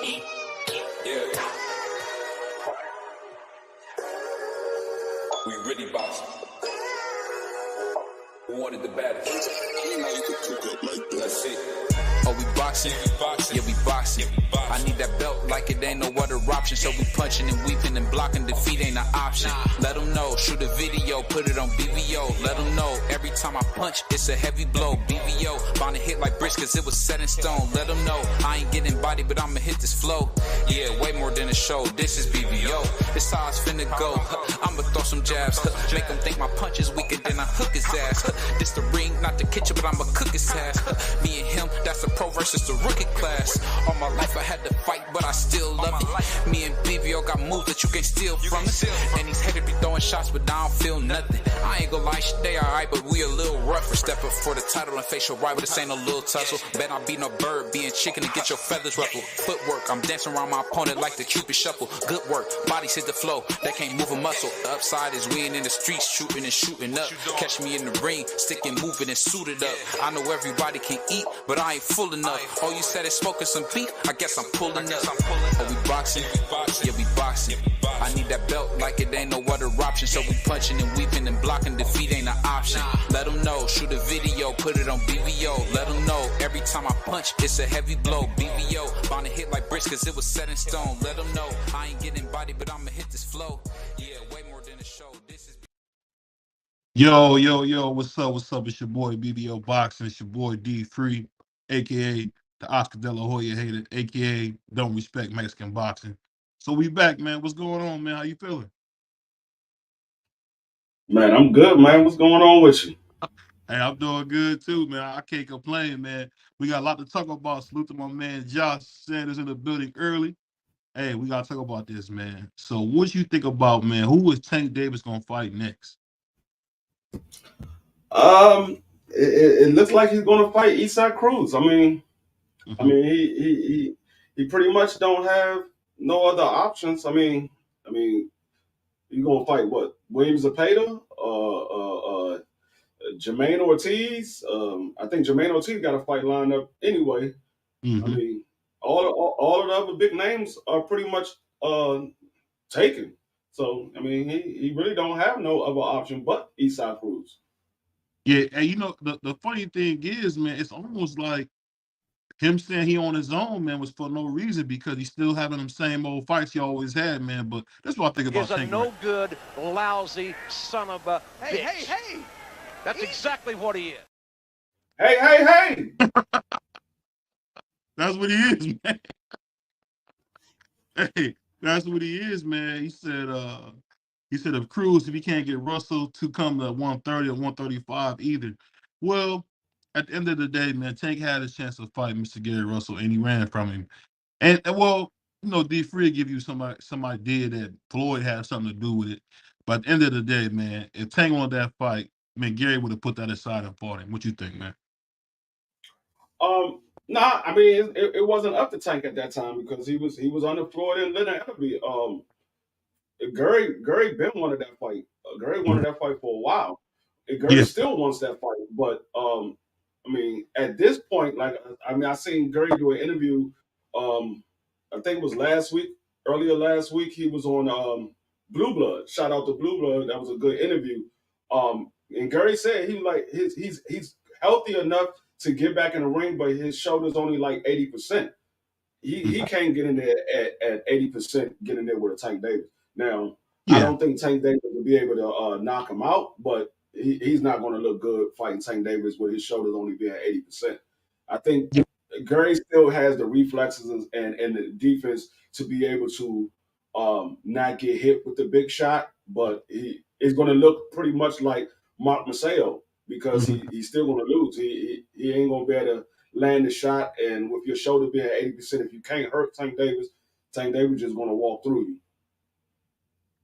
Yeah. We really boxing. Who wanted the baddest? Let's see. Oh, we boxing? Yeah, we boxing. I need that belt like it ain't no other option. So we punching and weeping and blocking. Defeat ain't an option. Let them know. Shoot a video, put it on BVO. Let them know. Every time I punch, it's a heavy blow. BVO, bound to hit like bricks cause it was set in stone. Let them know. I ain't getting body, but I'ma hit this flow. Yeah, way more than a show. This is BVO. This how it's finna go. I'ma throw some jabs. Make them think my punch is weaker than I hook his ass. This the ring, not the kitchen, but I'ma cook his ass. Me and him, that's a pro versus the rookie class. All my life I had to fight, but I still love it. Me and BVO got moves that you can't steal from us. And these haters be throwing shots, but I don't feel nothing. I ain't gonna lie, shit, they alright, but we a little rougher. Step up for the title and facial rival, this ain't no little tussle. Bet I be no bird, being chicken to get your feathers ruffled. Footwork, I'm dancing around my opponent like the Cupid shuffle. Good work, bodies hit the flow, they can't move a muscle. The upside is we ain't in the streets, shooting and shooting up. Catch me in the ring, sticking, moving and suited up. I know everybody can eat, but I ain't full enough. Oh, you said it's smoking some beef? I guess I'm pulling up. Oh, we boxing? Yeah, we boxing. I need that belt like it ain't no other option. So we punching and weeping and blocking. Defeat ain't an option. Let them know. Shoot a video, put it on BVO. Let them know. Every time I punch, it's a heavy blow. BVO, bound to hit like bricks cause it was set in stone. Let them know. I ain't getting body, but I'ma hit this flow. Yeah, way more than a show. This is... Yo, what's up? It's your boy BBO Boxing. It's your boy DFree, aka the Oscar De La Hoya hater, aka don't respect Mexican boxing. So we back, man. What's going on, man? How you feeling? Man, I'm good, man. What's going on with you? Hey, I'm doing good too, man. I can't complain, man. We got a lot to talk about. Salute to my man Josh Sanders in the building early. Hey, we gotta talk about this, man. So what you think about, man? Who is Tank Davis gonna fight next? It looks like he's going to fight Eastside Cruz. He pretty much don't have no other options. I mean, you gonna fight what? Williams Zepeda, Jermaine Ortiz. I think Jermaine Ortiz got a fight lined up anyway. I mean, all of the other big names are pretty much taken. So I mean, he really don't have no other option but Eastside Cruz. Yeah, and you know the funny thing is, man, it's almost like him saying he on his own, man, was for no reason because he's still having them same old fights he always had, man. But that's what I think about Tank. Tank. Is a no good, lousy son of a bitch. Hey! That's exactly what he is. Hey! That's what he is, man. Hey, that's what he is, man. He said if Cruz, if he can't get Russell to come to 130 or 135 either. Well, at the end of the day, man, Tank had a chance to fight Mr. Gary Russell, and he ran from him. And well, you know, DFree give you some idea that Floyd had something to do with it. But at the end of the day, man, if Tank wanted that fight, man, Gary would have put that aside and fought him. What you think, man? Nah, I mean it wasn't up to Tank at that time because he was under Floyd and Leonard Envy. Gary Ben wanted that fight. Gary wanted that fight for a while. And Gary still wants that fight, but I mean, at this point, like I seen Gary do an interview. I think it was earlier last week. He was on Blue Blood. Shout out to Blue Blood. That was a good interview. And Gary said he like he's healthy enough to get back in the ring, but his shoulder's only like 80%. He can't get in there at 80%, get in there with a Tank Davis. Now, I don't think Tank Davis will be able to knock him out, but he's not going to look good fighting Tank Davis with his shoulders only being 80%. I think Gary still has the reflexes and the defense to be able to not get hit with the big shot, but he is going to look pretty much like Mark Maceo because he's still going to lose. He ain't going to be able to land the shot, and with your shoulder being 80%, if you can't hurt Tank Davis just going to walk through you.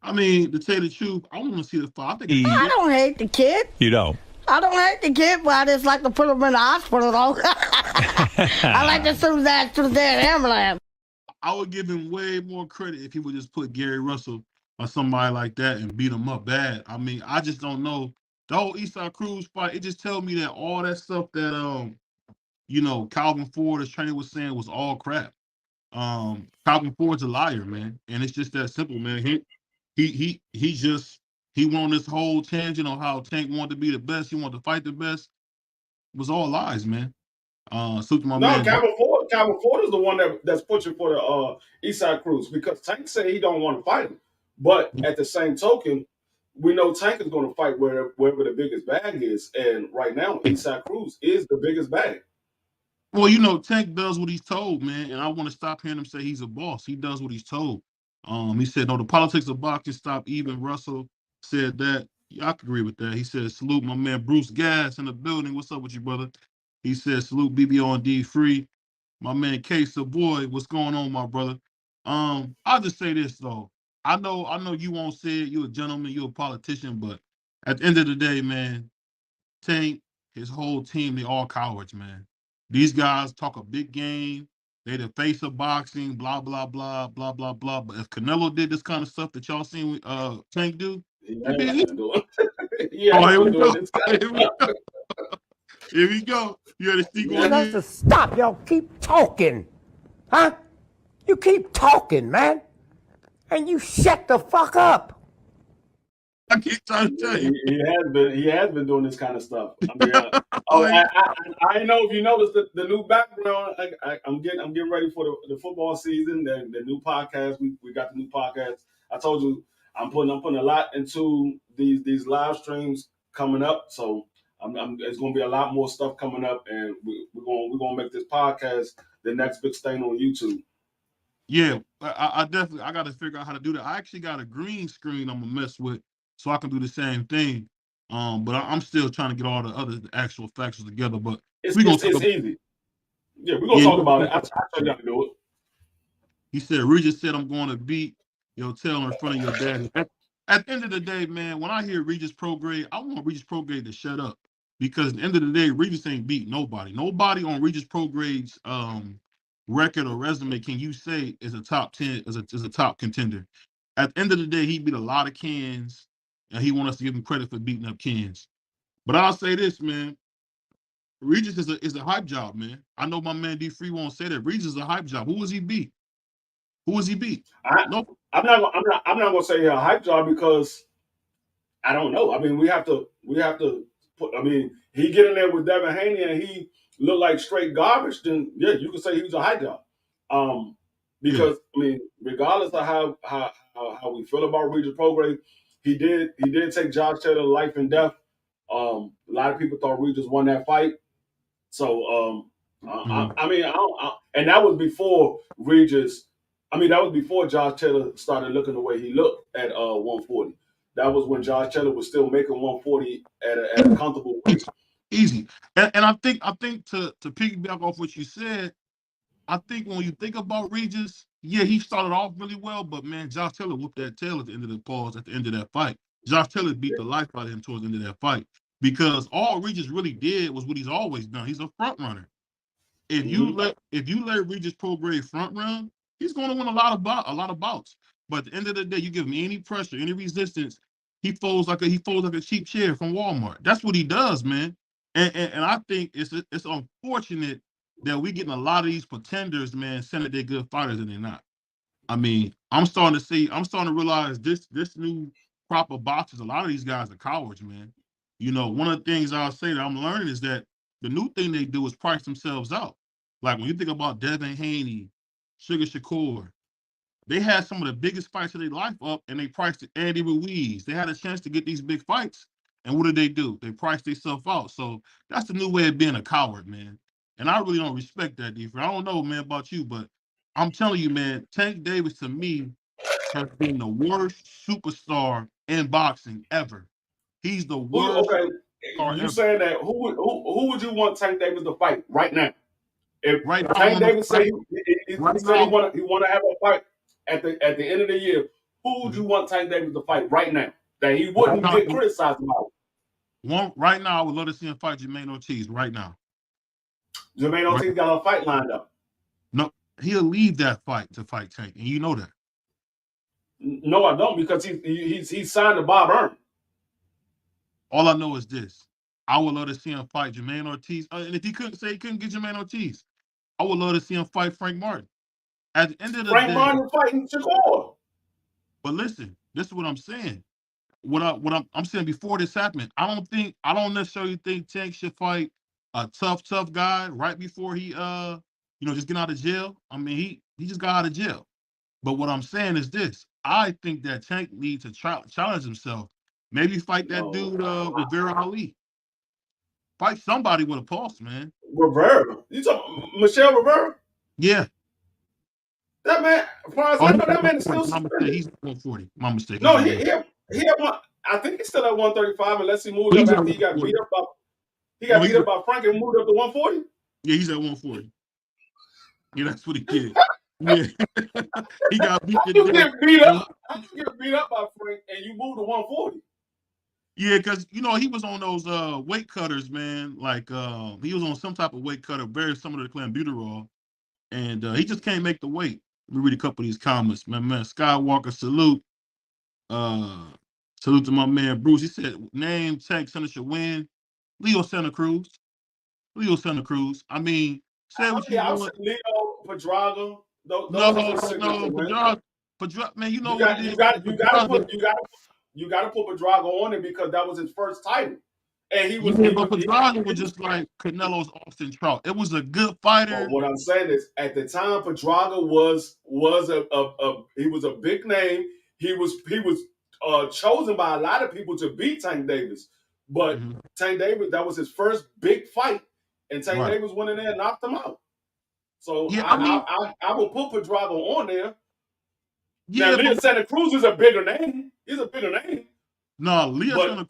I mean, to tell you the truth, I want to see the fight. I don't hate the kid. You don't? I don't hate the kid, but I just like to put him in the hospital, though. I like to sue that ambulance. I would give him way more credit if he would just put Gary Russell or somebody like that and beat him up bad. I mean, I just don't know. The whole Eastside Cruz fight, it just tells me that all that stuff that, you know, Calvin Ford, his trainer, was saying was all crap. Calvin Ford's a liar, man, and it's just that simple, man. He went on this whole tangent on how Tank wanted to be the best. He wanted to fight the best. It was all lies, man. Salute to my No, man. Calvin Ford is the one that's pushing for the Eastside Cruise because Tank said he don't want to fight him. But at the same token, we know Tank is going to fight wherever the biggest bag is, and right now Eastside Cruise is the biggest bag. Well, you know, Tank does what he's told, man, and I want to stop hearing him say he's a boss. He does what he's told. He said, "No, the politics of boxing stop." Even Russell said that. Yeah, I can agree with that. He said, "Salute my man Bruce Gas in the building. What's up with you, brother?" He said, "Salute BBO on DFree." My man K Savoy, what's going on, my brother? I'll just say this though. I know you won't say it. You're a gentleman. You're a politician, but at the end of the day, man, Tank, his whole team, they all cowards, man. These guys talk a big game. They the face of boxing, blah, blah, blah, blah, blah, blah. But if Canelo did this kind of stuff that y'all seen Tank do, He he'd be ain't an been doing. Oh, here we been doing go. this. Here we go. Here we go. You had to speak on That's to stop. Y'all keep talking. Huh? You keep talking, man. And you shut the fuck up. I keep trying to tell you. He has been doing this kind of stuff. I mean, Oh, yeah. I know if you noticed the new background. I'm getting ready for the football season. The new podcast. We got the new podcast. I told you I'm putting a lot into these live streams coming up. So it's going to be a lot more stuff coming up, and we're gonna make this podcast the next big thing on YouTube. Yeah, I definitely I got to figure out how to do that. I actually got a green screen I'm gonna mess with so I can do the same thing. But I'm still trying to get all the actual facts together. But It's we gonna it's, talk it's about easy. Yeah, we're gonna talk about it. I'll show you how to do it. He said, Regis said, I'm going to beat your tail in front of your daddy. At the end of the day, man, when I hear Regis Prograde, I want Regis Prograde to shut up. Because at the end of the day, Regis ain't beat nobody. Nobody on Regis Prograde's record or resume can you say is a top 10, is a top contender. At the end of the day, he beat a lot of cans, and he wants us to give him credit for beating up cans. But I'll say this, man. Regis is a hype job, man. I know my man DFree won't say that. Regis is a hype job. Who was he beat? Who was he beat? Nope. I'm not gonna say a hype job because I don't know. I mean, we have to put. I mean, he get in there with Devin Haney and he looked like straight garbage. Then yeah, you could say he was a hype job. Because I mean, regardless of how we feel about Regis Prograde, he did take Josh Taylor to life and death. A lot of people thought Regis won that fight. So I mean, and that was before Regis. I mean, that was before Josh Taylor started looking the way he looked at 140. That was when Josh Taylor was still making 140 at a comfortable weight. Easy. And I think to piggyback off what you said, I think when you think about Regis, yeah, he started off really well, but man, Josh Taylor whooped that tail at the end of the pause at the end of that fight. Josh Taylor beat the life out of him towards the end of that fight because all Regis really did was what he's always done. He's a front runner. If you let Regis Prograde front run, he's going to win a lot of bouts. But at the end of the day, you give him any pressure, any resistance, he folds like a cheap chair from Walmart. That's what he does, man. And I think it's unfortunate that we getting a lot of these pretenders, man, saying that they're good fighters and they're not. I mean, I'm starting to realize this new crop of boxers, a lot of these guys are cowards, man. You know, one of the things I'll say that I'm learning is that the new thing they do is price themselves out. Like when you think about Devin Haney, Sugar Shakur, they had some of the biggest fights of their life up and they priced it. Andy Ruiz. They had a chance to get these big fights. And what do? They priced themselves out. So that's the new way of being a coward, man. And I really don't respect that, DFree. I don't know, man, about you, but I'm telling you, man, Tank Davis to me has been the worst superstar in boxing ever. He's the worst Okay, you saying that who would you want Tank Davis to fight right now? If right now, Tank Davis said he want to have a fight at the end of the year, who would you want Tank Davis to fight right now that he wouldn't get criticized about? Right now, I would love to see him fight Jermaine Ortiz right now. Jermaine Ortiz got a fight lined up. No, he'll leave that fight to fight Tank, and you know that. No, I don't, because he's signed to Bob Earn. All I know is this. I would love to see him fight Jermaine Ortiz. And if he couldn't get Jermaine Ortiz, I would love to see him fight Frank Martin. At the end of the Frank day, Martin fighting Shakur. but listen, this is what I'm saying. I'm saying before this happened, I don't necessarily think Tank should fight a tough guy right before he just get out of jail. I mean, he just got out of jail. But what I'm saying is this: I think that Tank needs to challenge himself. Maybe fight that No, dude Rivera Ali. Fight somebody with a pulse, man. Rivera. You talking Michelle Rivera? Yeah. That man, as far as Oh, I he's know, at that man is 140. still My mistake. suspended. He's at 140. My mistake. He's No, at he 140. had one. I think he's still at 135 unless he moved up He's at after he got 140. beat up by No, he's Frank and moved up to 140. yeah, he's at 140. Yeah, that's what he did. Yeah. He got beat to You death. get beat up. You get beat up by Frank and you move to 140. Yeah, because he was on those weight cutters, man. Like he was on some type of weight cutter, very similar to clenbuterol, and he just can't make the weight. Let me read a couple of these comments, man. Skywalker, salute. Salute to my man Bruce. He said, "Name Tank Senator win, Leo Santa Cruz. Leo Santa Cruz. I mean, say what you Yeah, I'll say want. Leo, Pedraga. No, Those are his signature wins. Pedraza, man. You know You what it got is. you got to Pedraza, put Pedraga on it because that was his first title, and but Pedraza was just like Canelo's Austin Trout. It was a good But fighter. what I'm saying is, at the time, Pedraga was he was a big name. He was chosen by a lot of people to beat Tank Davis, but Tank Davis, that was his first big fight, and Tank Right. Davis went in there and knocked him out. So Yeah, I mean, I will put Pedraga on there. Now yeah, Leo but Santa Cruz is a bigger name. He's a bigger name, no, but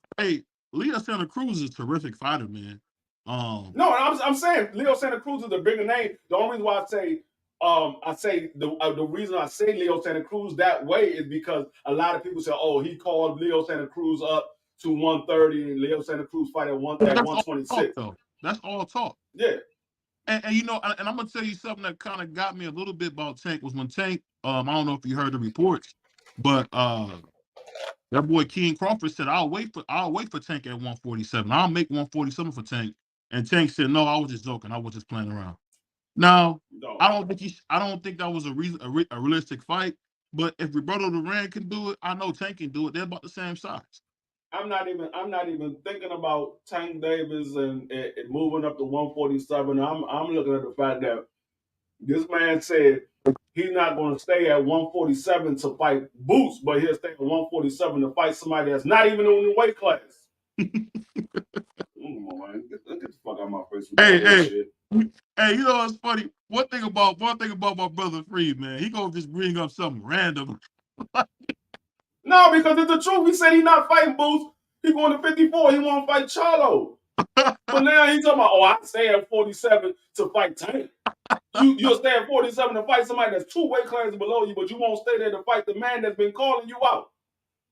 Leo Santa Cruz is a terrific fighter, man. no, I'm saying Leo Santa Cruz is a bigger name. The only reason why I say the reason I say Leo Santa Cruz that way is because a lot of people say, oh, he called Leo Santa Cruz up to 130 and Leo Santa Cruz fight at That's all talk, 126. though. That's all talk. Yeah. And I'm gonna tell you something that kind of got me a little bit about Tank was when Tank, I don't know if you heard the reports, but that boy King Crawford said, I'll wait for Tank at 147. I'll make 147 for Tank. And Tank said, no, I was just joking. I was just playing around. Now, No. I don't think that was a realistic fight. But if Roberto Duran can do it, I know Tank can do it. They're about the same size. I'm not even thinking about Tank Davis and moving up to 147. I'm looking at the fact that this man said he's not going to stay at 147 to fight Boots, but he'll stay at 147 to fight somebody that's not even in the weight class. Come on, man. Get the fuck out of my face with that shit. Hey, you know what's funny? One thing about my brother Free, man, he gonna just bring up something random. No, because it's the truth. He said he's not fighting Boots. He's going to 54. He want to fight Charlo. But now he's talking about, I stay at 47 to fight Tank. You'll stay at 47 to fight somebody that's 2 weight classes below you, but you won't stay there to fight the man that's been calling you out.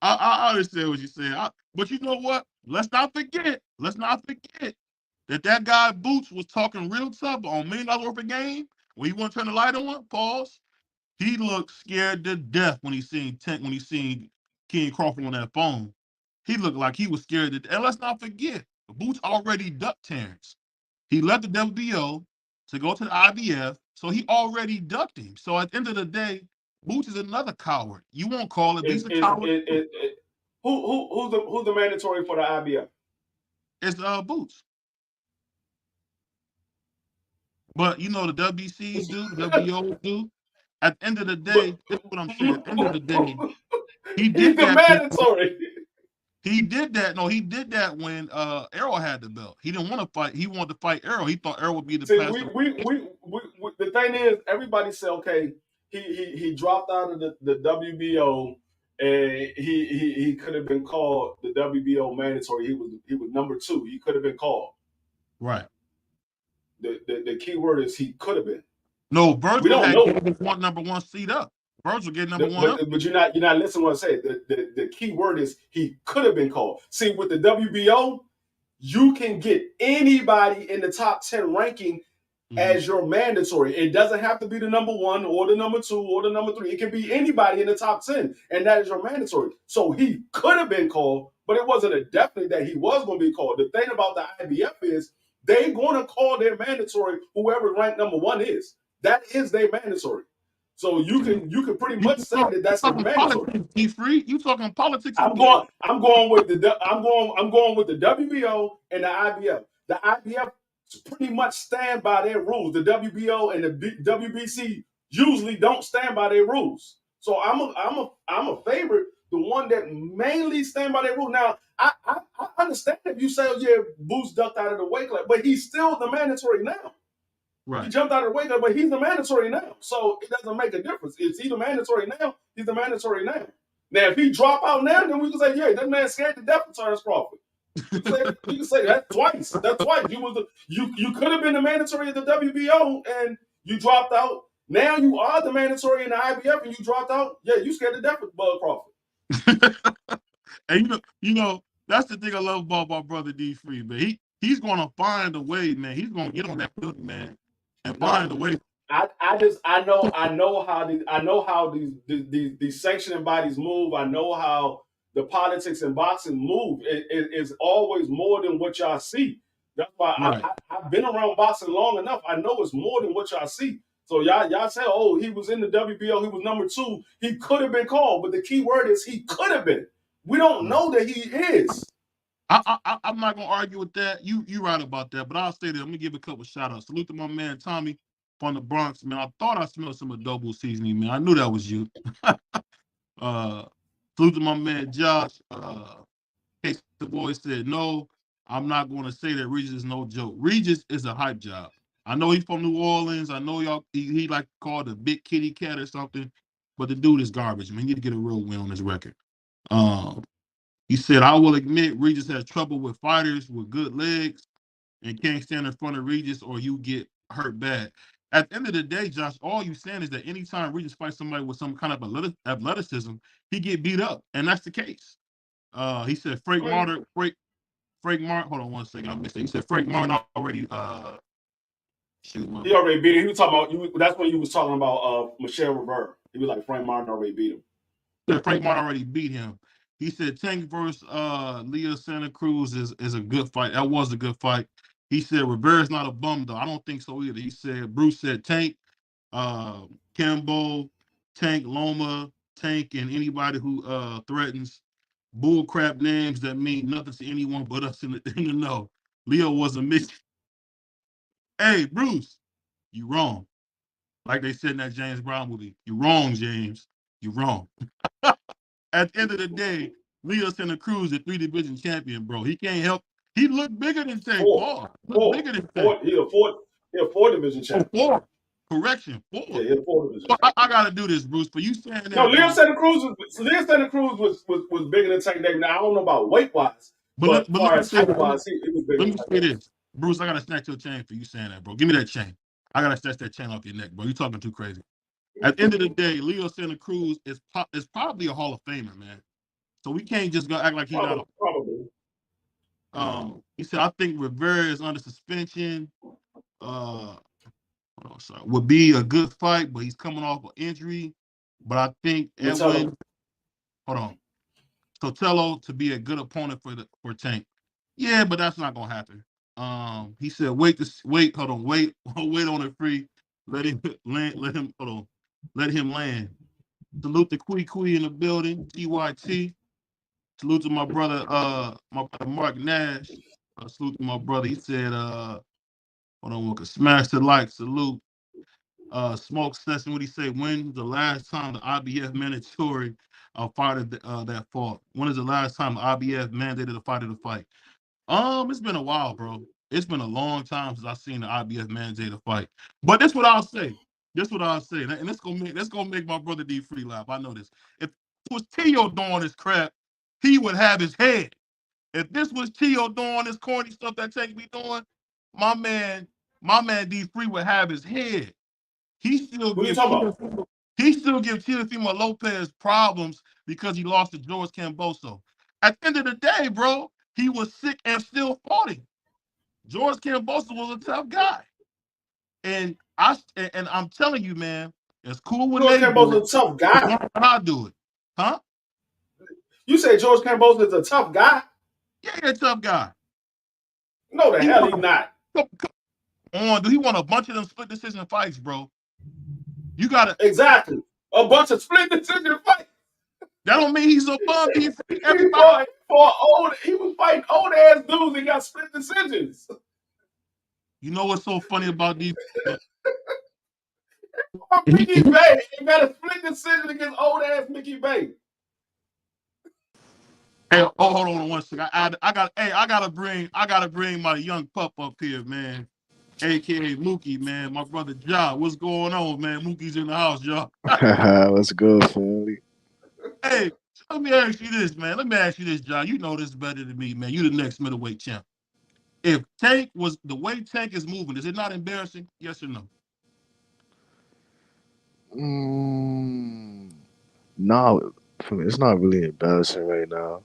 I understand what you're saying. But you know what? Let's not forget that guy Boots was talking real tough on $1 million worth of game. When he want to turn the light on, pause. He looked scared to death when he seen King Crawford on that phone. He looked like he was scared to death. And let's not forget, Boots already ducked Terrence. He left the WBO to go to the IBF, so he already ducked him. So at the end of the day, Boots is another coward. You won't call it, but he's a coward. Who's the mandatory for the IBF? It's Boots. But the WCs do, the WBOs do. At the end of the day, this is what I'm saying. At the end of the day, he did the mandatory. He did that. No, he did that when Errol had the belt. He didn't want to fight. He wanted to fight Errol. He thought Errol would be the best. The thing is, everybody said, okay, he dropped out of the WBO and he could have been called the WBO mandatory. He was number 2. He could have been called. Right. The key word is he could have been. No, Virgil we don't know. number 1 seat up. Virgil get number 1 up. But you're not listening to what I say. The key word is he could have been called. See, with the WBO, you can get anybody in the top 10 ranking as your mandatory. It doesn't have to be the number 1 or the number 2 or the number 3. It can be anybody in the top 10, and that is your mandatory. So he could have been called, but it wasn't a definite that he was going to be called. The thing about the IBF is they're going to call their mandatory whoever ranked number 1 is. That is their mandatory. So you can pretty much say that that's a mandatory. DFree, you talking politics? I'm going with the WBO and the IBF. The IBF pretty much stand by their rules. The WBO and the WBC usually don't stand by their rules. So I'm a favorite, the one that mainly stand by their rules. Now I understand if you say, oh yeah, Boots ducked out of the weight class, but he's still the mandatory now. Right. He jumped out of the weight class, but he's the mandatory now. So it doesn't make a difference. Is he the mandatory now? He's the mandatory now. Now, if he drop out now, then we can say, yeah, that man scared to death of Terrence Crawford. You can say that twice. That's twice. You could have been the mandatory at the WBO and you dropped out. Now you are the mandatory in the IBF and you dropped out. Yeah, you scared to death of Bud Crawford. And you know, that's the thing I love about my brother DFree, man. He's gonna find a way, man. He's gonna get on that foot, man, and find a way. I know how these sanctioning bodies move. I know how the politics in boxing move. It's always more than what y'all see. That's why right. I've been around boxing long enough. I know it's more than what y'all see. So y'all say, oh, he was in the WBO, he was number 2. He could have been called, but the key word is he could have been. We don't know that he is. I'm not gonna argue with that. You right about that, but I'll say that. I'm gonna give a couple shout outs. Salute to my man Tommy from the Bronx, man. I thought I smelled some adobo seasoning, man. I knew that was you. Salute to my man Josh. Case the boy said, no, I'm not going to say that Regis is no joke. Regis is a hype job. I know he's from New Orleans. I know y'all he like called a big kitty cat or something, but the dude is garbage, man. He need to get a real win on his record. He said, I will admit Regis has trouble with fighters with good legs and can't stand in front of Regis or you get hurt bad. At the end of the day, Josh, all you saying is that anytime Regis fights somebody with some kind of athleticism, he get beat up, and that's the case. He said Frank Martin. Hold on one second, I missed it. He said Frank Martin already. He already beat him. He was talking about. That's when you was talking about Michelle Rivera. He was like Frank Martin already beat him. Yeah, Frank Martin already beat him. He said Tank versus Leo Santa Cruz is a good fight. That was a good fight. He said Rivera's not a bum though. I don't think so either. He said Bruce said Tank, Campbell, Tank, Loma, Tank, and anybody who threatens bullcrap names that mean nothing to anyone but us in the know. Leo was a mission. Hey, Bruce, you wrong. Like they said in that James Brown movie. You wrong, James. You wrong. At the end of the day, Leo Santa Cruz is a 3-division champion, bro. He can't help. He looked bigger than Tank. Bigger than Tank. He a 4-division champion. 4. Correction, 4. Yeah, he's a 4-division. I gotta do this, Bruce. For you saying that. No, Leo Santa Cruz was bigger than Tank Davis. Now I don't know about weight wise, but as far as height wise, he was bigger. Let me say this, Bruce. I gotta snatch your chain for you saying that, bro. Give me that chain. I gotta snatch that chain off your neck, bro. You talking too crazy. At the end of the day, Leo Santa Cruz is probably a Hall of Famer, man. So we can't just go act like he's not. Probably. He said, I think Rivera is under suspension. Would be a good fight, but he's coming off an injury. But I think Edwin, Sotelo to be a good opponent for Tank. Yeah, but that's not gonna happen. He said, wait on it free. Let him land. Salute to Kui in the building, TYT. Salute to my brother, Mark Nash. Salute to my brother. He said, smash the like, salute. Smoke Session, what he say? When the last time the IBF mandatory fighter that fought? When is the last time the IBF mandated a fighter to fight? It's been a while, bro. It's been a long time since I've seen the IBF mandate a fight. But that's what I'll say. And that's gonna make my brother DFree laugh. I know this. If it was Tio doing this crap, he would have his head. If this was Tio doing this corny stuff that Tank be doing, my man DFree would have his head. He still gives Teofimo Lopez problems because he lost to George Camboso. At the end of the day, bro, he was sick and still fought him. George Camboso was a tough guy. And I'm telling you, man, it's cool when George Camboso is a tough guy. I do it. Huh? You say George Camboso is a tough guy? Yeah, he's a tough guy. No, the hell he's not. Come on, dude. He won a bunch of them split decision fights, bro. You gotta exactly a bunch of split decision fights. That don't mean he's a bum. Everybody. He was fighting old ass dudes and got split decisions. You know what's so funny about these? Mickey Bay, he got a split decision against old ass Mickey Bay. Hey, hold on 1 second. I gotta bring my young pup up here, man. AKA Mookie, man. My brother Ja. What's going on, man? Mookie's in the house, y'all. What's good, family? Hey, let me ask you this, man. Let me ask you this, Ja. You know this better than me, man. You the next middleweight champ. If Tank was the way Tank is moving, is it not embarrassing? Yes or no? No, for me, it's not really embarrassing right now.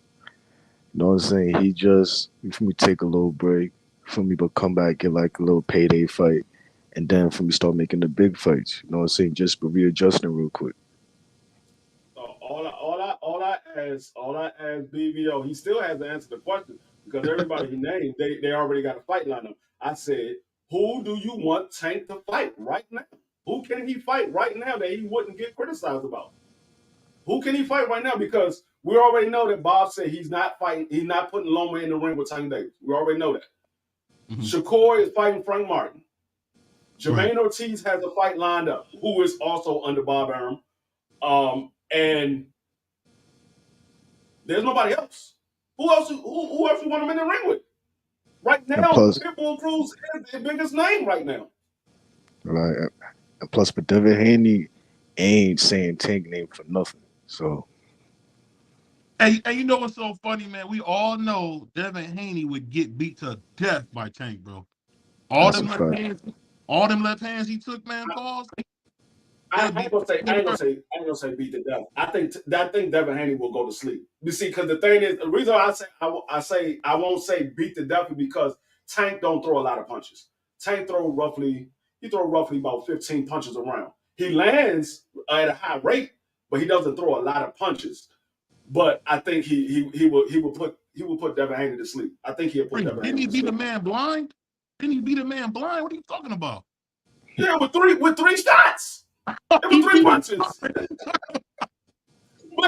You know what I'm saying? He just, for me, take a little break, for me, but come back, get like a little payday fight, and then for me, start making the big fights. You know what I'm saying? Just readjusting real quick. All I ask BVO, he still has to answer the question because everybody he named, they already got a fight lined up. I said, who do you want Tank to fight right now? Who can he fight right now that he wouldn't get criticized about? Who can he fight right now? Because we already know that Bob said he's not fighting, he's not putting Loma in the ring with Tank Davis. We already know that. Mm-hmm. Shakur is fighting Frank Martin. Jermaine Ortiz has a fight lined up, who is also under Bob Arum. And there's nobody else. Who else you want him in the ring with? Right now, Pitbull Cruz is the biggest name right now. Right. And plus, but Devin Haney ain't saying Tank name for nothing. So. And you know what's so funny, man? We all know Devin Haney would get beat to death by Tank, bro. All them left hands he took, man, pause. I ain't gonna say beat to death. I think Devin Haney will go to sleep. You see, because the thing is, the reason I won't say beat to death is because Tank don't throw a lot of punches. Tank throw roughly about 15 punches around. He lands at a high rate, but he doesn't throw a lot of punches. But I think he will put Devin Haney to sleep. I think he'll put Devin Haney to sleep. Didn't he beat a man blind? What are you talking about? Yeah, with three shots. It was 3 punches. But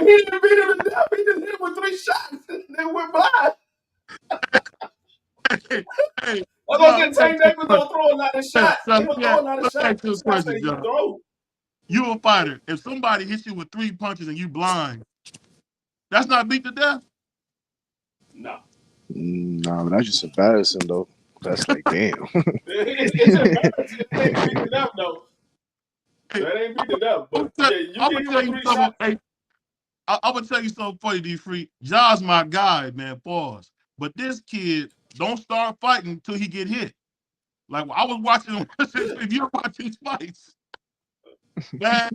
he didn't beat him to death. He just hit him with 3 shots. They went blind. Hey, I'm gonna say Tank Davis don't throw a lot of shots. He don't throw a lot of shots. You a fighter. If somebody hits you with 3 punches and you blind, that's not beat to death? No. No, that's just embarrassing though. That's like damn. It's embarrassing. It ain't beat to death though. That ain't beat to death. But yeah, you get him with 3 shots. I'm gonna tell you something funny, DFree. Ja's my guy, man. Pause. But this kid don't start fighting until he get hit. Like I was watching him. If you watch his fights, man,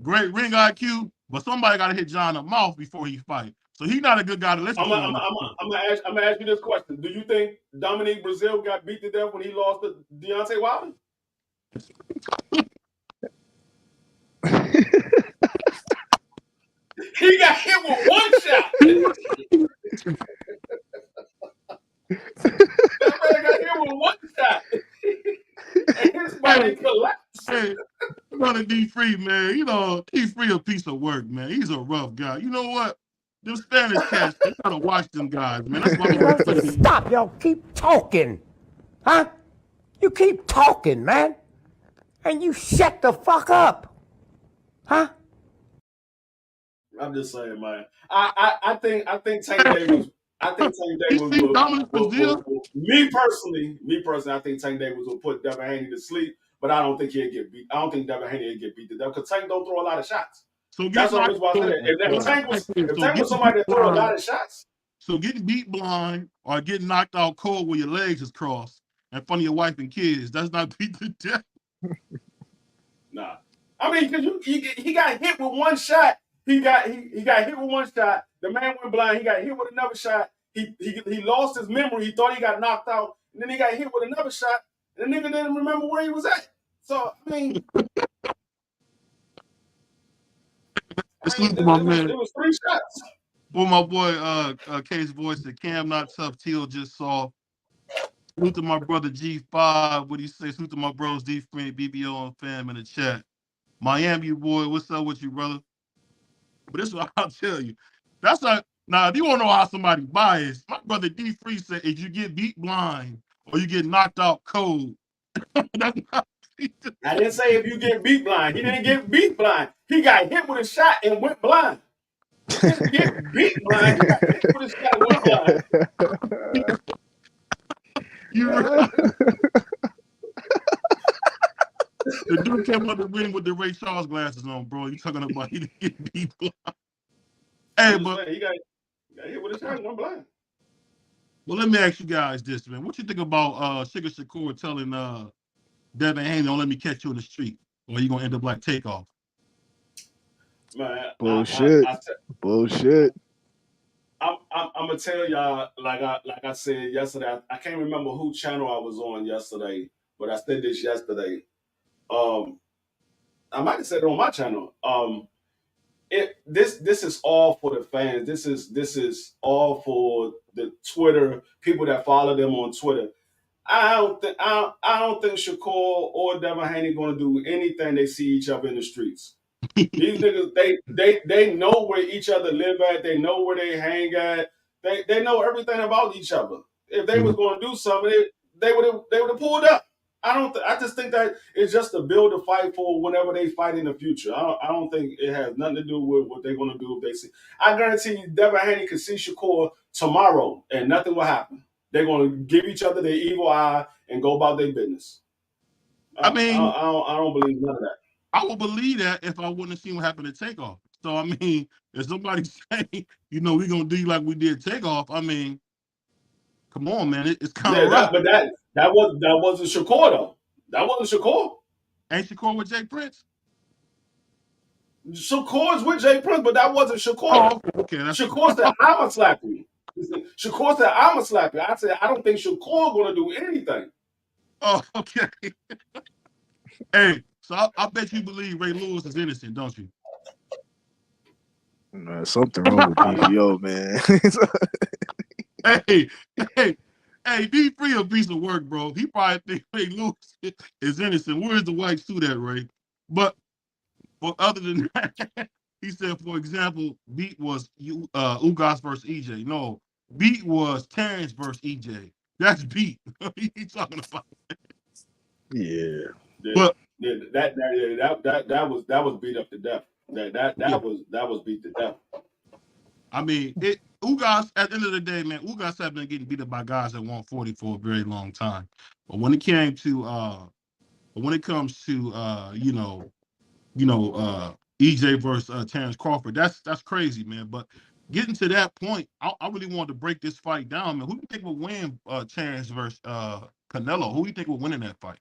great ring IQ, but somebody got to hit John in the mouth before he fight. So he's not a good guy to listen to. I'm gonna ask you this question: do you think Dominique Brazil got beat to death when he lost to Deontay Wilder? He got hit with 1 shot. That man got hit with 1 shot. And his body collapsed. Hey, brother DFree, man. You know, DFree a piece of work, man. He's a rough guy. You know what? Them Spanish cats, they gotta watch them guys, man. That's why Stop, y'all keep talking. Huh? You keep talking, man. And you shut the fuck up. Huh? I'm just saying, man. I think Tank Davis. I think Tank Davis will me personally, I think Tank Davis will put Devin Haney to sleep, but I don't think he'll get beat. I don't think Devin Haney will get beat to death because Tank don't throw a lot of shots. So that's why I said if Tank was somebody that throw a lot of shots. So getting beat blind or getting knocked out cold where your legs is crossed in front of your wife and kids, that's not beat to death. Nah. I mean, because he got hit with 1 shot. He got hit with 1 shot. The man went blind. He got hit with another shot. He lost his memory. He thought he got knocked out. And then he got hit with another shot. And the nigga didn't remember where he was at. So, I mean, it was 3 shots. Well, my boy, Case Voice said, Cam not tough. Teal just saw. Salute to my brother G5. What do you say? Salute to my bros DFree, BBO, and fam in the chat. Miami boy, what's up with you, brother? But this is what I'll tell you. That's like, now, if you want to know how somebody biased, my brother DFree said if you get beat blind or you get knocked out cold, that's not. I didn't say if you get beat blind. He didn't get beat blind. He got hit with a shot and went blind. He didn't get beat blind. He got hit with a shot and went blind. The dude came up the ring with the Ray Charles glasses on, bro. You talking about he didn't get beat blind? Hey, but he got hit with a shot and went blind. Well, let me ask you guys this, man. What you think about Sugar Shakur telling Devin Haney, don't let me catch you in the street, or you gonna end up like Takeoff? Man, bullshit. Bullshit. I'm gonna tell y'all, like I said yesterday. I can't remember who channel I was on yesterday, but I said this yesterday. I might have said it on my channel. This is all for the fans. This is all for the Twitter people that follow them on Twitter. I don't think Shakur or Devin Haney going to do anything they see each other in the streets. These niggas, they know where each other live at. They know where they hang at. They know everything about each other. If they was going to do something, they would have pulled up. I just think that it's just to build a fight for whenever they fight in the future. I don't think it has nothing to do with what they're going to do if they see. I guarantee you, Devin Haney could see Shakur tomorrow and nothing will happen. They're going to give each other their evil eye and go about their business. I don't believe none of that. I would believe that if I wouldn't have seen what happened at Takeoff. So I mean, if somebody say, we're gonna do you like we did Takeoff, I mean, come on, man, it's kind of rough. But that wasn't Shakur though. That wasn't Shakur. Ain't Shakur with Jay Prince? Shakur's with Jay Prince, but that wasn't Shakur. Oh, okay. Shakur said, "I'ma slap you." Shakur said, "I'ma slap you." I said, "I don't think Shakur gonna do anything." Oh, okay. Hey, so I bet you believe Ray Lewis is innocent, don't you? Something wrong with BVO, man. Hey, DFree a piece of work, bro. He probably think Ray Lewis is innocent. Where's the white suit at, Ray? But other than that, he said, for example, Beat was Ugas versus EJ. No, Beat was Terrence versus EJ. That's Beat. He's talking about. Yeah. But that was beat up to death. That was beat to death. I mean, Ugas, at the end of the day, man, Ugas have been getting beat up by guys at 140 for a very long time. But when it comes to EJ versus Terrence Crawford, that's crazy, man. But getting to that point, I really wanted to break this fight down, man. Who do you think will win Terrence versus Canelo? Who do you think will win in that fight?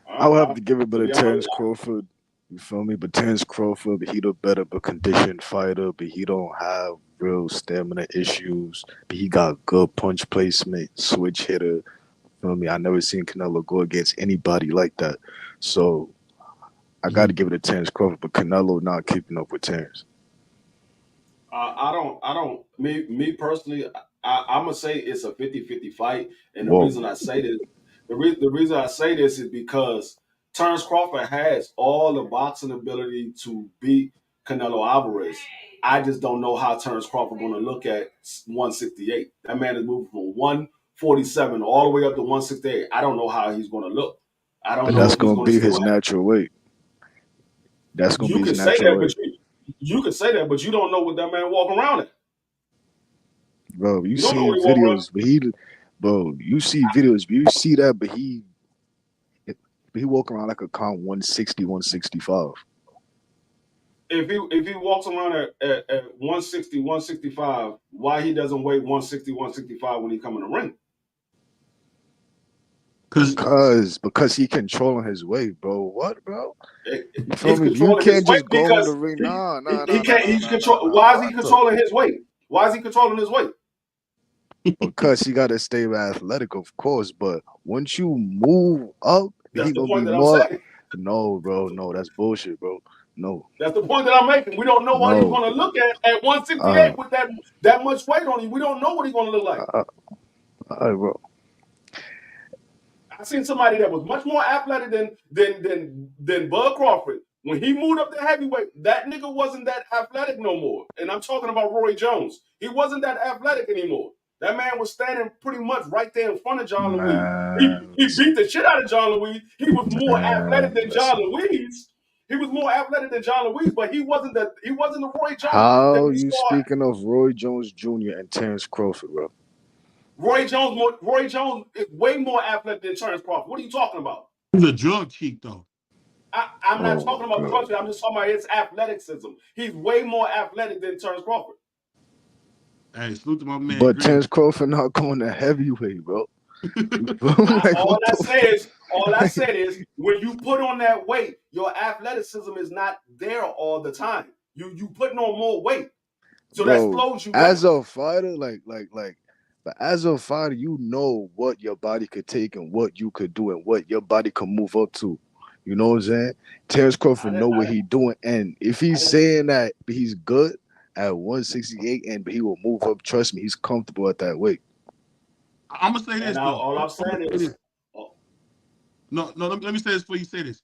I would have to give it to Terrence Crawford. You feel me? But Terrence Crawford, he the better but conditioned fighter, but he don't have real stamina issues. But he got good punch placement, switch hitter. Feel me? I never seen Canelo go against anybody like that. So I got to give it to Terrence Crawford, but Canelo not keeping up with Terrence. Me personally, I'm gonna say it's a 50-50 fight, and the reason I say this is because Terrence Crawford has all the boxing ability to beat Canelo Alverez. I just don't know how Terrence Crawford going to look at 168. That man is moving from 147 all the way up to 168. I don't know how he's going to look. I don't know. That's going to be his natural weight. That's going to be his natural weight. You can say that, but you don't know what that man walking around in. Bro, you see videos, but you see videos, but you see that, but he walk around like a calm 160, 165. If he walks around at 160, 165, why he doesn't weigh 160, 165 when he come in the ring? Because he controlling his weight, bro. What, bro? You can't just go in the ring. He can't. He's control. Why is he controlling his weight? Why is he controlling his weight? Because he got to stay athletic, of course. But once you move up, that's he the gonna point be that more. I'm saying. No, bro. No, that's bullshit, bro. No. That's the point that I'm making. We don't know what he's going to look at 168 with that much weight on him. We don't know what he's going to look like. All right, bro. I seen somebody that was much more athletic than Bud Crawford. When he moved up to heavyweight, that nigga wasn't that athletic no more. And I'm talking about Roy Jones. He wasn't that athletic anymore. That man was standing pretty much right there in front of John Louise. He beat the shit out of John Louise. He was more athletic than John Louise. He was more athletic than John Louise, but he wasn't the Roy Jones. How you speaking of Roy Jones Jr. and Terrence Crawford, bro? Roy Jones is way more athletic than Terrence Crawford. What are you talking about? He's a drug cheat, though. I'm not talking about country. I'm just talking about his athleticism. He's way more athletic than Terrence Crawford. Hey, salute to my man. But Terrence Crawford not going to heavyweight, bro. Like, all I said is when you put on that weight, your athleticism is not there all the time. You putting on more weight, so bro, that slows you down. As a fighter, but as a fighter, you know what your body could take and what you could do and what your body can move up to. You know what I'm saying? Terrence Crawford know what he's doing, and if he's saying that he's good at 168 and he will move up, trust me, he's comfortable at that weight. I'm gonna say this. All I'm saying is, no. Let me say this before you say this.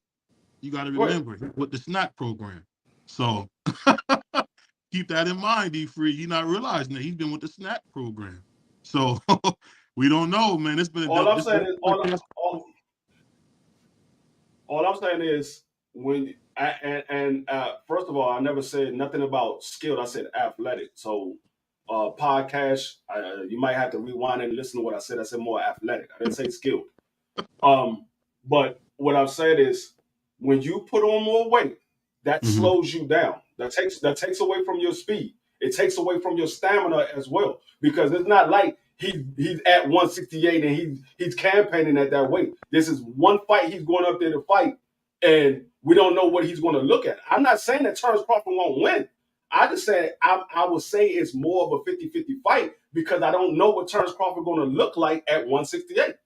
You got to remember with the snack program. So keep that in mind, DFree. You're not realizing that he's been with the snack program. So we don't know, man. It's been all I'm saying is when first of all, I never said nothing about skilled. I said athletic. So podcast, you might have to rewind and listen to what I said. I said more athletic. I didn't say skilled. But what I've said is when you put on more weight, that slows you down. That takes away from your speed. It takes away from your stamina as well, because it's not like he's at 168 and he's campaigning at that weight. This is one fight he's going up there to fight, and we don't know what he's going to look at. I'm not saying that Terrence Crawford won't win. I just said I would say it's more of a 50-50 fight because I don't know what Terrence Crawford going to look like at 168.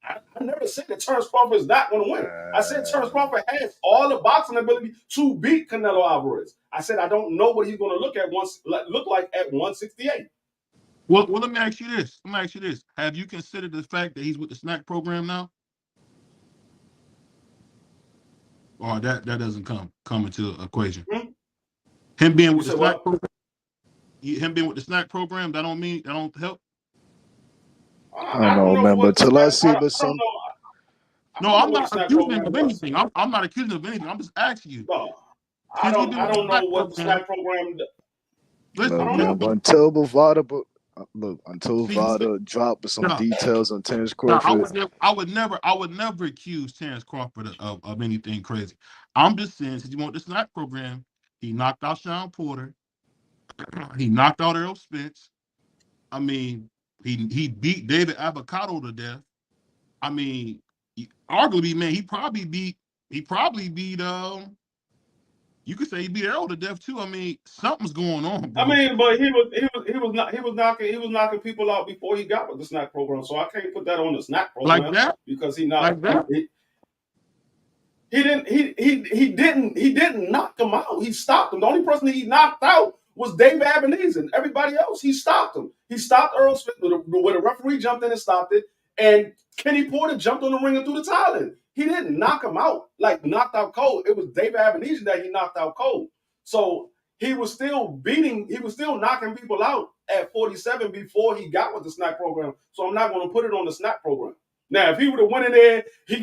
I never said that Terrence Crawford is not going to win. I said Terrence Crawford has all the boxing ability to beat Canelo Alverez. I said I don't know what he's going to look like at 168. Well, let me ask you this. Have you considered the fact that he's with the snack program now? Or that doesn't come into equation. Him being with the snack program, that don't help. I don't know, man. But till I see the some. No, I'm not accusing him of anything. I'm not accusing him of anything. I'm just asking you. No, I don't know what the snack program does. Listen, but until Bovada, Vada drop some details on Terrence Crawford. I would never accuse Terrence Crawford of anything crazy. I'm just saying, since you want the snack program, he knocked out Sean Porter. He knocked out Errol Spence. I mean, he beat David Avocado to death. I mean, arguably, man, he probably beat you could say he beat Errol to death too. I mean, something's going on, bro. I mean, but he was knocking people out before he got with the snack program. So I can't put that on the snack program like that because he knocked like that. He didn't knock him out. He stopped him. The only person he knocked out was Dave Ebenezer. Everybody else, he stopped him. He stopped Earl Smith when the referee jumped in and stopped it. And Kenny Porter jumped on the ring and threw the towel in. He didn't knock him out, like knocked out cold. It was Dave Ebenezer that he knocked out cold. So he was still knocking people out at 47 before he got with the snack program. So I'm not going to put it on the snack program. Now, if he would have went in there, he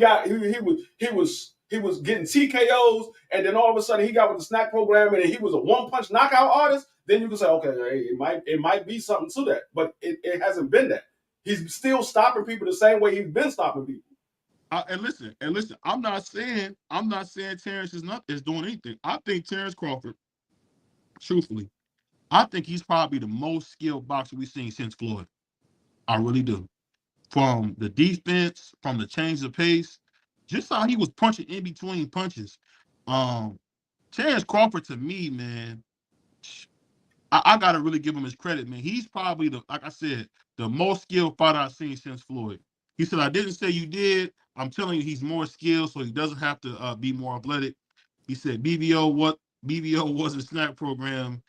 was getting TKOs, and then all of a sudden he got with the snack program, and he was a one-punch knockout artist, then you can say, okay, it might be something to that. But it hasn't been that. He's still stopping people the same way he's been stopping people. And listen. I'm not saying Terrence is doing anything. I think Terrence Crawford, truthfully, I think he's probably the most skilled boxer we've seen since Floyd. I really do. From the defense, from the change of pace, just how he was punching in between punches. Terrence Crawford, to me, man, I gotta really give him his credit, man. He's probably like I said, the most skilled fighter I've seen since Floyd. He said, I didn't say you did. I'm telling you, he's more skilled, so he doesn't have to be more athletic. He said BBO was a snack program,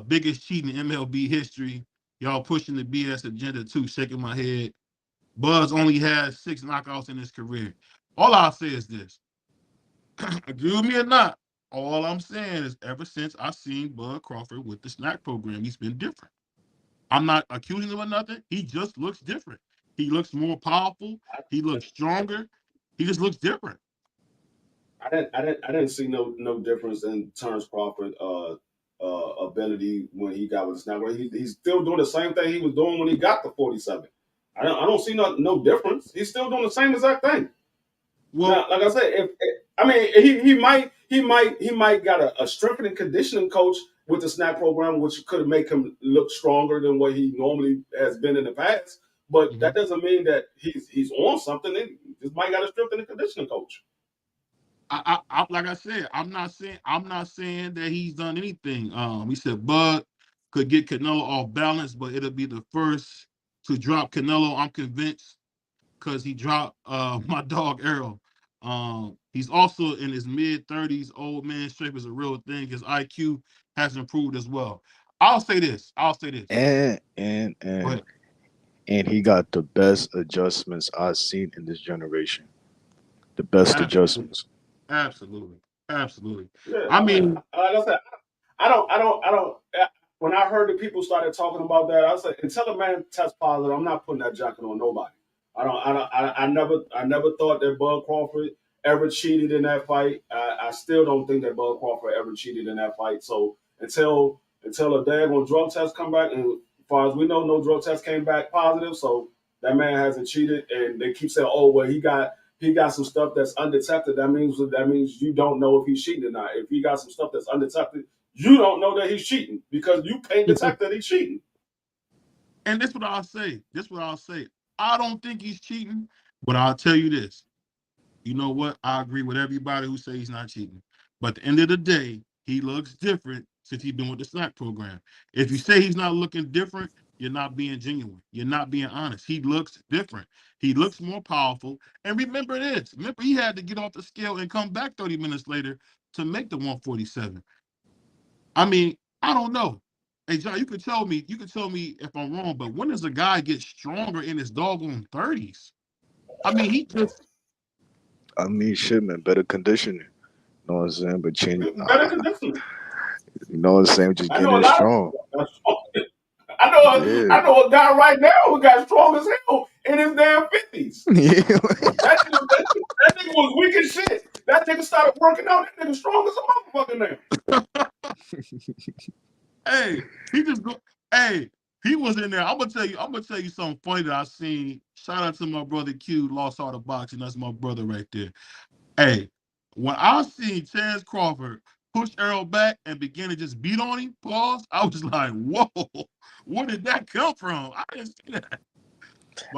biggest cheat in MLB history. Y'all pushing the BS agenda too, shaking my head. Buzz only had 6 knockouts in his career. All I'll say is this. Agree with me or not, all I'm saying is ever since I seen Bud Crawford with the snack program, he's been different. I'm not accusing him of nothing. He just looks different. He looks more powerful. He looks stronger. He just looks different. I didn't see no difference in Terrence Crawford ability when he got with the snap. He's still doing the same thing he was doing when he got the 47. I don't see no difference. He's still doing the same exact thing. Well, now, like I said, he might got a strength and conditioning coach with the snap program, which could make him look stronger than what he normally has been in the past. But that doesn't mean that he's on something. He just might got a strength and conditioning coach. Like I said, I'm not saying that he's done anything. He said Bud could get Canelo off balance, but it'll be the first to drop Canelo. I'm convinced because he dropped my dog Errol. He's also in his mid-30s. Old man strength is a real thing. His IQ has improved as well. I'll say this. And he got the best adjustments I've seen in this generation. The best adjustments. Absolutely. Yeah, I mean, like I said, I don't. When I heard that people started talking about that, I said, until a man tests positive, I'm not putting that jacket on nobody. I never thought that Bud Crawford ever cheated in that fight. I still don't think that Bud Crawford ever cheated in that fight. So until a daggone drug test come back, and as far as we know, no drug test came back positive. So that man hasn't cheated, and they keep saying, oh well, he got some stuff that's undetected. That means you don't know if he's cheating or not. If he got some stuff that's undetected, you don't know that he's cheating because you can't detect that he's cheating. And this is what I'll say. I don't think he's cheating, but I'll tell you this. You know what? I agree with everybody who says he's not cheating. But at the end of the day, he looks different since he's been with the snack program. If you say he's not looking different, you're not being genuine. You're not being honest. He looks different. He looks more powerful. And remember this. Remember, he had to get off the scale and come back 30 minutes later to make the 147. I mean, I don't know. Hey, John, you could tell me if I'm wrong, but when does a guy get stronger in his doggone 30s? I mean, shit, man, better conditioning. You know what I'm saying? But change. Better conditioning. You know what I'm saying? Just getting strong. I know a guy right now who got strong as hell in his damn 50s. Yeah. that nigga was weak as shit. That nigga started working out. That nigga strong as a motherfucker now. Hey, he was in there. I'm gonna tell you something funny that I seen. Shout out to my brother Q, lost all the boxing. That's my brother right there. Hey, when I seen Terrence Crawford push Errol back and begin to just beat on him, I was like, whoa, where did that come from? I didn't see that.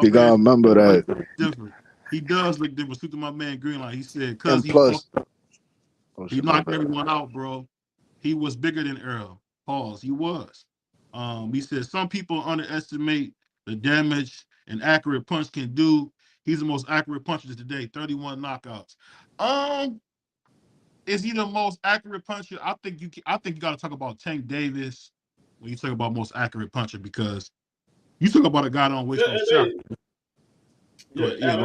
You gotta remember that. Different. He does look different. Speak to my man Greenlight. He said, and plus, he knocked everyone out, bro. He was bigger than Errol. He was. He said some people underestimate the damage an accurate punch can do. He's the most accurate puncher today, 31 knockouts. Is he the most accurate puncher? I think you got to talk about Tank Davis when you talk about most accurate puncher because you talk about a guy that don't waste no shot. I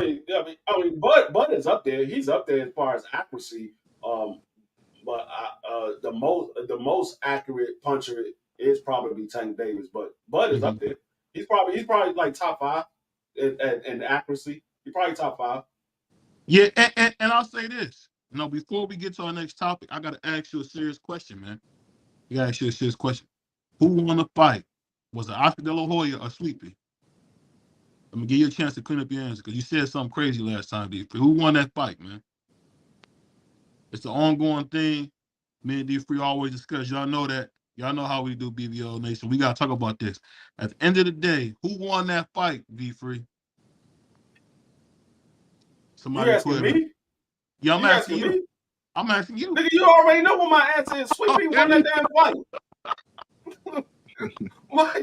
mean, Bud is up there. He's up there as far as accuracy. But the most accurate puncher is probably Tank Davis. But Bud is up there. He's probably like top 5 in accuracy. He's probably top 5. Yeah, and I'll say this. Before we get to our next topic, I got to ask you a serious question, man. I got to ask you a serious question. Who won the fight? Was it Oscar De La Hoya or Sweepy? I'm going to give you a chance to clean up your answer because you said something crazy last time, DFree. Who won that fight, man? It's an ongoing thing. Me and DFree always discuss. Y'all know that. Y'all know how we do, BBO Nation. We got to talk about this. At the end of the day, who won that fight, DFree? Somebody You asking me? Yeah, I'm asking you. I'm asking you. Nigga, you already know what my answer is. Sweepy won that damn fight. Why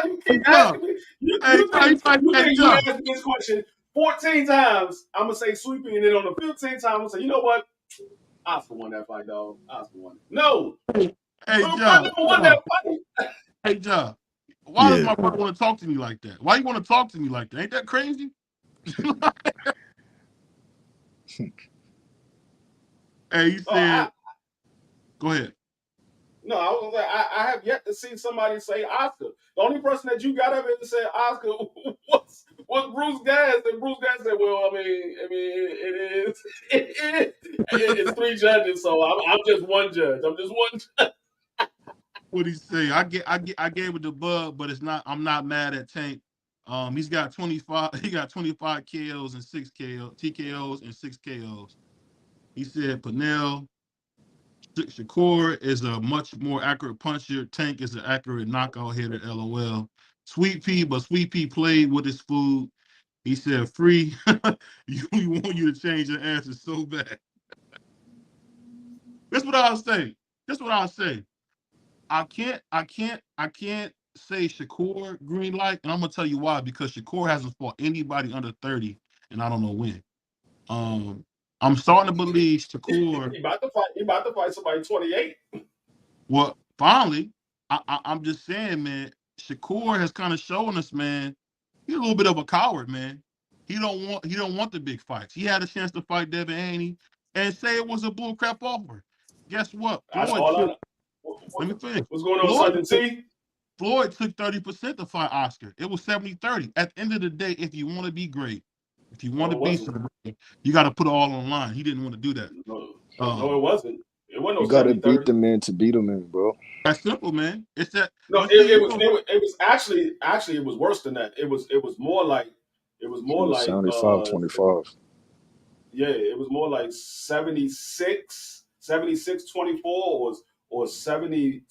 you keep asking me? You asked me this question 14 times. I'm going to say Sweepy, and then on the 15th time, I'm going to say, you know what? Oscar won that fight, dog. Oscar won it. No. Hey, John. Won that fight. Hey, John. Why does my brother want to talk to me like that? Why you want to talk to me like that? Ain't that crazy? Hey, he said, go ahead. No, I was like, I have yet to see somebody say Oscar. The only person that you got up and said Oscar was Bruce Gas, and Bruce Gas said, "Well, it's 3 judges, so I'm just one judge. I'm just one judge." What he say? I gave it the bug, but it's not. I'm not mad at Tank. He's got 25. He got 25 KOs and 6 TKOs and 6 KOs. He said Panel Shakur is a much more accurate puncher. Tank is an accurate knockout hitter. LOL. Sweet Pea, but Sweet Pea played with his food. He said, "Free, you want you to change your answer so bad." That's what I'll say. That's what I'll say. I can't say Shakur green light, and I'm gonna tell you why. Because Shakur hasn't fought anybody under 30, and I don't know when. I'm starting to believe Shakur. He about to fight somebody 28. Well, finally, I'm just saying, man. Shakur has kind of shown us, man. He's a little bit of a coward, man. He don't want the big fights. He had a chance to fight Devin Haney and say it was a bullcrap offer. Guess what? That's all I know. Let me finish. What's going on, Sergeant T? Floyd took 30% to fight Oscar. It was 70-30. At the end of the day, if you want to be great, if you want to be somebody, you got to put it all online. He didn't want to do that. No, it wasn't. It wasn't no 70-30. You got to beat the man to beat him, man, bro. That's simple, man. It's that. No, it was actually it was worse than that. It was more like 75-25. Yeah, it was more like 76-24 or 78.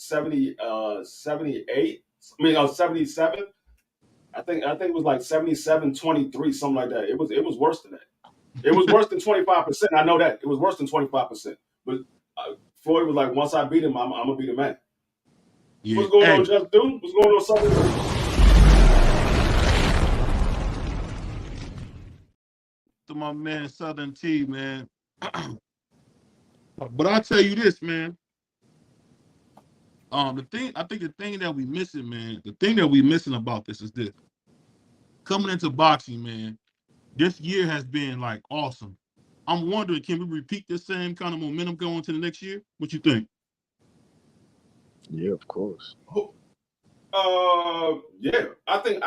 77. I think it was like 77-23, something like that. It was worse than that. It was worse than 25%. I know that. It was worse than 25%. But Floyd was like, once I beat him, I'm gonna be the man. Yeah. What's going on, Just Dude? What's going on, Southern? To my man Southern T, man. But I'll tell you this, man. I think the thing that we missing, man, the thing that we missing about this is this. Coming into boxing, man, this year has been like awesome. I'm wondering, can we repeat the same kind of momentum going to the next year? What you think? Yeah, of course. Yeah. I think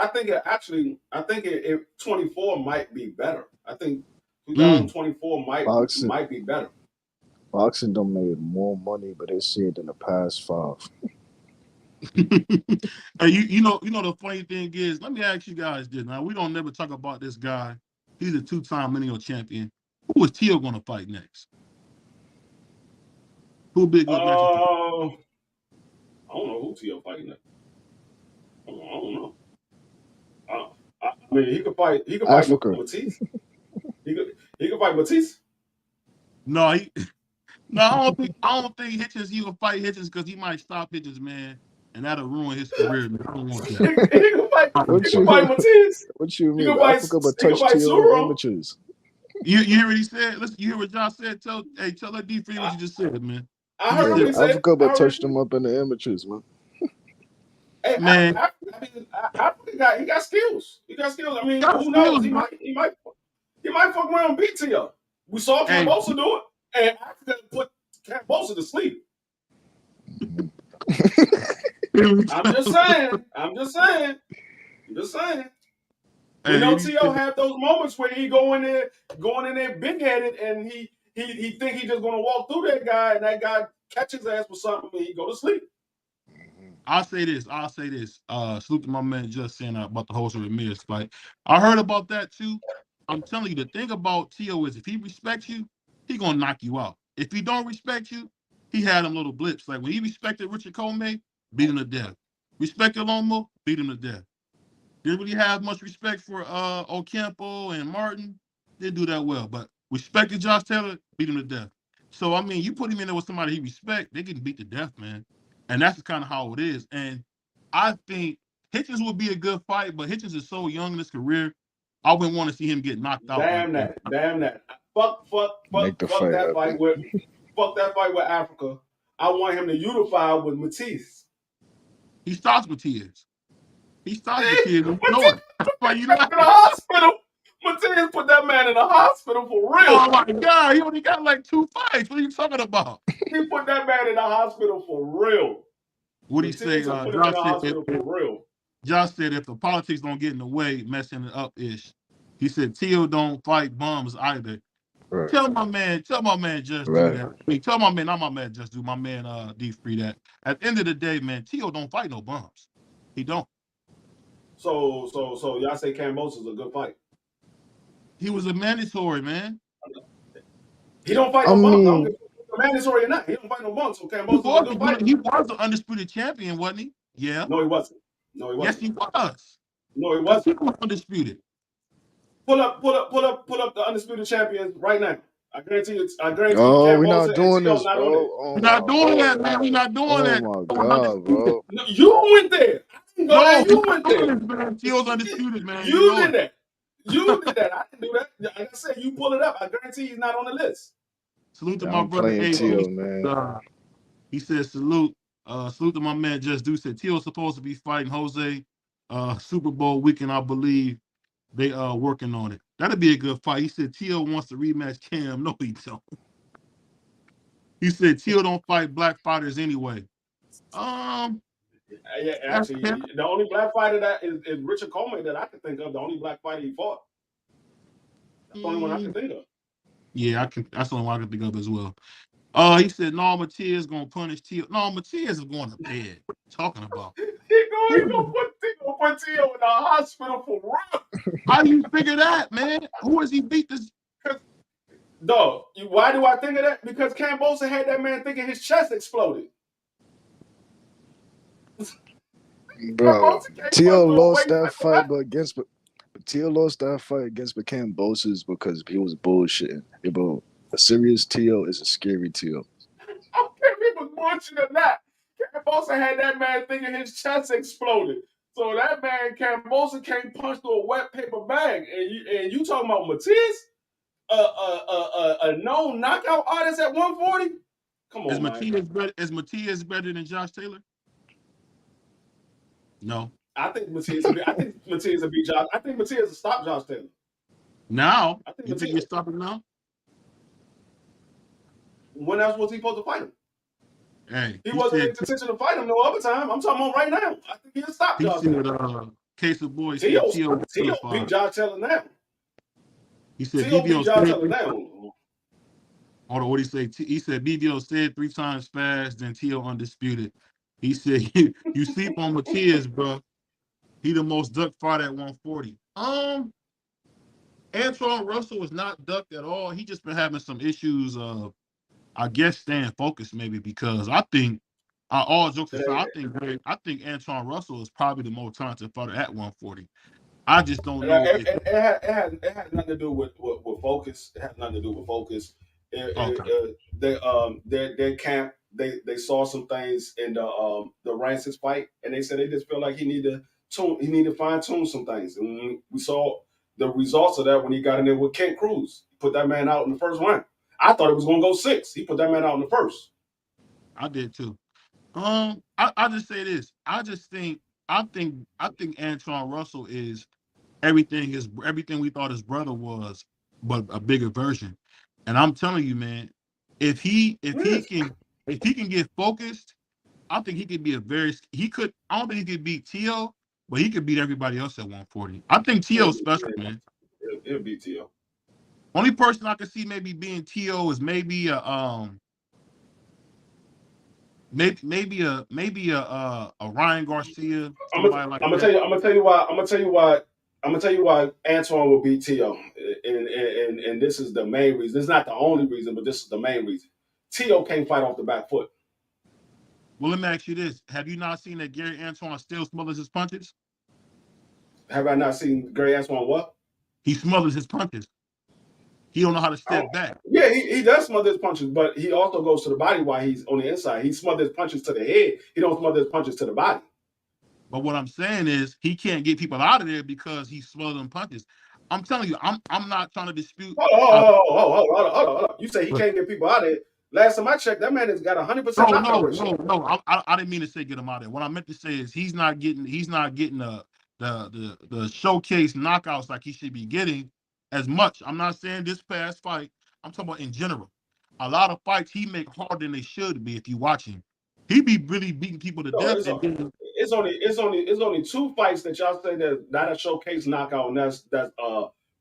it 24 might be better. I think 2024 might be better. Boxing done made more money, but this year than the past 5. You know the funny thing is, let me ask you guys this. Now we don't never talk about this guy. He's a 2-time lineal champion. Who is Tio going to fight next? Who big good match? I don't know who Tio fighting next. I don't know. I mean, he could fight Matisse. He could fight Matisse. No, I don't think Hitchens. He will fight Hitchens because he might stop Hitchens, man, and that'll ruin his career. Man. I don't want that. He could fight Matisse. What you mean? Africa but touch Tio amateurs. You hear what he said? Listen, you hear what John said? Tell that DFree what you just said, man. I heard him say Africa but touched him up in the amateurs, man. Hey, man, Africa he got skills. He got skills. I mean, who knows? He might fuck around and beat Tio. We saw Cambosa do it, and Africa put Cambosa to sleep. I'm just saying. You know, Tio had those moments where he going in there big-headed, and he think he just gonna walk through that guy, and that guy catch his ass for something, and he go to sleep. I'll say this. Salute to my man just saying about the Jose Ramirez fight. I heard about that too. I'm telling you, the thing about Tio is if he respects you, he gonna knock you out. If he don't respect you, he had them little blips. Like when he respected Richard Comey, beat him to death. Respected Lomo, beat him to death. Didn't really have much respect for Ocampo and Martin. Didn't do that well, but respected Josh Taylor, beat him to death. So I mean, you put him in there with somebody he respect, they get beat to death, man. And that's kind of how it is. And I think Hitchens would be a good fight, but Hitchens is so young in his career, I wouldn't want to see him get knocked out. Damn that. Fuck that fight with Africa. I want him to unify with Matisse. He starts Matisse. He stopped the kid. You know it. That's why you In like the hospital. Matias put that man in the hospital for real. Oh my God, he only got like 2 fights. What are you talking about? He put that man in the hospital for real. What he say? Put him in the hospital for real. Josh said if the politics don't get in the way, messing it up ish. He said Tio don't fight bums either. Right. Tell my man, just do that. I mean, tell my man, not my man, just do my man DFree that. At the end of the day, man, Tio don't fight no bums. He don't. So y'all say Kambosos is a good fight. He was a mandatory, man. He don't fight no bums. I don't give a mandatory or not. He don't fight no bums. So Kambosos is a good fight. He was an undisputed champion, wasn't he? Yeah. No, he wasn't. Yes, he was. No, he wasn't. He was undisputed. Pull up the undisputed champions right now. I guarantee you. Oh, we're not doing this, bro. We're not doing that, man. We're not doing that. Oh my God, bro. No, you went there. You went there. Man. Tio's undisputed, man. You did that. You did that. I didn't do that. Like I said, you pull it up. I guarantee he's not on the list. Salute to my brother. Tio, man. He said salute. Salute to my man Just Do. Said Tio's supposed to be fighting Jose Super Bowl weekend, I believe. They working on it. That'd be a good fight. He said Tio wants to rematch Cam. No, he don't. He said Tio don't fight black fighters anyway. Yeah, actually, the only black fighter that is Richard Coleman that I can think of. The only black fighter he fought. That's the only one I can think of. Yeah, that's the only one I can think of as well. He said no, Matias gonna punish Tio. No, Matias is going to bed. What are you talking about? He gonna put Tio in the hospital for real. How do you figure that, man? Who has he beat this? Dog, why do I think of that? Because Kambosos had that man thinking his chest exploded. Bro, Tio lost that fight, Tio lost that fight against Kambosos because he was bullshitting. Yeah, bro, a serious Tio is a scary Tio. I don't care if he was bullshitting or not. Kambosos had that man thinking his chest exploded. So that man, Kambosos, can't punch through a wet paper bag. And you talking about Matias? A known knockout artist at 140? Come on, Is Matias better than Josh Taylor? No. I think Matias will beat Josh. I think Matias will stop Josh Taylor. Now? You think he's stopping now? When else was he supposed to fight him? Hey, he wasn't in contention to fight him no other time. I'm talking about right now. I think he'll stop Josh Taylor. Case of boys. Tio beat Josh Taylor now. He said Tio beat Josh Taylor now. Hold on, what he say? He said BBO said 3 times fast, then Tio undisputed. He said you sleep on Matias, bro. He the most ducked fighter at 140. Antoine Russell was not ducked at all. He just been having some issues of, I guess, staying focused maybe because I think, all jokes aside, I think Antoine Russell is probably the most talented fighter at 140. I just don't know. It had nothing to do with focus. It had nothing to do with focus. Their camp, they saw some things in the Rancis fight, and they said they just feel like he need to fine tune some things. And we saw the results of that when he got in there with Kent Cruz. He put that man out in the first round. I thought it was going to go 6. He put that man out in the first. I did too. I just say this. I think Antoine Russell is everything we thought his brother was, but a bigger version. And I'm telling you, man, if he can get focused, I think he could be I don't think he could beat Tio, but he could beat everybody else at 140. I think Tio's special, man. He'll beat Tio. Only person I could see maybe being Tio is maybe a Ryan Garcia. I'm gonna tell you why Antoine will beat Tio, and this is the main reason. This is not the only reason, but this is the main reason. Tio can't fight off the back foot. Well, let me ask you this: have you not seen that Gary Antoine still smothers his punches? Have I not seen Gary Antoine what? He smothers his punches. He don't know how to step back. Yeah, he does smother his punches, but he also goes to the body while he's on the inside. He smothers punches to the head. He don't smother his punches to the body. But what I'm saying is he can't get people out of there because he's smothering punches. I'm telling you, I'm not trying to dispute. Hold on. You say he can't get people out of there. Last time I checked, that man has got 100% knockout ratio. No. I didn't mean to say get him out of there. What I meant to say is he's not getting the showcase knockouts like he should be getting as much. I'm not saying this past fight. I'm talking about in general. A lot of fights he make harder than they should be if you watch him. He be really beating people to No, death. And then, it's only two fights that y'all say that not a showcase knockout, and that's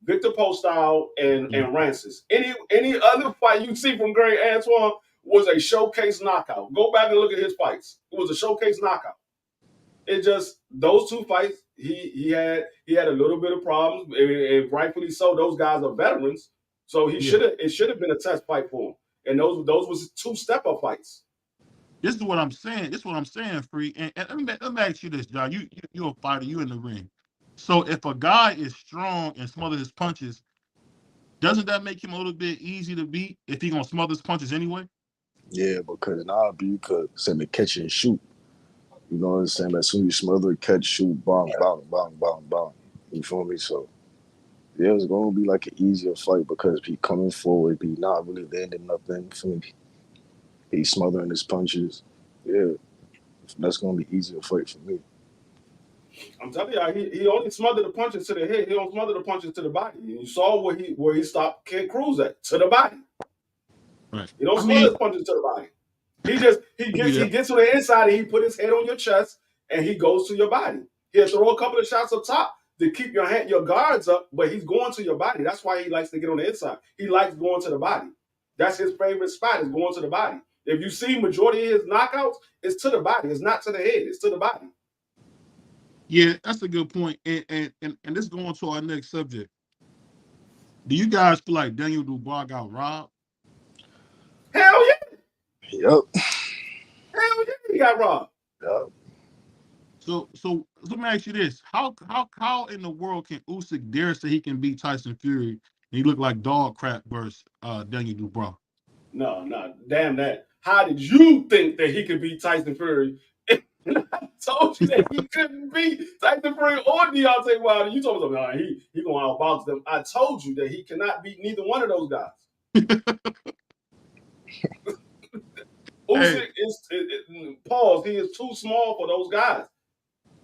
Victor Postile and Rancis. Any other fight you see from Gary Antoine was a showcase knockout. Go back and look at his fights. It was a showcase knockout. It just those two fights he had a little bit of problems, and rightfully so. Those guys are veterans, so it should have been a test fight for him. And those was two step up fights. this is what I'm saying. This is what I'm saying, Free. And let me ask you this, John. You're a fighter. You in the ring. So if a guy is strong and smother his punches, doesn't that make him a little bit easy to beat if he gonna smother his punches anyway? Yeah, because now you could say me catch and shoot. You know what I'm saying? As soon as you smother, catch, shoot, bang, bang, bang, bang, bang. You feel me? So yeah, it's gonna be like an easier fight because he coming forward, he not really landing nothing. For me, he smothering his punches. Yeah, that's gonna be easier fight for me. I'm telling you, he only smothered the punches to the head. He don't smother the punches to the body. You saw where he stopped Kid Cruz at, to the body. Right. He don't smother his punches to the body. He gets to the inside and he put his head on your chest and he goes to your body. He'll throw a couple of shots up top to keep your guards up, but he's going to your body. That's why he likes to get on the inside. He likes going to the body. That's his favorite spot, is going to the body. If you see majority of his knockouts, it's to the body. It's not to the head. It's to the body. Yeah, that's a good point. And this going to our next subject. Do you guys feel like Daniel Dubois got robbed? Hell yeah. Yep. Hell yeah, he got robbed. Yep. So let me ask you this: How in the world can Usyk dare say he can beat Tyson Fury and he look like dog crap versus Daniel Dubois? No, damn that. How did you think that he could beat Tyson Fury? I told you that he couldn't beat Tyson Fury or Deontay Wilder. You told me, no, he gonna outbox them. I told you that he cannot beat neither one of those guys. Usyk is pause. He is too small for those guys,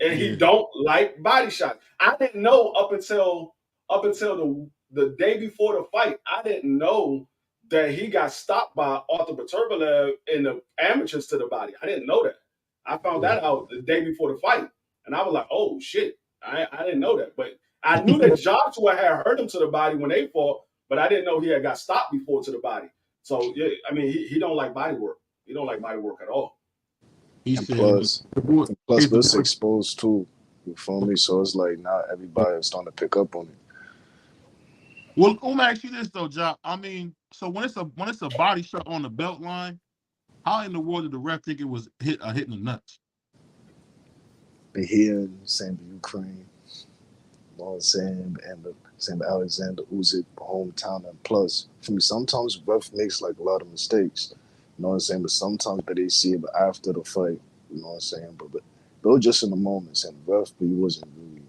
and he don't like body shots. I didn't know up until the day before the fight. I didn't know that he got stopped by Arthur Beterbiev in the amateurs to the body. I didn't know that. I found that out the day before the fight, and I was like, "Oh shit!" I didn't know that, but I knew that Joshua had hurt him to the body when they fought, but I didn't know he had got stopped before to the body. So yeah, I mean, he don't like body work. He don't like body work at all. Plus it's exposed too. You feel me? So it's like now everybody's starting to pick up on it. Well, let me ask you this though, Jock. I mean, so when it's a body shot on the belt line, how in the world did the ref think it was hitting the nuts? But here, same Ukraine, you know what I'm saying, and the same Alexander Usyk hometown, and plus, for me, sometimes ref makes like a lot of mistakes. You know what I'm saying? But sometimes they see it after the fight. You know what I'm saying? But they were just in the moment, and the ref, he wasn't really.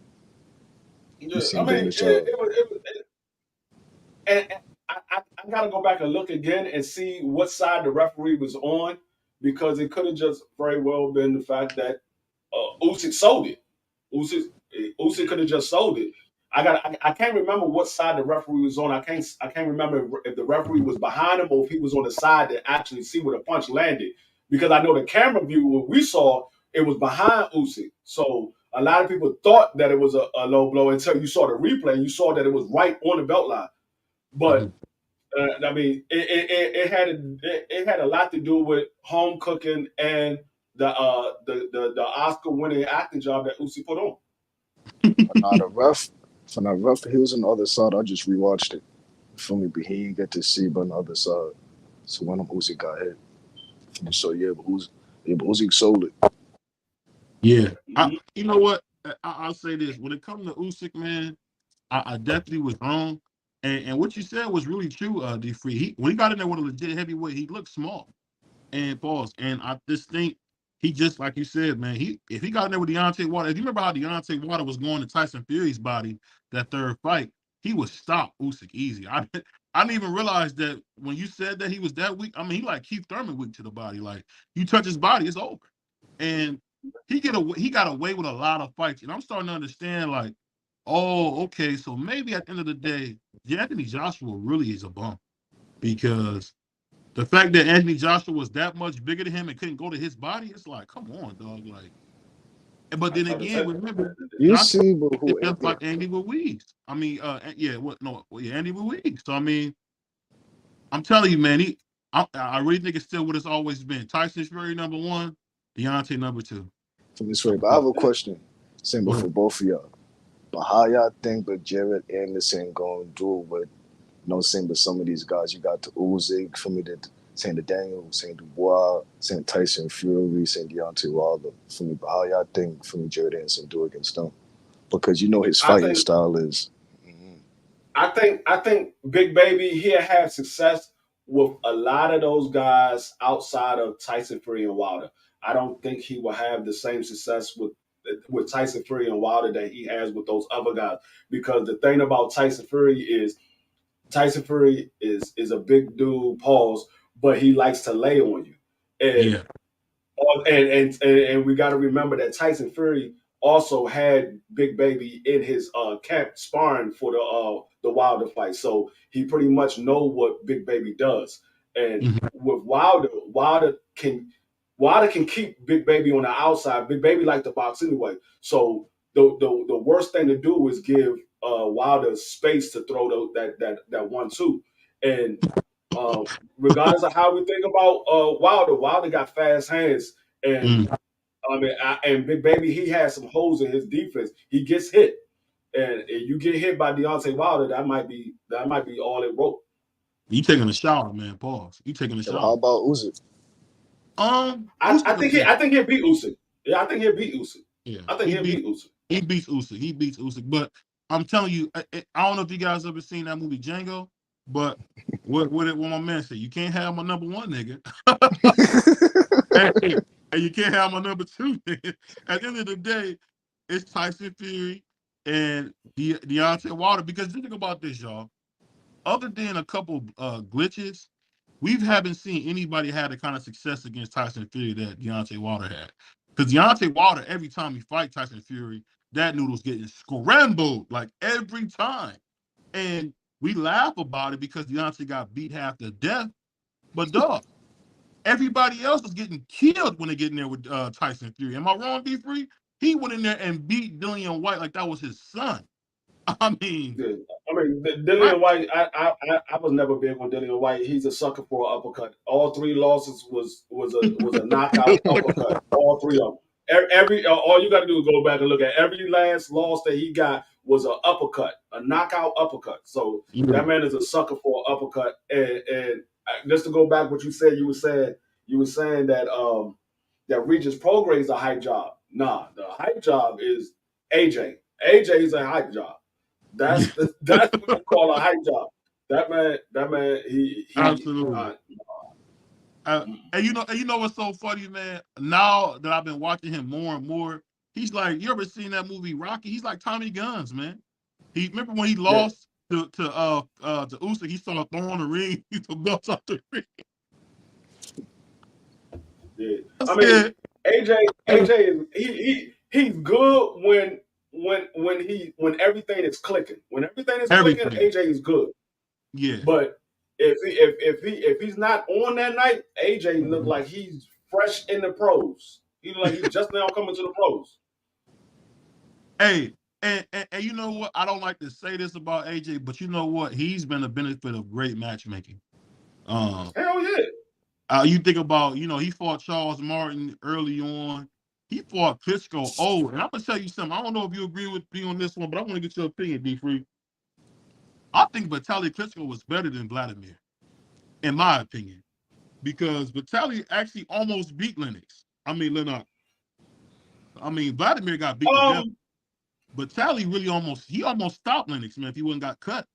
Yeah, I mean, and I got to go back and look again and see what side the referee was on, because it could have just very well been the fact that Usyk sold it. Usyk could have just sold it. I can't remember what side the referee was on. I can't remember if the referee was behind him or if he was on the side to actually see where the punch landed. Because I know the camera view, what we saw, it was behind Usyk. So a lot of people thought that it was a low blow until you saw the replay and you saw that it was right on the belt line. But I mean, it had a lot to do with home cooking and the Oscar-winning acting job that Usyk put on. Now the ref, he was on the other side. I just rewatched it. You feel me? But he didn't get to see but on the other side. So when Usyk got hit. So yeah, but Usyk sold it. Yeah. You know what? I'll say this. When it comes to Usyk, man, I definitely was wrong. And what you said was really true, DFree. When he got in there with a legit heavyweight, he looked small. And pause. And I just think he just, like you said, man, if he got in there with Deontay Wilder, if you remember how Deontay Wilder was going to Tyson Fury's body that third fight, he would stop Usyk easy. I didn't even realize that when you said that he was that weak. I mean, he like Keith Thurman weak to the body. Like, you touch his body, it's over. And he got away with a lot of fights, and I'm starting to understand like, oh, okay, so maybe at the end of the day, Anthony Joshua really is a bum because the fact that Anthony Joshua was that much bigger than him and couldn't go to his body, it's like, come on, dog. Like, but then again, remember, You Joshua see, but who? just like Andy Ruiz. I mean, Andy Ruiz. So I mean, I'm telling you, man, I really think it's still what it's always been. Tyson Fury #1, Deontay #2. From this way, but I have a question. Same, but for both of y'all. But how y'all think that Jared Anderson gonna do with, saying, but some of these guys, you got the Usyk, for me, that saying the Daniel, saying Dubois, saying Tyson Fury, saying Deontay Wilder, for me, but how y'all think for me Jared Anderson do against them? Because his fighting style is. I think Big Baby he'll have success with a lot of those guys outside of Tyson Fury and Wilder. I don't think he will have the same success with Tyson Fury and Wilder that he has with those other guys. Because the thing about Tyson Fury is a big dude, but he likes to lay on you. And and we got to remember that Tyson Fury also had Big Baby in his camp sparring for the Wilder fight, so he pretty much know what Big Baby does. And with Wilder can keep Big Baby on the outside. Big Baby like to box anyway, so the worst thing to do is give Wilder space to throw that 1-2. And regardless of how we think about Wilder got fast hands, and and Big Baby, he has some holes in his defense. He gets hit, and if you get hit by Deontay Wilder, that might be all it wrote. You taking a shower, man? Pause. You taking a shower? How about Usyk? I think he'll beat Usyk. Yeah, I think he'll beat Usyk. Yeah, I think he'll beat Usyk. He beats Usyk. He beats Usyk. But I'm telling you, I don't know if you guys ever seen that movie Django, but what my man said, you can't have my #1 nigga, and you can't have my #2 nigga. At the end of the day, it's Tyson Fury and Deontay Wilder. Because think about this, y'all. Other than a couple glitches, we haven't seen anybody have the kind of success against Tyson Fury that Deontay Wilder had. Because Deontay Wilder, every time he fight Tyson Fury, that noodle's getting scrambled like every time. And we laugh about it because Deontay got beat half to death. But dog, everybody else is getting killed when they get in there with Tyson Fury. Am I wrong, DFree? He went in there and beat Dillian White like that was his son. I mean, Dillian White. I was never big on Dillian White. He's a sucker for an uppercut. All 3 losses was a knockout uppercut. All 3 of them. All you got to do is go back and look at every last loss that he got was an uppercut, a knockout uppercut. So that man is a sucker for an uppercut. And just to go back, what you said, you were saying that that Regis Prograis is a hype job. Nah, the hype job is AJ. AJ is a hype job. That's what you call a hype job. That man, he absolutely. And you know what's so funny, man? Now that I've been watching him more and more, he's like, you ever seen that movie Rocky? He's like Tommy Guns, man. He remember when he lost to Usyk, he started throwing the ring, the belts out the ring. Yeah, I mean, AJ is he's good when everything is clicking. When everything is clicking, AJ is good. Yeah. But if he's not on that night, AJ look like he's fresh in the pros. He look like he's just now coming to the pros. Hey, and you know what? I don't like to say this about AJ, but you know what? He's been a benefit of great matchmaking. Hell yeah. You think about, he fought Charles Martin early on. He fought Klitschko old. And I'm going to tell you something. I don't know if you agree with me on this one, but I want to get your opinion, DFree. I think Vitaly Klitschko was better than Vladimir, in my opinion. Because Vitaly actually almost beat Lennox. Vladimir got beat to death. Vitaly really almost stopped Lennox, man, if he wouldn't got cut.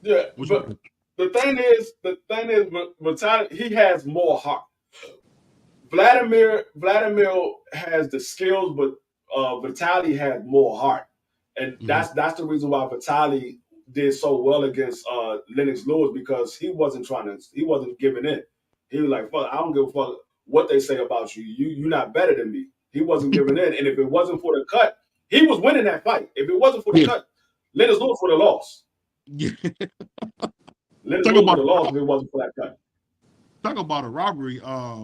Yeah, but the thing is, Vitaly, he has more heart. Vladimir has the skills, but Vitaly had more heart, and that's the reason why Vitaly did so well against Lennox Lewis, because he wasn't giving in. He was like, "Fuck, I don't give a fuck what they say about you. You're not better than me. He wasn't giving in, and if it wasn't for the cut, he was winning that fight. If it wasn't for the cut, Lennox Lewis would have lost. Yeah. Lennox Lewis would have lost if it wasn't for that cut. Talk about a robbery.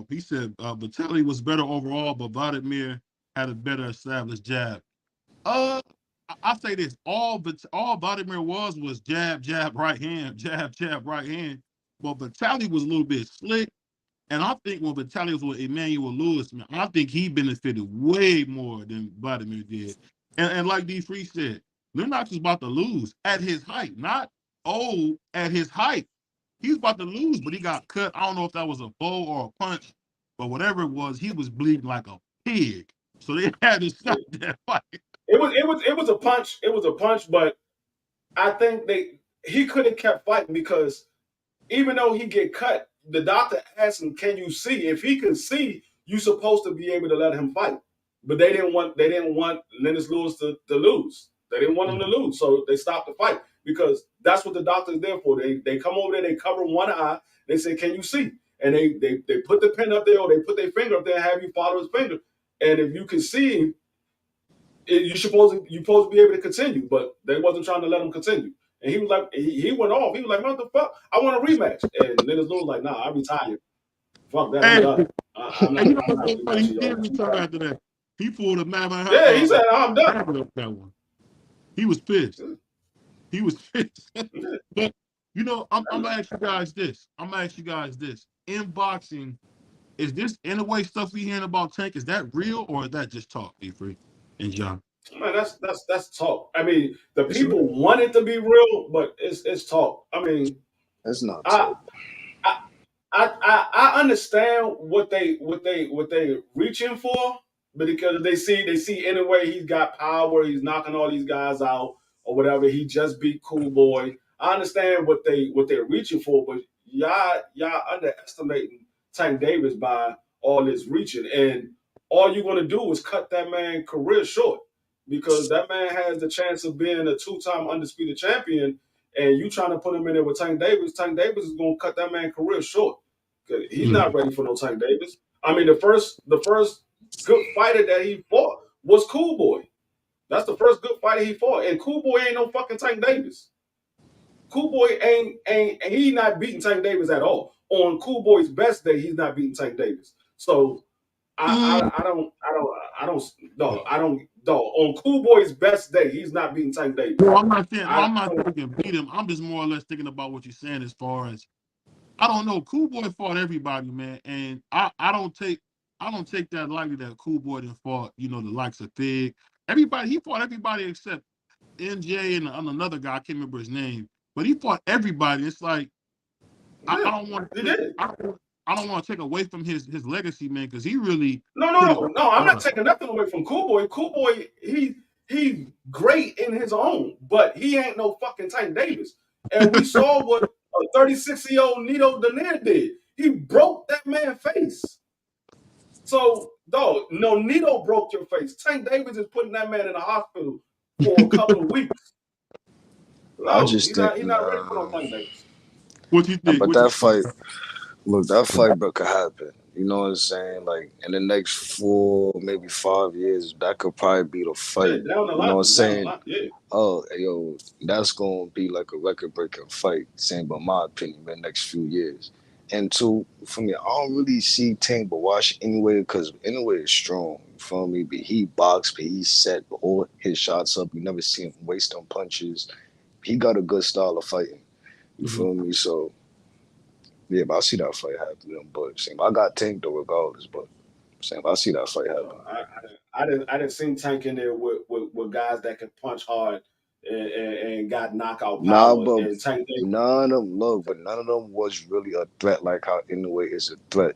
He said Vitaly was better overall, but Vladimir had a better established jab. I say this: all Vladimir was jab, right hand, jab, right hand. But Vitaly was a little bit slick, and I think when Vitaly was with Emmanuel Lewis, man, I think he benefited way more than Vladimir did. And like DFree said, Lennox was about to lose at his height, not old at his height. He was about to lose, but he got cut. I don't know if that was a blow or a punch, but whatever it was, he was bleeding like a pig. So they had to stop that fight. It was a punch. It was a punch, but I think he could have kept fighting because even though he get cut, the doctor asked him, "Can you see? If he can see, you're supposed to be able to let him fight." But they didn't want Lennox Lewis to lose. They didn't want him to lose, so they stopped the fight because that's what the doctor's there for. They come over there, they cover one eye. They say, "Can you see?" And they put the pin up there or they put their finger up there and have you follow his finger. And if you can see, you're supposed to be able to continue. But they wasn't trying to let him continue. And he was like, he went off. He was like, "What the fuck? I want a rematch." And Lennox Lewis was like, "Nah, I retired. Fuck that. I'm done. I'm not he did retire after that. He pulled a man. Yeah, he said, "I'm done." That one. He was pissed. He was pissed. But you know, I'm gonna ask you guys this. In boxing, is this Inoue stuff we hearing about Tank? Is that real or is that just talk, DFree and John? Man, that's talk. I mean, the people want it to be real, but it's talk. I mean, it's not talk. I understand what they reaching for, but because they see anyway he's got power, he's knocking all these guys out or whatever. He just beat Cool Boy. I understand what they're reaching for, but y'all underestimating Tank Davis by all this reaching, and all you're gonna do is cut that man's career short because that man has the chance of being a 2-time undisputed champion. And you trying to put him in there with Tank Davis. Tank Davis is going to cut that man's career short. He's not ready for no Tank Davis. I mean, the first good fighter that he fought was Cool Boy. That's the first good fighter he fought. And Cool Boy ain't no fucking Tank Davis. Cool Boy he not beating Tank Davis at all. On Cool Boy's best day, he's not beating Tank Davis. So I don't. On Cool Boy's best day, he's not beating Tank Davis. No, I'm not thinking beat him. I'm just more or less thinking about what you're saying as far as I don't know. Cool Boy fought everybody, man, and I don't take that lightly that Cool Boy didn't fought. You know, the likes of Thig. Everybody, he fought everybody except NJ and another guy. I can't remember his name, but he fought everybody. It's like I don't want to take away from his legacy, man, because he really No. I'm not taking nothing away from Cool Boy. Cool Boy, he great in his own, but he ain't no fucking Tank Davis. And we saw what a 36-year-old Nito Donaire did. He broke that man's face. So, Nito broke your face. Tank Davis is putting that man in the hospital for a couple of weeks. No, he's not ready for no Tank Davis. What you think? But that fight, bro, could happen. You know what I'm saying? Like in the next 4, maybe 5 years, that could probably be the fight. Yeah, you know what I'm saying? Yeah. Oh, yo, that's gonna be like a record-breaking fight. Saying, but my opinion, in the next few years. And 2, for me, I don't really see Tank Bawash anyway, because anyway is strong. You feel me? But he boxed, but he set all his shots up. You never see him waste on punches. He got a good style of fighting. You feel me? So. Yeah, but I see that fight happening. But I got Tank though, regardless. But I see that fight happening. I didn't see Tank in there with guys that can punch hard and got knockout power. Nah, but and Tank none of them was really a threat like how Inoue is a threat.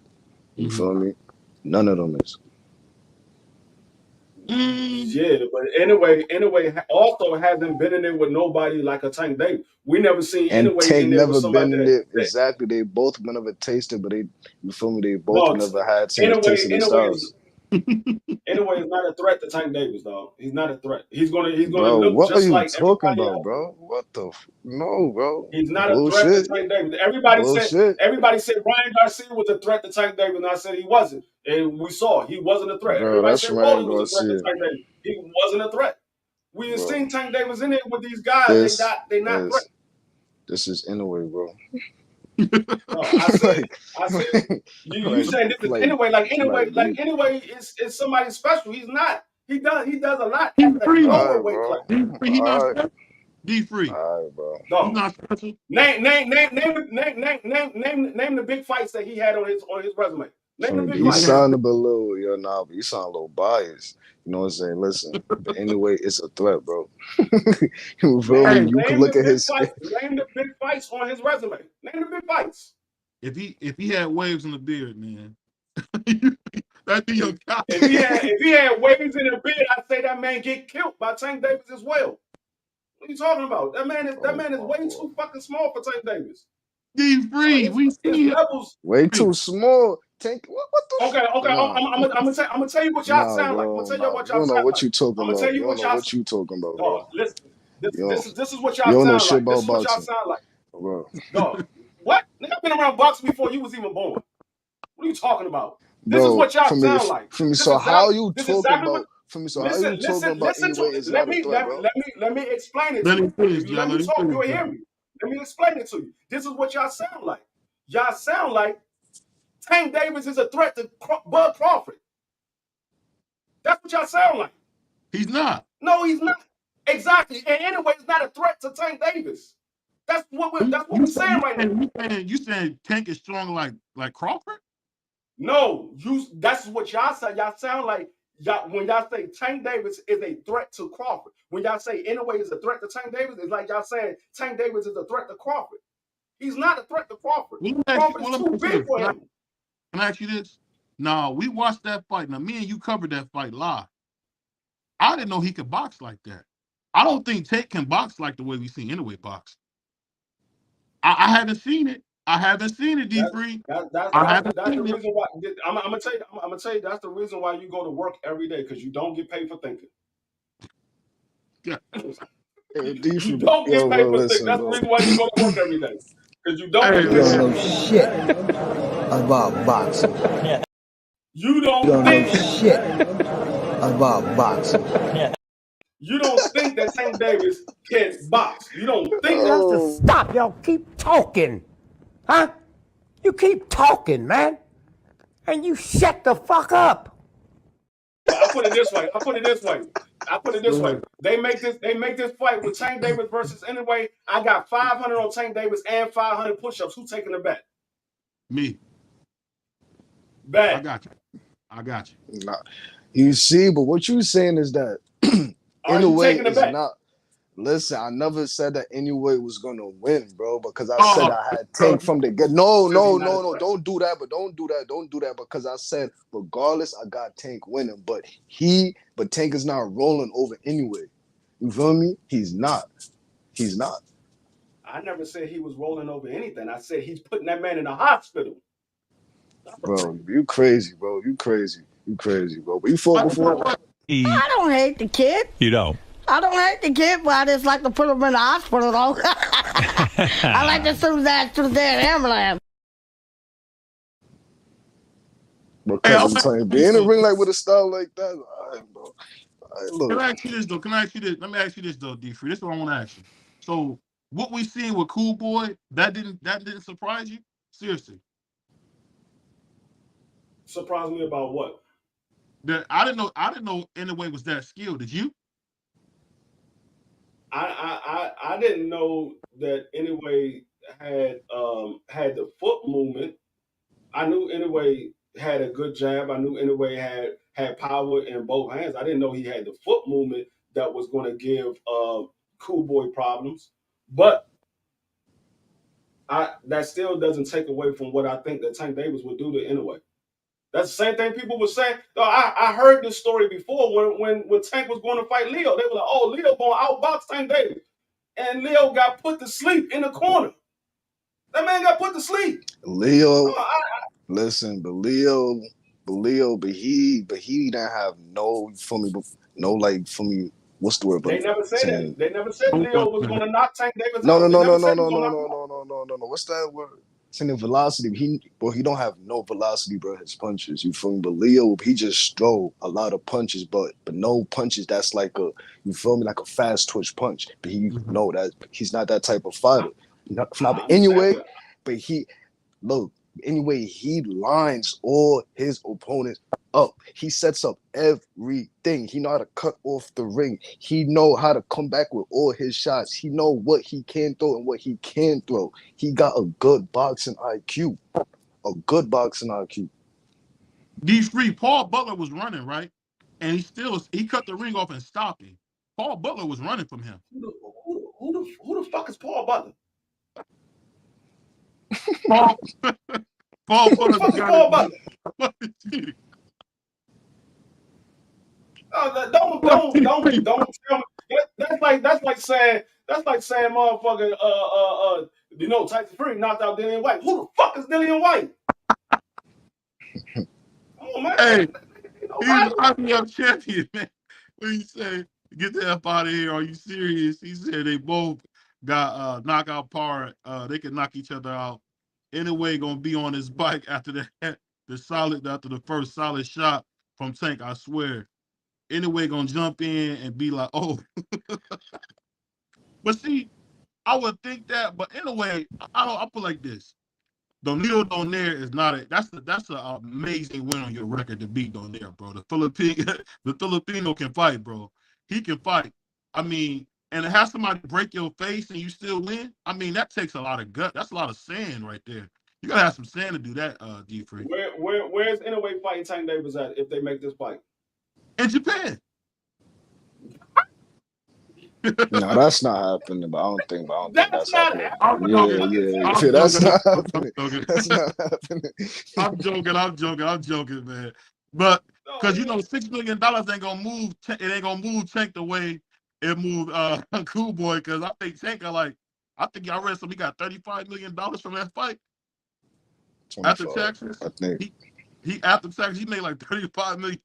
You feel me? None of them is. Yeah, but anyway, also hasn't been in there with nobody like a Tank Davis. We never seen Inoue Tank in there never with somebody been in there. Exactly. They both never tasted, but you feel me? They both never had seen a taste of the styles. Anyway, is not a threat to Tank Davis, dog. He's not a threat. He's gonna Bro, look what are just you like talking everybody about, else. bro? What the? No, bro. He's not a threat to Bullshit. Tank Davis. Everybody Bullshit. said Ryan Garcia was a threat to Tank Davis, and I said he wasn't. And we saw he wasn't a threat. Bro, Everybody that's said Ryan Rolly was a threat to Garcia. Tank Davis. He wasn't a threat. We have Bro, seen Tank Davis in there with these guys. They not threat. This is anyway, bro. No, I said you like, saying this is like, anyway is somebody special. He's not. He does a lot at the DFree. lower Alright, weight bro. class. DFree, he not special. DFree. Alright, bro. He's Dog. not special. Name the big fights that he had on his resume. Name the big You fights. sound a little, but you sound a little biased. You know what I'm saying? Listen, but anyway, it's a threat, bro. You feel me? You can look at his. Name the big fights on his resume. Name the big fights. If he had waves in the beard, man, that'd be your guy. If he had waves in the beard, I'd say that man get killed by Tank Davis as well. What are you talking about? That man is way too fucking small for Tank Davis. DFree, we see levels way too small. Tank, what the? Okay. I'm gonna tell you what y'all sound like. I'm gonna tell you what y'all sound like. You don't know what you talking about. I'm gonna tell you what you talking about, bro. Dog, listen, this is what y'all you don't sound know shit like. about This is what y'all boxing. sound like. Bro. Dog, what? Nigga, I've been around boxing before you was even born. What are you talking about? Bro, this is what y'all sound like. So how you talking about? Anyway, it's not a threat, bro. Let me explain it to you. If you let me talk, you'll hear me. Let me explain it to you. This is what y'all sound like. Y'all sound like Tank Davis is a threat to Bud Crawford. That's what y'all sound like. He's not. No, he's not. Exactly. And anyway, it's not a threat to Tank Davis. That's what we're saying right now. You saying Tank is strong like Crawford? No, that's what y'all say. Y'all sound like when y'all say Tank Davis is a threat to Crawford. When y'all say anyway is a threat to Tank Davis, it's like y'all saying Tank Davis is a threat to Crawford. He's not a threat to Crawford. Crawford is too big for him. Can I ask you this? No, we watched that fight. Now, me and you covered that fight live. I didn't know he could box like that. I don't think Tank can box like the way we see anyway box. I haven't seen it. I haven't seen it, DFree. That's the reason why. I'm gonna tell you. That's the reason why you go to work every day, because you don't get paid for thinking. Yeah. You don't get paid for thinking. That's the reason why you go to work every day, because you don't get paid. You don't know shit about boxing. You don't know shit about boxing. You don't think that Tank Davis can box. You don't think that. You have to stop. Y'all keep talking. Huh? You keep talking, man. And you shut the fuck up. I put it this way. They make this fight with Tank Davis versus anyway. I got 500 on Tank Davis and 500 push-ups. Who's taking the bet? Me. Bet. I got you. Nah. You see, but what you saying is that anyway is not. Listen, I never said that anyway was gonna win, bro, because I said I had Tank from the get. No, don't do that, don't do that, because I said regardless, I got Tank winning, but Tank is not rolling over anyway. You feel me? He's not. I never said he was rolling over anything. I said he's putting that man in the hospital. Bro, you crazy, bro. You crazy, bro. But you fought before. I don't hate the kid. You don't. I don't hate the kid, but I just like to put him in the hospital, though. I like to send that to the ambulance. Because I'm telling you, being in a ring like with a style like that, all right, bro. Look. Can I ask you this, though? Let me ask you this, though, DFree. This is what I want to ask you. So, what we seen with Cool Boy, that didn't surprise you? Seriously. Surprised me about what? That I didn't know anyway was that skilled. Did you? I didn't know that anyway had the foot movement. I knew anyway had a good jab. I knew anyway had power in both hands. I didn't know he had the foot movement that was going to give Cool Boy problems. But that still doesn't take away from what I think that Tank Davis would do to anyway. That's the same thing people were saying. I heard this story before when Tank was going to fight Leo. They were like, oh, Leo going to outbox Tank Davis. And Leo got put to sleep in the corner. That man got put to sleep. Leo, listen, but Leo, Leo, but he didn't have no, you feel me, no, like, for me, what's the word? They never said that. Saying, They never said Leo was going to knock Tank Davis no, out. no, They no, never no, no, said he no, was going no, to no, knock him out. no. What's that word? Saying the velocity. He don't have no velocity, bro. His punches, you feel me? But Leo, he just throw a lot of punches, but no punches. That's like a, you feel me, like a fast twitch punch. But no, that he's not that type of fighter. But I anyway, understand. but look, anyway, he lines all his opponents up. He sets up everything. He know how to cut off the ring. He know how to come back with all his shots. He know what he can throw and what he can throw. He got a good boxing IQ. A good boxing IQ. DFree, Paul Butler was running, right? And he cut the ring off and stopped him. Paul Butler was running from him. Who the fuck is Paul Butler? Paul Who the Butler fuck is got Paul it. Butler? Don't tell me. That's like saying motherfucker Tyson Fury knocked out Dillian White. Who the fuck is Dillian White? Come on, man. Hey, he's Nobody. an IBF champion, man. When you say get the F out of here, are you serious? He said they both got knockout power. They can knock each other out. Anyway, gonna be on his bike after the first solid shot from Tank, I swear. Anyway, gonna jump in and be like, oh. But see, I would think that, but in a way, I put like this. Donito Donaire is not that's an amazing win on your record to beat Donaire, bro. The Filipino can fight, bro. He can fight. I mean, and to have somebody break your face and you still win, I mean, that takes a lot of gut. That's a lot of sand right there. You gotta have some sand to do that, DFree. Where's Inoue fighting Tank Davis at if they make this fight? In Japan. No, that's not happening. But I don't think that's not happening. I'm Yeah, joking. yeah. That's not I'm happening. joking. That's not happening. I'm joking, man. But because No, $6 million ain't gonna move. It ain't gonna move Tank the way it moved Cool Boy. Because I think Tank I think I read something. He got $35 million from that fight after 25, taxes. I think. He after taxes he made like $35 million.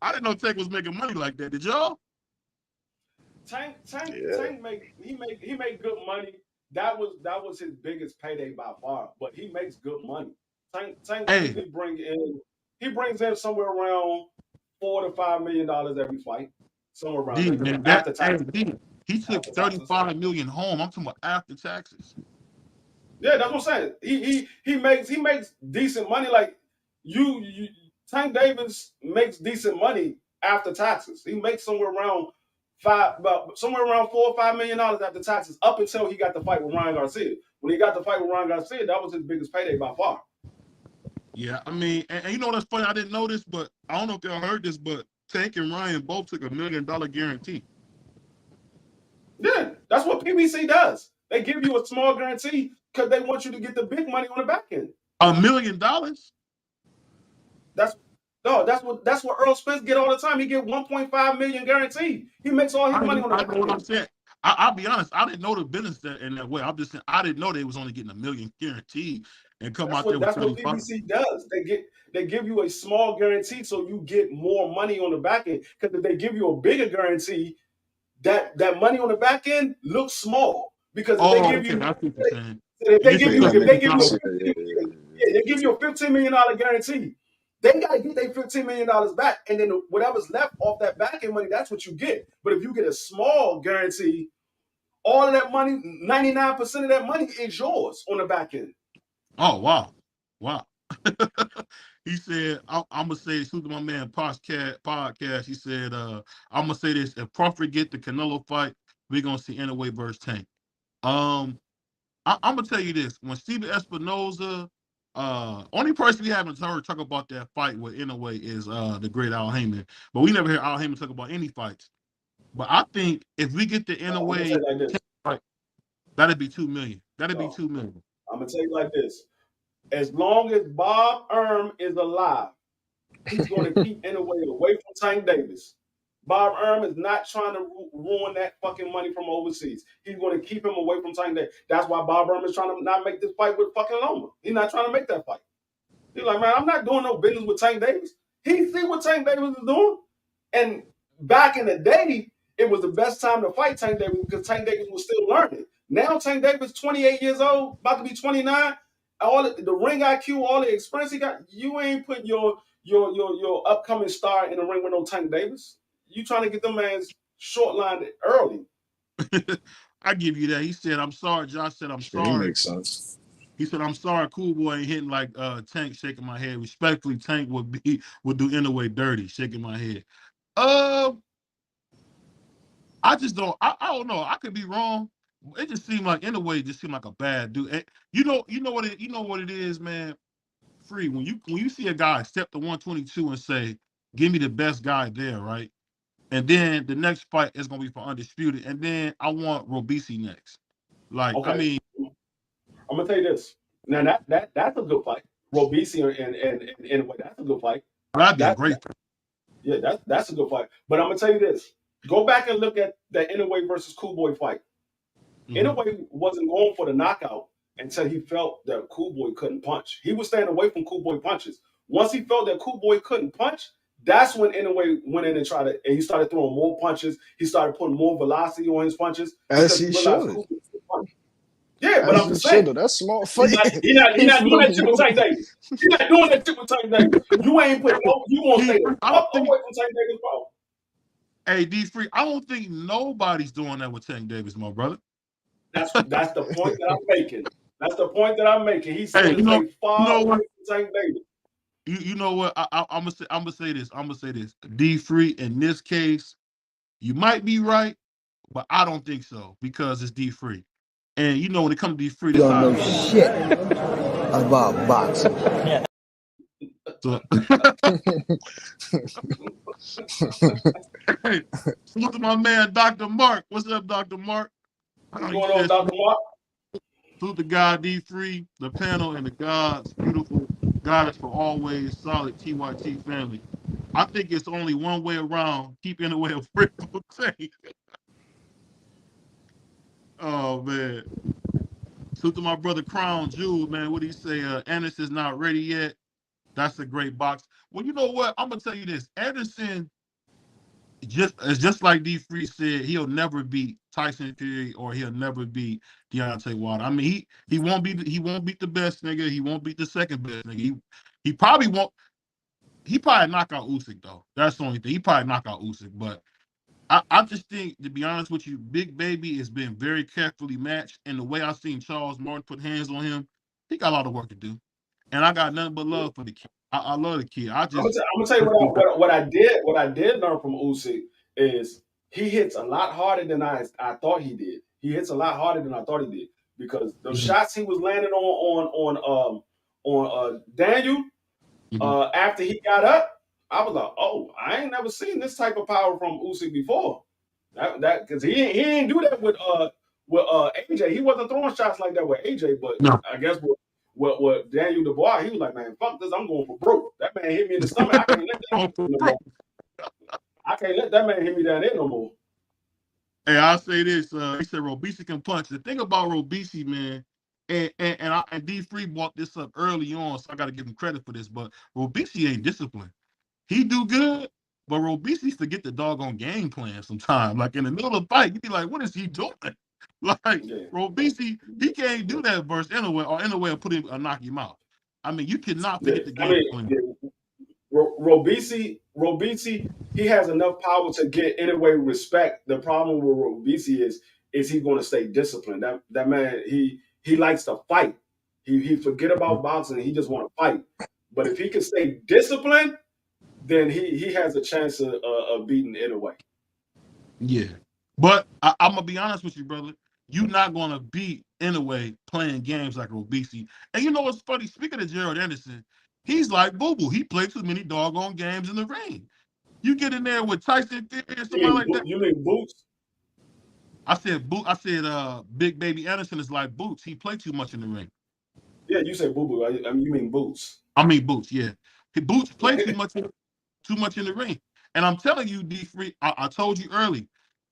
I didn't know Tank was making money like that. Did y'all? Tank Yeah. make good money. That was his biggest payday by far. But he makes good money. Tank Hey, usually brings in somewhere around $4 to $5 million every fight. Somewhere around D there. man, After taxes. he took After taxes. 35 million home. I'm talking about after taxes. Yeah, that's what I'm saying. He makes decent money. Like you Tank Davis makes decent money after taxes. He makes somewhere around $4 or $5 million after taxes up until he got the fight with Ryan Garcia. When he got the fight with Ryan Garcia, that was his biggest payday by far. Yeah, I mean, and you know what's funny? I didn't know this, but I don't know if y'all heard this, but Tank and Ryan both took $1 million guarantee. Yeah, that's what PBC does. They give you a small guarantee because they want you to get the big money on the back end. $1 million? That's what Earl Spence get all the time. He get 1.5 million guaranteed. He makes all his money on the back know what I'm end. saying. I'll be honest, I didn't know the business in that way. I'm just saying I didn't know they was only getting $1 million guaranteed and come out there with 35. That's what PBC does. They give you a small guarantee so you get more money on the back end. Because if they give you a bigger guarantee, that money on the back end looks small. Because if they give you, that's what you're saying. if they give you a $15 million guarantee, they gotta get their $15 million back, and then whatever's left off that back end money, that's what you get. But if you get a small guarantee, all of that money, 99% of that money is yours on the back end. Oh wow. He said, I'm gonna say this to my man podcast. He said, I'm gonna say this: if Crawford get the Canelo fight, we're gonna see Inoue versus Tank. I'm gonna tell you this: when Steven Espinoza, only person we haven't heard talk about that fight with Inoue is the great Al Haymon, but we never hear Al Haymon talk about any fights. But I think if we get the Inoue fight, that'd be $2 million. That'd be $2 million. I'm gonna tell you like this: as long as Bob Erm is alive, he's going to keep Inoue away from Tank Davis. Bob Erm is not trying to ruin that fucking money from overseas. He's going to keep him away from Tank Davis. That's why Bob Erm is trying to not make this fight with fucking Loma. He's not trying to make that fight. He's like, man, I'm not doing no business with Tank Davis. He see what Tank Davis is doing. And back in the day, it was the best time to fight Tank Davis because Tank Davis was still learning. Now Tank Davis, 28 years old, about to be 29. All the ring IQ, all the experience he got, you ain't putting your upcoming star in the ring with no Tank Davis. You trying to get them man's short line early. I give you that. He said, "I'm sorry." Josh said, "I'm Yeah, he sorry." makes sense. He said, "I'm sorry, Cool Boy ain't hitting like Tank shaking my head. Respectfully, Tank would do Inoue dirty, shaking my head." I just don't. I don't know. I could be wrong. It just seemed like Inoue just seemed like a bad dude. And you know what it is, man. Free when you see a guy step to 122 and say, "Give me the best guy there," right? And then the next fight is gonna be for undisputed, and then I want Robeisy next. Like, I Okay. mean, I'm gonna tell you this. Now that's a good fight. Robeisy and that's a good fight. that'd be a That, great. yeah, that's a good fight. But I'm gonna tell you this. Go back and look at the Inoue versus Cool Boy fight. Inoue wasn't going for the knockout until he felt that Cool Boy couldn't punch. He was staying away from Cool Boy punches. Once he felt that Cool Boy couldn't punch, that's when Inoue went in and he started throwing more punches. He started putting more velocity on his punches. As he should. Yeah, but I'm just saying. That's smart fight. He's not doing that shit with Tank Davis. He's not doing that shit with Tank Davis. You ain't putting you won't stay away from Tank Davis, bro. Hey, DFree, I don't think nobody's doing that with Tank Davis, my brother. That's the point that I'm making. That's the point that I'm making. He's saying far away from Tank Davis. You know what? I'm gonna say this. DFree, in this case, you might be right, but I don't think so because it's DFree. And you know when it comes to DFree, You don't know shit about boxing. So, hey, salute to my man, Dr. Mark. What's up, Dr. Mark? What's going on, Dr. Mark? Salute the God D3, the panel, and the gods, beautiful goddess for always, solid TYT family. I think it's only one way around. Keep in the way of Rickle Tank. Oh, man. Salute to my brother Crown Jewel, man. What do you say? Anderson's not ready yet. That's a great box. Well, you know what? I'm gonna tell you this. Anderson just like D3 said, he'll never beat Tyson Fury or he'll never beat Deontay Wilder. I mean, he won't beat the best nigga. He won't beat the second best nigga. He probably won't. He probably knock out Usyk though. That's the only thing. He probably knock out Usyk. But I just think, to be honest with you, Big Baby has been very carefully matched. And the way I've seen Charles Martin put hands on him, he got a lot of work to do. And I got nothing but love for the kid. I love the kid. I'm gonna tell you what I did learn from Usyk is he hits a lot harder than I thought he did. He hits a lot harder than I thought he did because the shots he was landing on Daniel after he got up, I was like, oh, I ain't never seen this type of power from Usyk before. That because he ain't do that with AJ. He wasn't throwing shots like that with AJ, but no. I guess what Daniel Dubois, he was like, man, fuck this, I'm going for broke. That man hit me in the stomach. I can't let that no more. I can't let that man hit me down there no more. Hey, I'll say this. He said Robeisy can punch. The thing about Robeisy, man, and D3 brought this up early on, so I got to give him credit for this, but Robeisy ain't disciplined. He do good, but Robeisy forget the doggone game plan sometimes. Like in the middle of the fight, you be like, what is he doing? Like Robeisy, he can't do that versus Inoue, or Inoue will put him or knock him out. I mean, you cannot forget the game plan. Robeisy, he has enough power to get Inoue respect. The problem with Robeisy is he going to stay disciplined. That man, he likes to fight. He forget about boxing. He just want to fight. But if he can stay disciplined, then he has a chance of beating Inoue. Yeah. But I'm going to be honest with you, brother. You're not going to beat Inoue playing games like Robeisy. And you know what's funny? Speaking of Gerald Anderson, he's like boo-boo. He plays too many doggone games in the ring. You get in there with Tyson Fury or somebody like that. You mean Boots? I said Big Baby Anderson is like Boots. He played too much in the ring. Yeah, you say boo-boo. I mean, you mean Boots. I mean Boots, yeah. Boots played too much in the ring. And I'm telling you, D3, I told you early,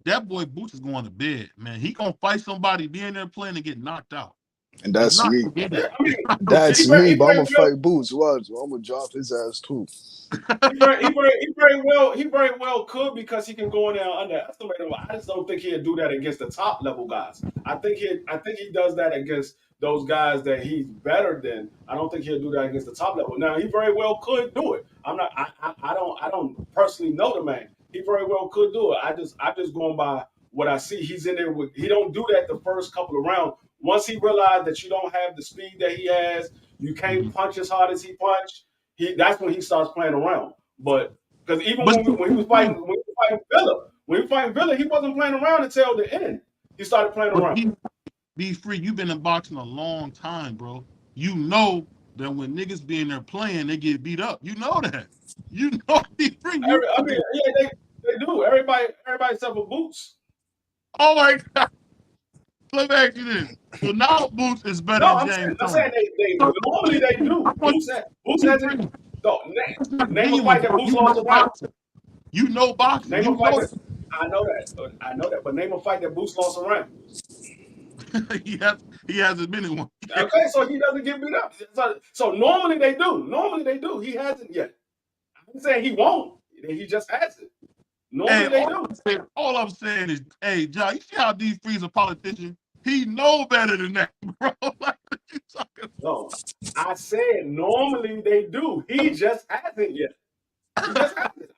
that boy Boots is going to bed, man. He going to fight somebody, be in there playing and get knocked out. And that's not me. forgetting. Yeah, I mean, That's he me, very, but I'm very gonna well, fight Boots. Watch, I'm gonna drop his ass too. he very well could, because he can go in there and underestimate him. I just don't think he'd do that against the top level guys. I think he does that against those guys that he's better than. I don't think he'll do that against the top level. Now, he very well could do it. I don't personally know the man. He very well could do it. I'm just going by what I see. He's in there with. He don't do that the first couple of rounds. Once he realized that you don't have the speed that he has, you can't punch as hard as he punched. That's when he starts playing around. But because even But when he was fighting Villa, he wasn't playing around until the end. He started playing around. DFree, you've been in boxing a long time, bro. You know that when niggas be in there playing, they get beat up. You know that. You know DFree. I mean, yeah, they do. Everybody except for Boots. Oh my God. Let me ask you this. So now Boots is better No, than James I'm Tony. saying they normally they do. Boots hasn't. No, name a fight that Boots You lost know a round. boxing. You know boxing. Name You a fight know that I know that. I know that. But name a fight that Boots lost a round. he hasn't been in one. Okay, so he doesn't get beat up. So normally they do. Normally they do. He hasn't yet. I'm saying he won't. He just hasn't. Normally Hey, they do. all I'm saying is, hey, John, you see how DFree's a politician? He know better than that, bro. Like, what you talking No, I said normally they do. He just hasn't yet. He just hasn't.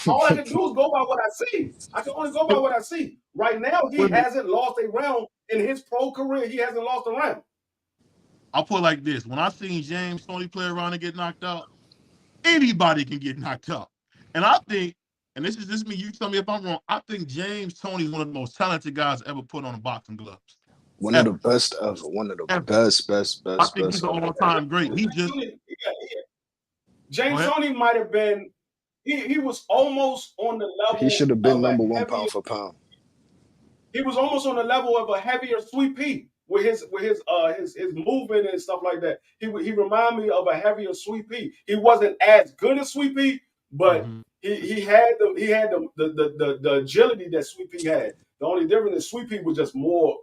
All I can do is go by what I see. I can only go by what I see. Right now, he about? hasn't lost a round in his pro career. He hasn't lost a round. I'll put it like this. When I seen James Tony play around and get knocked out, anybody can get knocked out. And I think, and this is me, you tell me if I'm wrong, I think James Tony is one of the most talented guys ever put on the boxing gloves. One of the best ever. One of the best I think he's an all-time great. He just James Tony might have been. He was almost on the level. He should have been of number a one heavier, pound for pound. He was almost on the level of a heavier Sweet Pea with his movement and stuff like that. He reminded me of a heavier Sweet Pea. He wasn't as good as Sweet Pea, but he had the agility that Sweet Pea had. The only difference is Sweet Pea was more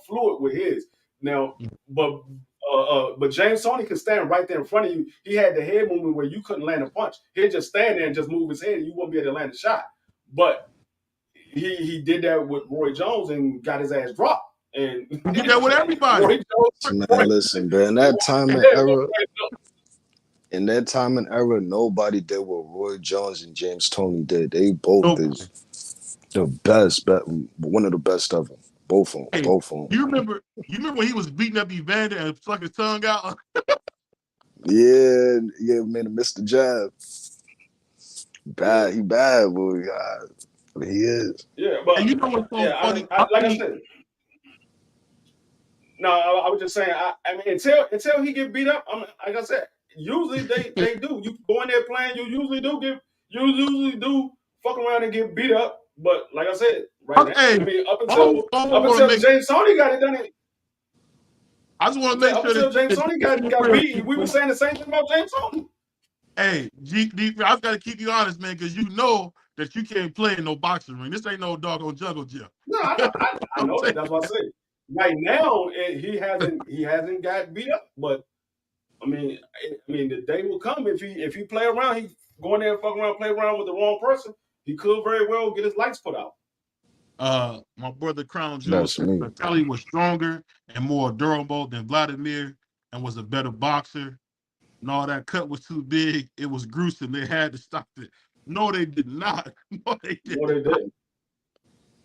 fluid with his. Now, but James Tony could stand right there in front of you. He had the head movement where you couldn't land a punch. He'd just stand there and just move his head, and you wouldn't be able to land a shot. But he did that with Roy Jones and got his ass dropped. And he did that with everybody. Listen, man, in that time and era, nobody did what Roy Jones and James Tony did. They both is the best, one of the best of them. Both of them. You remember when he was beating up Evander and sucked his tongue out? Yeah, man, Mr. Jab. He bad, boy. But he is. Yeah, but and you know what's so funny? I said. No, I was just saying. I mean, until he get beat up, like I said, usually they do. You go in there playing, you usually do fuck around and get beat up. But like I said, right now, I mean, up until James Tony got it done. I just want to make sure until James Tony got beat, we were saying the same thing about James Tony. Hey, I got to keep you honest, man, because you know that you can't play in no boxing ring. This ain't no doggone juggle gym. No, I know that. That's what I say. Right now, he hasn't got beat up, but I mean, the day will come if he play around. He go in there and fuck around, play around with the wrong person. He could very well get his lights put out. My brother Crown Jewel said Kelly was stronger and more durable than Vladimir and was a better boxer. No, that cut was too big. It was gruesome. They had to stop it. No, they did not. No, they didn't.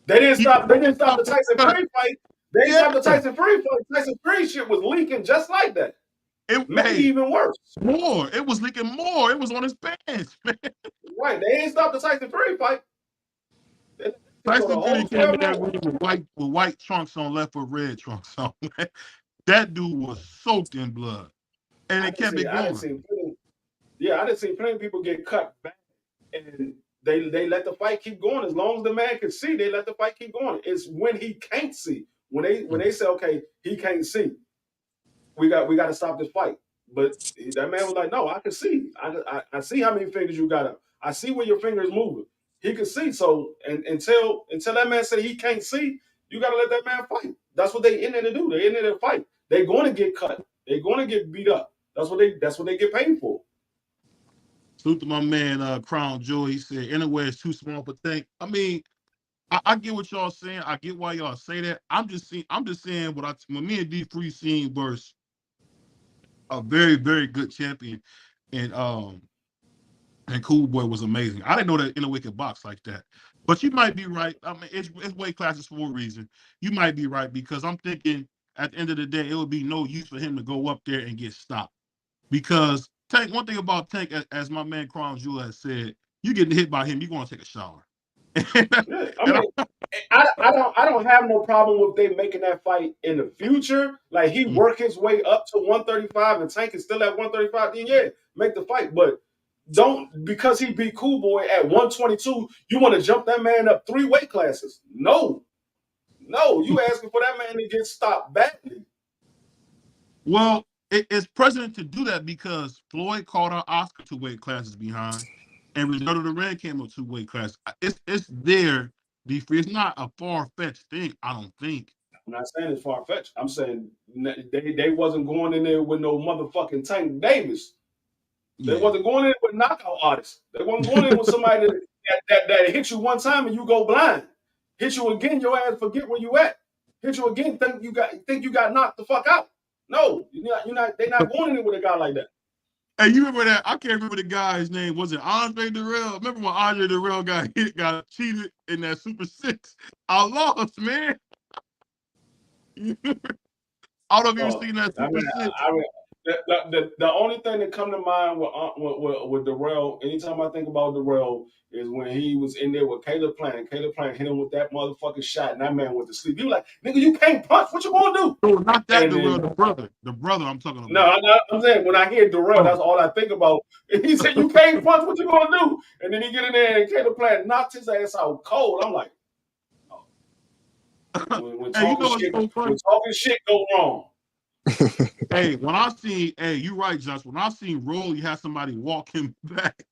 They didn't stop the Tyson Fury fight. They didn't stop the Tyson Fury fight. Tyson Fury shit was leaking just like that. Maybe even worse. More. It was leaking more. It was on his pants, man. Right. They ain't stopped the Tyson Fury fight. Tyson Fury came in that room with white trunks on, left with red trunks on. That dude was soaked in blood. And it kept it going. I didn't see plenty of people get cut back. And they let the fight keep going. As long as the man can see, they let the fight keep going. It's when he can't see. When they say, okay, he can't see, we got to stop this fight. But that man was like, no, I can see. I see how many fingers you got up. I see where your finger is moving. He can see. So and until that man said he can't see, you got to let that man fight. That's what they in there to do. They in there to fight. They're going to get cut. They're going to get beat up. That's what they get paid for. Salute to my man, Crown Joy. He said, anywhere is too small for Tank. I mean, I get what y'all saying. I get why y'all say that. I'm just saying when me and DFree seen versus a very, very good champion, and Cool Boy was amazing. I didn't know that Inoue could box like that. But you might be right. I mean, it's weight classes for a reason. You might be right because I'm thinking at the end of the day, it would be no use for him to go up there and get stopped. Because Tank, one thing about Tank, as my man Crown Jewel has said, you getting hit by him, you're going to take a shower. Yeah, I mean, I don't have no problem with they making that fight in the future. Like he work his way up to 135 and Tank is still at 135. Then yeah, make the fight, but don't because he beat Cool Boy at 122. You want to jump that man up 3 weight classes? No, you asking for that man to get stopped badly. Well, it's precedent to do that because Floyd called out Oscar 2 weight classes behind, and Reserve of the Red came up 2 weight classes. It's there, DFree. It's not a far-fetched thing, I don't think. I'm not saying it's far-fetched. I'm saying they wasn't going in there with no motherfucking Tank Davis. They wasn't going in with knockout artists. They wasn't going in with somebody that hit you one time and you go blind. Hit you again, your ass forget where you at. Hit you again, think you got knocked the fuck out. No, you're not. They're not going in with a guy like that. Hey, you remember that? I can't remember the guy's name. Was it Andre Durrell? Remember when Andre Durrell got cheated in that Super 6? I lost, man. I don't know if you've seen that Super 6. The only thing that come to mind with Durrell, anytime I think about Durrell, is when he was in there with Caleb Plant. Caleb Plant hit him with that motherfucking shot, and that man went to sleep. He was like, "Nigga, you can't punch. What you gonna do?" No, not that Durrell, the brother. The brother I'm talking about. No, I'm saying when I hear Durrell, that's all I think about. He said, "You can't punch. What you gonna do?" And then he get in there, and Caleb Plant knocked his ass out cold. I'm like, oh. when talking shit go wrong. Hey, when I seen, you right, Josh. When I seen Rolly had somebody walk him back.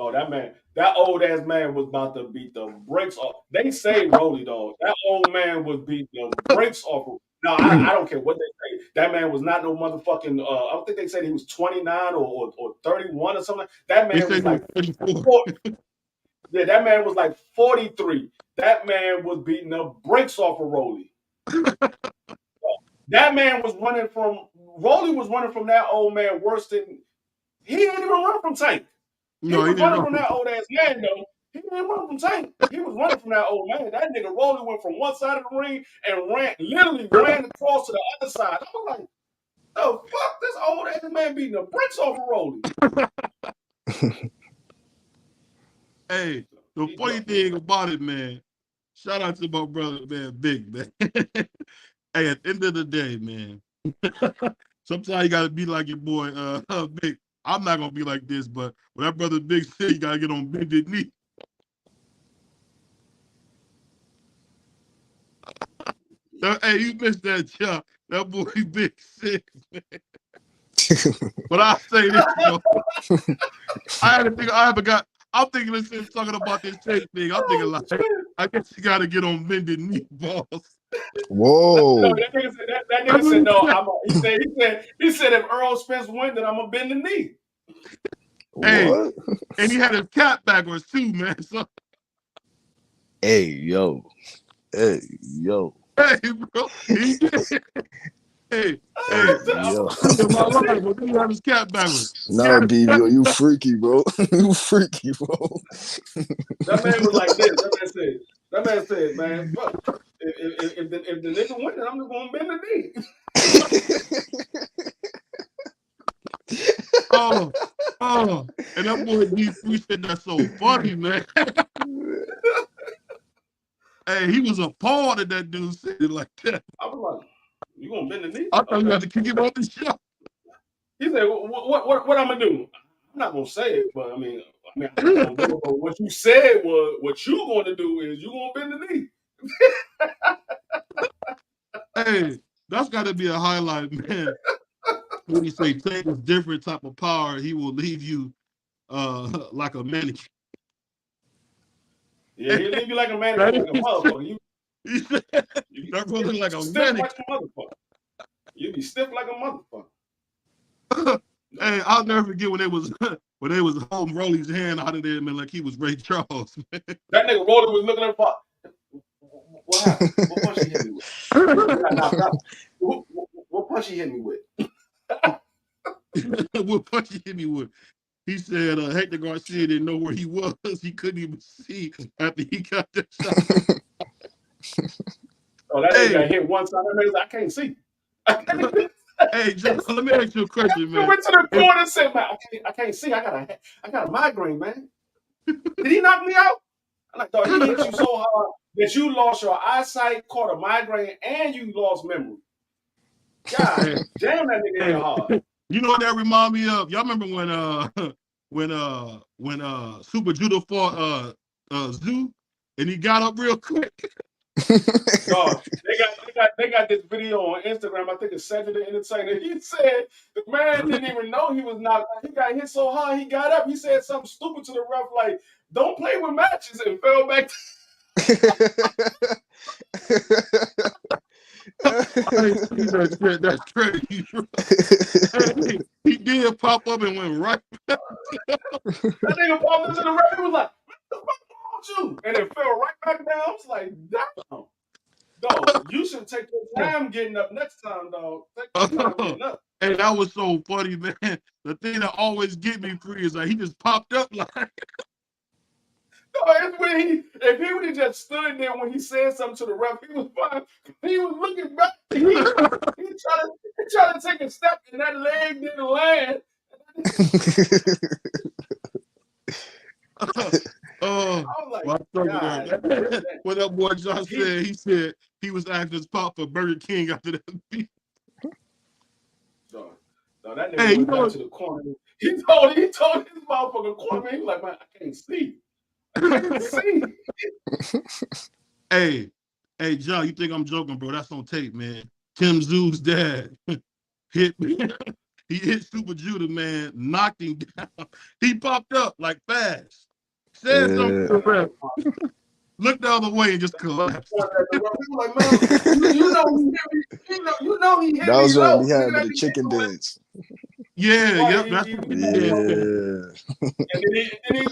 Oh, that old ass man was about to beat the brakes off. They say Rolly, dog. That old man was beating the brakes off. No, I don't care what they say. That man was not no motherfucking. I don't think they said he was 29 or 31 or something. That man was like 40. Yeah, that man was like 43. That man was beating the brakes off of Rolly. That man was running from Rolly was running from that old man worse than he didn't even run from Tank. He was running from that old ass man though. He didn't run from Tank. He was running from that old man. That nigga Rolly went from one side of the ring and ran across to the other side. I was like, the fuck, this old ass man beating the bricks off of Rolly. Hey, the funny thing about it, man. Shout out to my brother, man, Big, man. Hey, at the end of the day, man, sometimes you gotta be like your boy, Big. I'm not gonna be like this, but when that brother Big said you gotta get on bended knee. Hey, you missed that job. That boy Big 6, man. But I say this, I had to think. I'm thinking this is talking about this tape thing. I'm thinking like, I guess you gotta get on bended knee, boss. Whoa! No, that nigga said no. He said if Earl Spence win, then I'm gonna bend the knee. Hey, what? And he had his cap backwards too, man. So, hey, yo. Hey, bro. He did. Hey, yo. My life, but he had his cap backwards. Nah, B, yo, you freaky, bro. You freaky, bro. That man was like this. That man said, man, fuck. If the nigga win, then I'm just gonna bend the knee. And that boy DFree said that's so funny, man. Hey, he was appalled at that dude said it like that. I was like, you gonna bend the knee? I thought you had to kick him off the show. He said, what I'm gonna do? I'm not gonna say it, but I mean, I'm gonna do it. But what you said was, what you gonna do is you gonna bend the knee. Hey, that's got to be a highlight, man. When you say take a different type of power, he will leave you like a mannequin. Yeah, he'll leave you like a mannequin, like a motherfucker. He said, that brother like a stiff medic. like a motherfucker. You be stiff like a motherfucker. Hey, I'll never forget when they was holding Rolly's hand out of there, man, like he was Ray Charles, man. That nigga Rolly was looking at the what happened? What punch he hit me with? Got knocked out. What punch he hit me with? What punch he hit me with? He said Hector Garcia didn't know where he was. He couldn't even see after he got that shot. Oh, that nigga got hit one time. That nigga was like, I can't see. Hey, John, let me ask you a question, man. He went to the corner and said, man, I can't see. I got a migraine, man. Did he knock me out? I'm like, dog, he hit you so hard that you lost your eyesight, caught a migraine, and you lost memory. God damn, that nigga hit hard. You know what that remind me of? Y'all remember when Super Judo fought Zoo and he got up real quick? Dog, they got this video on Instagram. I think it's Saturday Entertainer. He said the man didn't even know he was knocked out. He got hit so hard he got up. He said something stupid to the ref like, "Don't play with matches," and fell back. That's crazy. Hey, he did pop up and went right back. That nigga popped into the ref. He was like, "What the fuck wrong with you?" And it fell right back down. I was like, "Damn, dog, you should take your time getting up next time, dog. Take your time getting up." Hey, that was so funny, man. The thing that always get me free is like he just popped up like. No, if he would have just stood there when he said something to the ref, he was fine. He was looking back. He tried to take a step, and that leg didn't land. Oh, like, what that boy John said, he said he was acting as pop for Burger King after that beat. No, that nigga went back to the corner. He told his motherfucking corner man, he was like, man, I can't see. Hey, John, you think I'm joking, bro? That's on tape, man. Tim Zoo's dad hit he hit Super Judah, man, knocked him down. He popped up like fast. Said something to the ref. Looked the other way and just collapsed. Like, man, you know he hit me. That was when he had the chicken dance. Yeah, right, yep, that's he what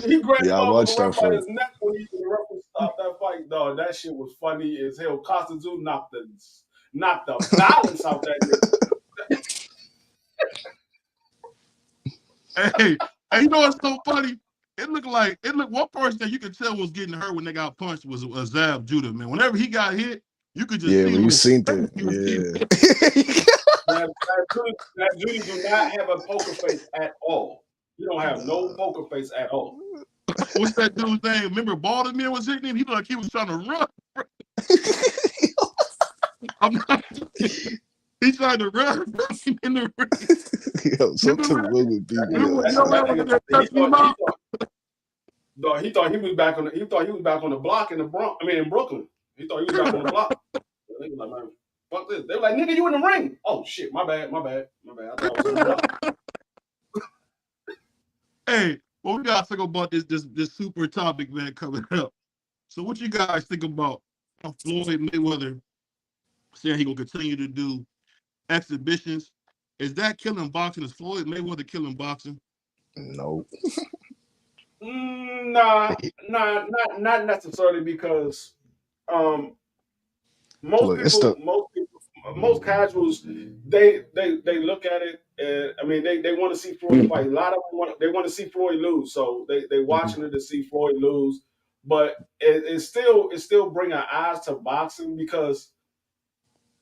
he grabbed I watched that fight. his neck when the referee stopped that fight. Dog, that shit was funny as hell. Costa Zoo knocked the balance out that nigga. Hey, you know what's so funny? It looked one person that you could tell was getting hurt when they got punched was Zab Judah, man. Whenever he got hit, you could just see when you seen it. That Judy do not have a poker face at all. He don't have no poker face at all. What's that dude's name? Remember Baltimore was hitting him? He looked like he was trying to run. He tried to run in the ring. Yo, something wrong with BB. He thought he was back on the block in Brooklyn. He thought he was back on the block. They was like, man, fuck this. They were like, nigga, you in the ring. Oh shit, my bad. I thought I was on the block. Hey, well, we gotta think about this super topic, man, coming up. So what you guys think about Floyd Mayweather saying he gonna continue to do exhibitions? Is that killing boxing? Is Floyd Mayweather killing boxing? No. Nah, not necessarily, because most casuals they look at it, and I mean they want to see Floyd fight. A lot of them want to see Floyd lose, so they watching it to see Floyd lose. But it's still bringing eyes to boxing, because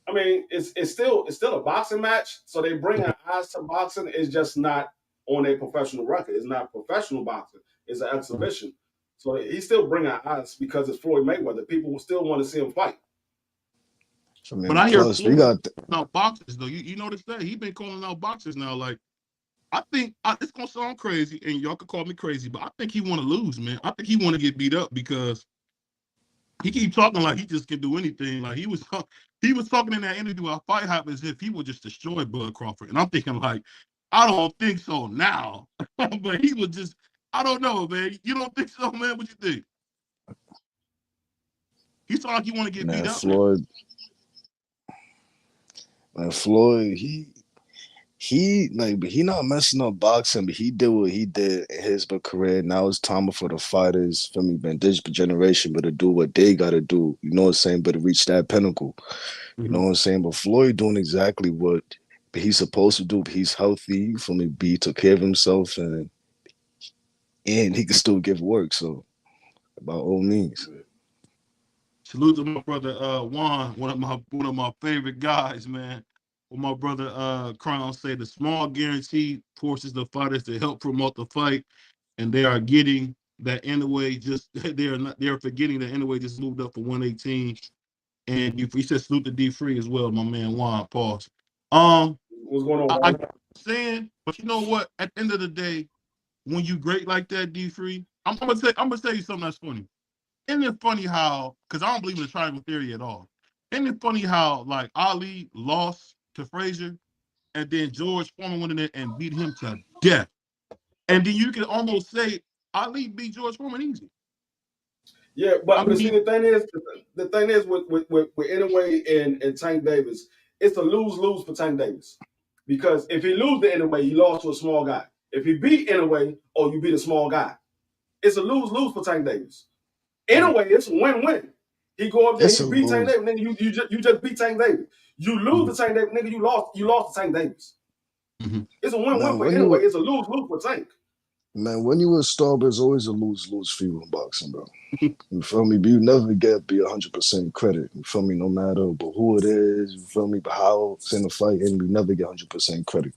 I mean it's still a boxing match, so they bring eyes to boxing. It's just not on a professional record. It's not professional boxing. It's an exhibition. So he's still bringing eyes because it's Floyd Mayweather. People will still want to see him fight. I mean, but I hear we got out boxers though. You notice that he's been calling out boxers now. Like, I think it's gonna sound crazy, and y'all could call me crazy, but I think he want to lose, man. I think he want to get beat up, because he keep talking like he just can do anything. Like he was talking in that interview at Fight Hype as if he would just destroy Bud Crawford, and I'm thinking like, I don't think so now, but he was just. I don't know, man. You don't think so, man? What you think? He sound like he want to get beat Man, up. Floyd, he like, but he not messing up boxing, but he did what he did in his career. Now it's time for the fighters, feel me, man, this generation, but to do what they gotta do. You know what I'm saying? But to reach that pinnacle. You know what I'm saying? But Floyd doing exactly what he's supposed to do. He's healthy, you feel me? He took care of himself, and he can still give work. So by all means. Salute to my brother Juan, one of my favorite guys, man. What my brother Crown say, the small guarantee forces the fighters to help promote the fight, and they are getting that anyway. Just they're forgetting that anyway just moved up for 118. And he said salute to DFree as well, my man Juan. Pause. What's going on, I Juan? saying, but you know what? At the end of the day, when you great like that, DFree, I'm gonna tell you something that's funny. Isn't it funny how, because I don't believe in the triangle theory at all. Isn't it funny how, like, Ali lost to Frazier, and then George Foreman went in there and beat him to death? And then you can almost say Ali beat George Foreman easy. Yeah, but see, the thing is with Inouye and Tank Davis, it's a lose-lose for Tank Davis. Because if he lose the Inouye, he lost to a small guy. If he beat Inouye, oh, you beat a small guy. It's a lose-lose for Tank Davis. Inouye, it's a win-win. He go up there, he beat Tank Davis, nigga. You just beat Tank Davis. You lose to Tank Davis, nigga. You lost to Tank Davis. It's a win-win for Inouye. It's a lose-lose for Tank. Man, when you a star, it's always a lose-lose for you in boxing, bro. You feel me? But you never get 100% credit. You feel me? No matter but who it is, you feel me? But how it's in the fight, and you never get 100% credit.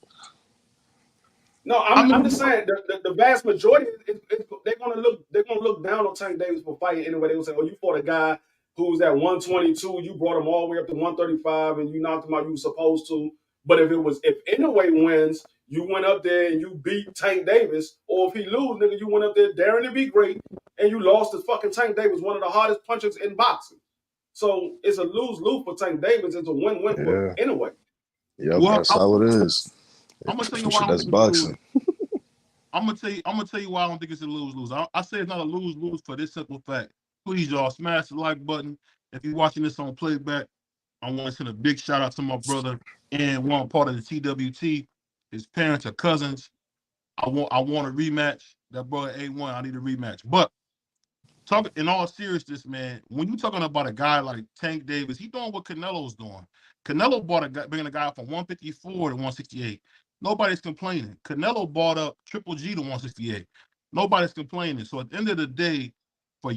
No, I'm just saying the vast majority they're gonna look down on Tank Davis for fighting anyway. They gonna say, oh, you fought a guy who was at 122, you brought him all the way up to 135, and you knocked him out. You were supposed to. But if Inouye wins, you went up there and you beat Tank Davis, or if he lose, nigga, you went up there daring to be great, and you lost to fucking Tank Davis, one of the hardest punchers in boxing. So it's a lose-lose for Tank Davis. It's a win-win for Inouye. Yep, well, that's how it is. I'm gonna tell you why that's boxing. I'm gonna tell you why I don't think it's a lose-lose. I say it's not a lose-lose for this simple fact. Please, y'all, smash the like button. If you're watching this on playback, I want to send a big shout out to my brother and one part of the TWT. His parents are cousins. I want a rematch. That brother A1, I need a rematch. But talking in all seriousness, man, when you're talking about a guy like Tank Davis, he doing what Canelo's doing. Canelo bringing a guy from 154 to 168. Nobody's complaining. Canelo bought up Triple G to 168. Nobody's complaining. So at the end of the day, for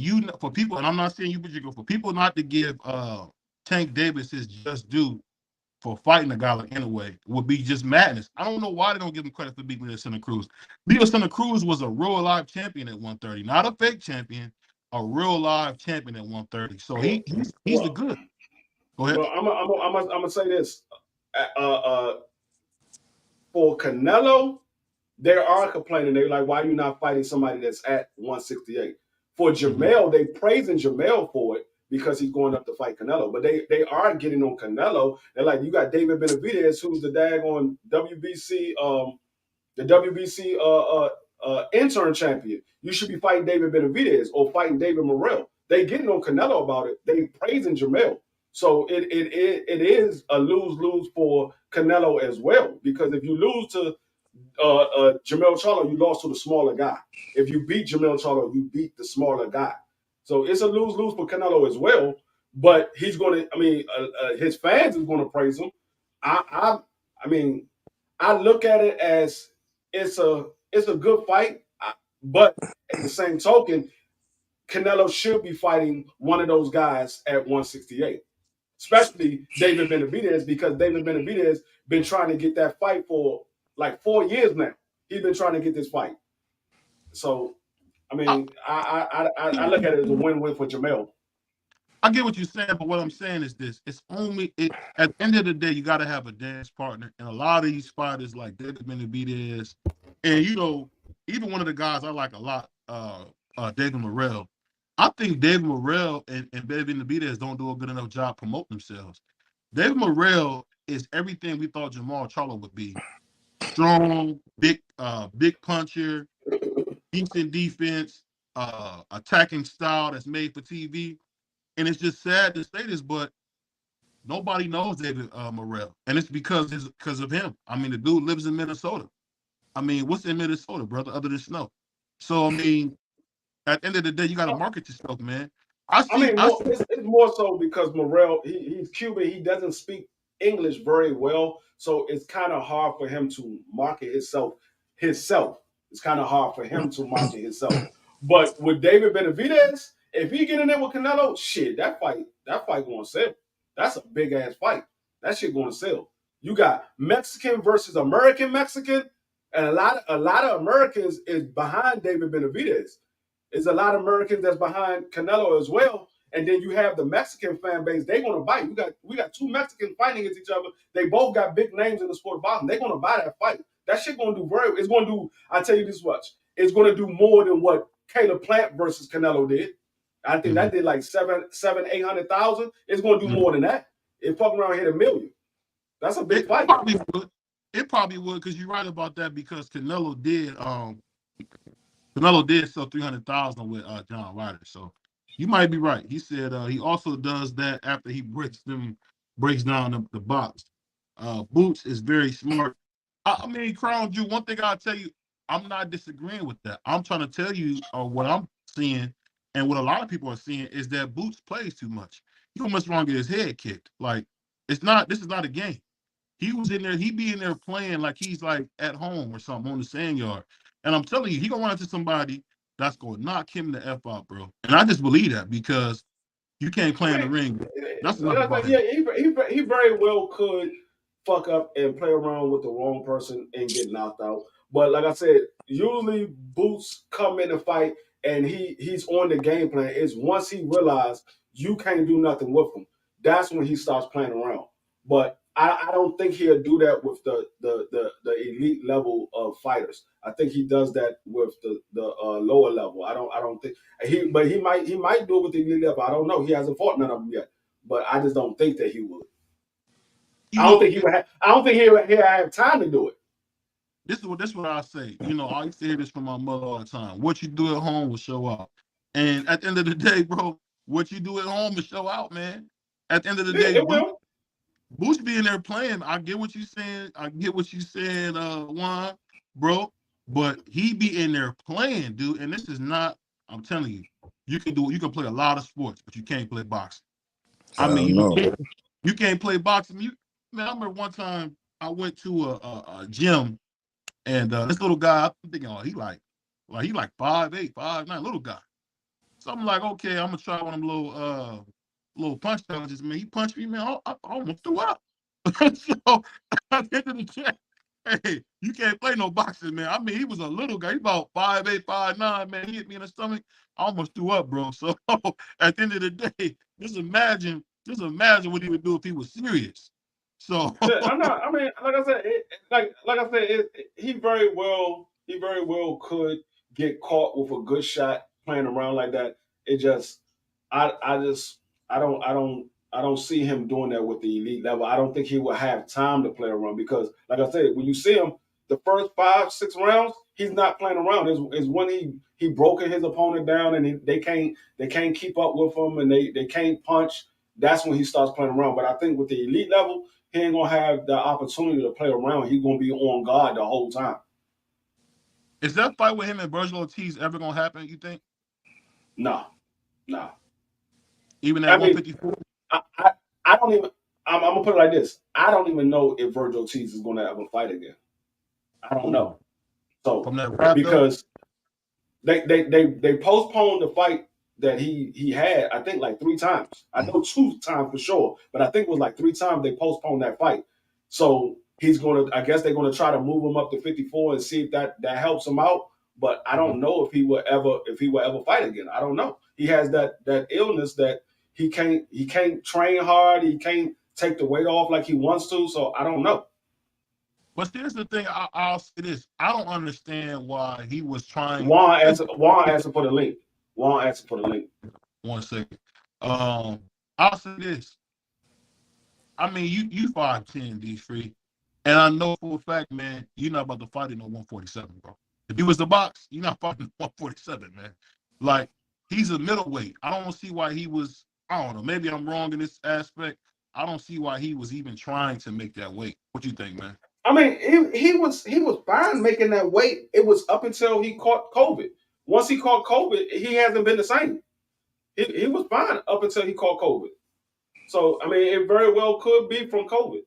people, and I'm not saying you particular, for people not to give Tank Davis his just due for fighting a guy like Inouye would be just madness. I don't know why they don't give him credit for beating Leo Santa Cruz. Leo Santa Cruz was a real live champion at 130, not a fake champion, a real live champion at 130. So he's the good. Go ahead. Well, I'm gonna say this. For Canelo, they are complaining. They're like, why are you not fighting somebody that's at 168? For Jamel, they praising Jamel for it because he's going up to fight Canelo. But they are getting on Canelo. They're like, you got David Benavidez, who's the daggone WBC, the WBC intern champion. You should be fighting David Benavidez or fighting David Morrell. They getting on Canelo about it. They praising Jamel. So it is a lose-lose for Canelo as well, because if you lose to Jamel Charlo, you lost to the smaller guy. If you beat Jamel Charlo, you beat the smaller guy. So it's a lose-lose for Canelo as well. But he's going to, his fans is going to praise him. I mean, I look at it as it's a good fight, but at the same token, Canelo should be fighting one of those guys at 168. Especially David Benavidez, because David Benavidez been trying to get that fight for like 4 years now. He's been trying to get this fight. So, I mean, I look at it as a win-win for Jamel. I get what you're saying, but what I'm saying is this: at the end of the day, you got to have a dance partner, and a lot of these fighters like David Benavidez, and even one of the guys I like a lot, David Morrell. I think David Morrell and David Benavidez don't do a good enough job promoting themselves. David Morrell is everything we thought Jamal Charlo would be: strong, big puncher, decent defense, attacking style that's made for TV. And it's just sad to say this, but nobody knows David Morrell, and it's because of him. I mean, the dude lives in Minnesota. I mean, what's in Minnesota, brother, other than snow? So I mean, at the end of the day, you got to market yourself, man. I see. It's more so because Morrell, he's Cuban. He doesn't speak English very well, so it's kind of hard for him to market himself. It's kind of hard for him to market himself. But with David Benavidez, if he get in there with Canelo, shit, that fight going to sell. That's a big ass fight. That shit going to sell. You got Mexican versus American Mexican, and a lot of Americans is behind David Benavidez. There's a lot of Americans that's behind Canelo as well. And then you have the Mexican fan base. They're gonna buy. We got two Mexicans fighting against each other. They both got big names in the sport of boxing. They're gonna buy that fight. That shit gonna do it's gonna do, I tell you this much, it's gonna do more than what Caleb Plant versus Canelo did. I think that did like 800,000. It's gonna do more than that. It fucking around hit 1 million. That's a big fight. It probably would, because you're right about that, because Canelo did sell 300,000 with John Ryder. So you might be right. He said he also does that after he breaks down the box. Boots is very smart. I mean, Crown Jew, one thing I'll tell you, I'm not disagreeing with that. I'm trying to tell you what I'm seeing, and what a lot of people are seeing, is that Boots plays too much. He almost wrong get his head kicked. Like, this is not a game. He was in there, he be in there playing like he's like at home or something on the sand yard. And I'm telling you, he gonna run into somebody that's gonna knock him the F out, bro. And I just believe that, because you can't play in the ring. That's enough. Yeah, he very well could fuck up and play around with the wrong person and get knocked out. But like I said, usually Boots come in the fight and he's on the game plan. It's once he realizes you can't do nothing with him, that's when he starts playing around. But I don't think he'll do that with the elite level of fighters. I think he does that with the lower level. I don't think he might do it with the elite level. I don't know. He hasn't fought none of them yet, but I just don't think that he would. I don't think he would have time to do it. This is what I say. You know, I used to hear this from my mother all the time. What you do at home will show out. And at the end of the day, bro, what you do at home will show out, man. At the end of the day, Boots being there playing, I get what you're saying. Juan, bro. But he be in there playing, dude. And this is not, I'm telling you, you can play a lot of sports, but you can't play boxing. I mean, you can't play boxing. Man, I remember one time I went to a gym, and this little guy, I'm thinking, he like 5'8", 5'9", little guy. So I'm like, okay, I'm gonna try one of them little punch challenges, man. He punched me, man. I almost threw up. So at the end of the day, hey, you can't play no boxing, man. I mean, he was a little guy. He about 5'8", 5'9", man. He hit me in the stomach. I almost threw up, bro. So at the end of the day, just imagine what he would do if he was serious. So I'm not. I mean, like I said, he very well could get caught with a good shot playing around like that. It just, I don't see him doing that with the elite level. I don't think he will have time to play around, because, like I said, when you see him, the first 5-6 rounds, he's not playing around. Is when he broken his opponent down, and they can't keep up with him, and they can't punch. That's when he starts playing around. But I think with the elite level, he ain't gonna have the opportunity to play around. He's gonna be on guard the whole time. Is that fight with him and Virgil Ortiz ever gonna happen, you think? Nah. Even at 154? I don't even. I'm gonna put it like this. I don't even know if Virgil Ortiz is gonna ever fight again. I don't know. So because they postponed the fight that he had, I think, like 3 times. I know 2 times for sure, but I think it was like 3 times they postponed that fight. So I guess they're gonna try to move him up to 54 and see if that helps him out. But I don't know if he will ever fight again. I don't know. He has that illness that he can't train hard. He can't take the weight off like he wants to. So I don't know. But here's the thing. I'll say this. I don't understand why he was trying. Juan asked for the link. 1 second. I'll say this. I mean, you 5'10", DFree, and I know for a fact, man, you're not about to fight in no 147, bro. If he was the box, you're not fighting 147, man. Like, he's a middleweight. I don't see why he was I don't know. Maybe I'm wrong in this aspect. I don't see why he was even trying to make that weight. What you think, man? I mean, he was fine making that weight. It was up until he caught COVID. Once he caught COVID, he hasn't been the same. He was fine up until he caught COVID. So I mean, it very well could be from COVID.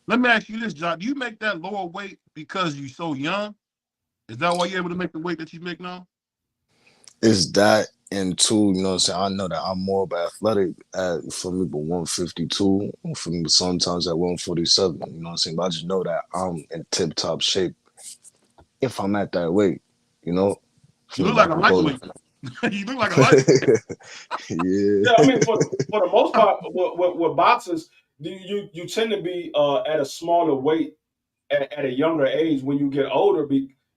Let me ask you this, John. Do you make that lower weight because you're so young? Is that why you're able to make the weight that you make now? It's that, and two, you know what I'm saying? I know that I'm more of athletic for me, but 152, for me, but sometimes at 147, you know what I'm saying? But I just know that I'm in tip-top shape if I'm at that weight, you know? You look like a lightweight. You look like a lightweight. Yeah. I mean, for the most part, with boxers, you tend to be at a smaller weight at a younger age. When you get older,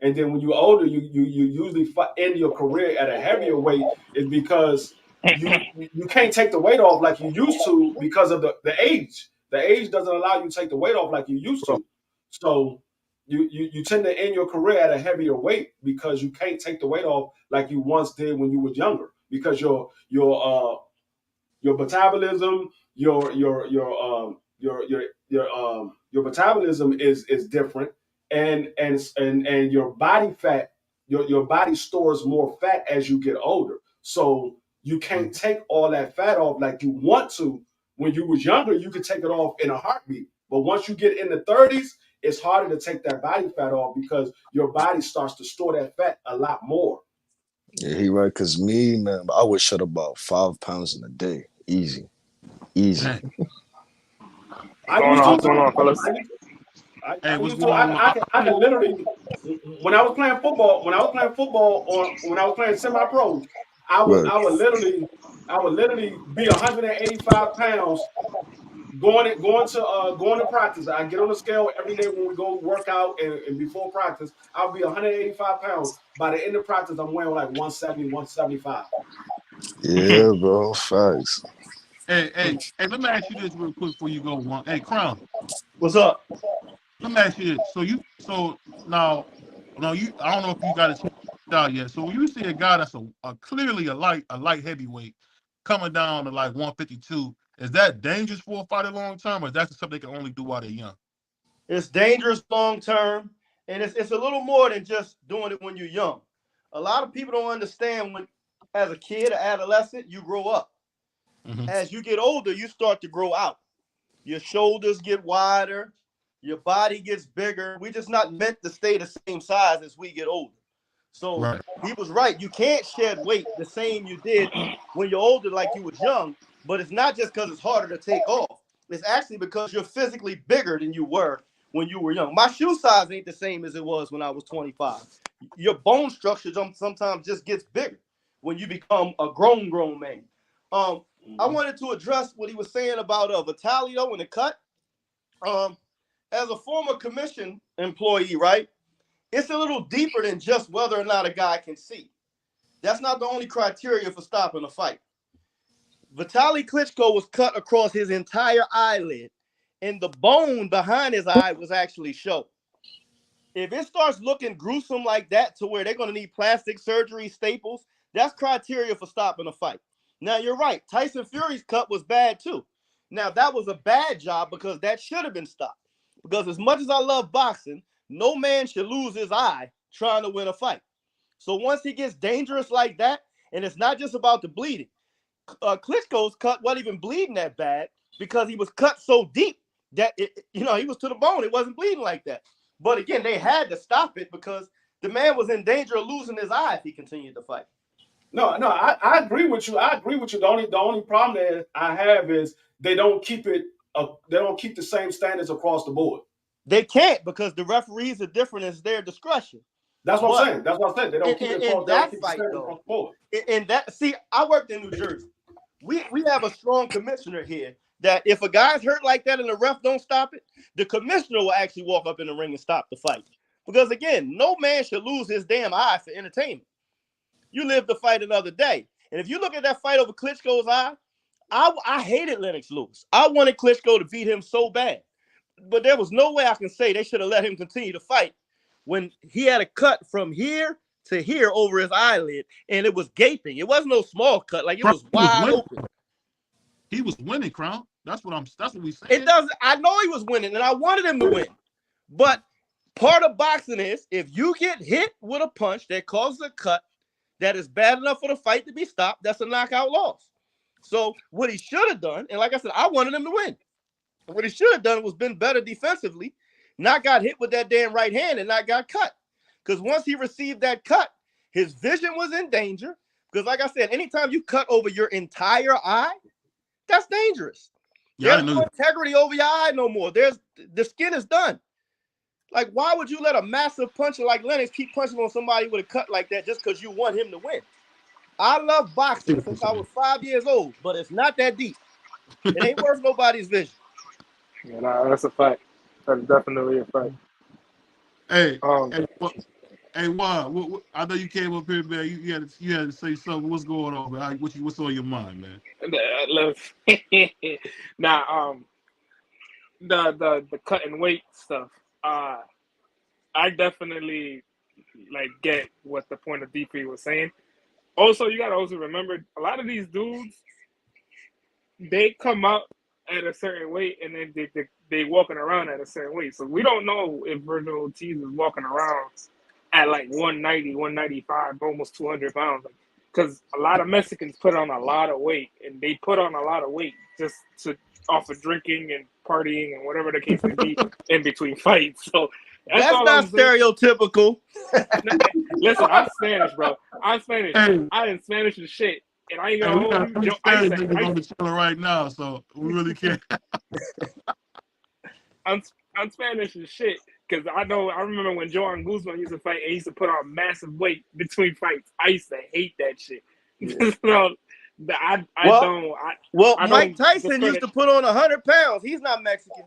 and then when you're older, you usually end your career at a heavier weight, is because you can't take the weight off like you used to because of the age. The age doesn't allow you to take the weight off like you used to. So you tend to end your career at a heavier weight because you can't take the weight off like you once did when you was younger, because your metabolism, your metabolism is different, and your body fat, your body stores more fat as you get older. So you can't take all that fat off like you want to. When you was younger, you could take it off in a heartbeat. But once you get in the 30s, it's harder to take that body fat off because your body starts to store that fat a lot more. Yeah, he right, because me, man, I would shut about 5 pounds in a day. Easy. Man. I used to. Hey, I what's used to. going on? I can literally, when I was playing football, or when I was playing semi-pro, Right. I would literally be 185 pounds going to practice. I get on the scale every day when we go work out, and before practice, I'll be 185 pounds. By the end of practice, I'm weighing like 170, 175. Yeah, bro. Facts. Hey, let me ask you this real quick before you go one. Hey, Crown. What's up? Let me ask you this. So now you, I don't know if you got it out yet. So when you see a guy that's clearly a light heavyweight coming down to like 152, is that dangerous for a fighter long term, or is that something they can only do while they're young? It's dangerous long term, and it's a little more than just doing it when you're young. A lot of people don't understand when, as a kid, an adolescent, you grow up. Mm-hmm. As you get older, you start to grow out. Your shoulders get wider, your body gets bigger. We're just not meant to stay the same size as we get older. So Right. He was right. You can't shed weight the same you did when you're older like you was young, but it's not just because it's harder to take off. It's actually because you're physically bigger than you were when you were young. My shoe size ain't the same as it was when I was 25. Your bone structure sometimes just gets bigger when you become a grown man. I wanted to address what he was saying about Vitalio and the cut. As a former commission employee, right? It's a little deeper than just whether or not a guy can see. That's not the only criteria for stopping a fight. Vitaly Klitschko was cut across his entire eyelid, and the bone behind his eye was actually shown. If it starts looking gruesome like that to where they're going to need plastic surgery, staples, that's criteria for stopping a fight. Now, you're right. Tyson Fury's cut was bad, too. Now, that was a bad job because that should have been stopped. Because as much as I love boxing, no man should lose his eye trying to win a fight. So once he gets dangerous like that, and it's not just about the bleeding, Klitschko's cut wasn't even bleeding that bad because he was cut so deep that he was to the bone. It wasn't bleeding like that. But again, they had to stop it because the man was in danger of losing his eye if he continued to fight. No, I agree with you. The only problem that I have is they don't keep it. They don't keep the same standards across the board. They can't because the referees are different. It's their discretion. That's what I'm saying. That's what I'm saying. They don't keep it across, that the fight, standards across the board. I worked in New Jersey. We have a strong commissioner here that if a guy's hurt like that and the ref don't stop it, the commissioner will actually walk up in the ring and stop the fight. Because again, no man should lose his damn eye for entertainment. You live to fight another day. And if you look at that fight over Klitschko's eye, I hated Lennox Lewis. I wanted Klitschko to beat him so bad. But there was no way I can say they should have let him continue to fight when he had a cut from here to here over his eyelid, and it was gaping. It wasn't no small cut. Like, it was wide open. He was winning, Crown. That's what we saying. It doesn't. I know he was winning, and I wanted him to win. But part of boxing is if you get hit with a punch that causes a cut that is bad enough for the fight to be stopped, that's a knockout loss. So what he should have done, and like I said, I wanted him to win. What he should have done was been better defensively, not got hit with that damn right hand and not got cut. Because once he received that cut, his vision was in danger. Because like I said, anytime you cut over your entire eye, that's dangerous. Yeah, There's no integrity over your eye no more. The skin is done. Like, why would you let a massive puncher like Lennox keep punching on somebody with a cut like that just because you want him to win? I love boxing since I was 5 years old, but it's not that deep. It ain't worth nobody's vision. Yeah, nah, that's a fact. That's definitely a fact. Hey, Juan, I know you came up here, man. You had to say something. What's going on, man? What's on your mind, man? The cutting weight stuff. I definitely get what the point of DFree was saying. Also, you gotta also remember a lot of these dudes, they come out at a certain weight and then they walking around at a certain weight. So we don't know if Virgil Ortiz is walking around at 190, 195, almost 200 pounds. Because a lot of Mexicans put on a lot of weight, and they put on a lot of weight just off of drinking and partying and whatever the case may be in between fights. So that's not stereotypical. Listen, I'm Spanish, bro. I'm Spanish. Hey. I am Spanish as shit. And I ain't gonna hold you. Spanish niggas on the channel right now, so we really can't. I'm Spanish as shit. Because I remember when Joan Guzman used to fight, and he used to put on massive weight between fights. I used to hate that shit. Yeah. So, Mike Tyson used to put on 100 pounds. He's not Mexican.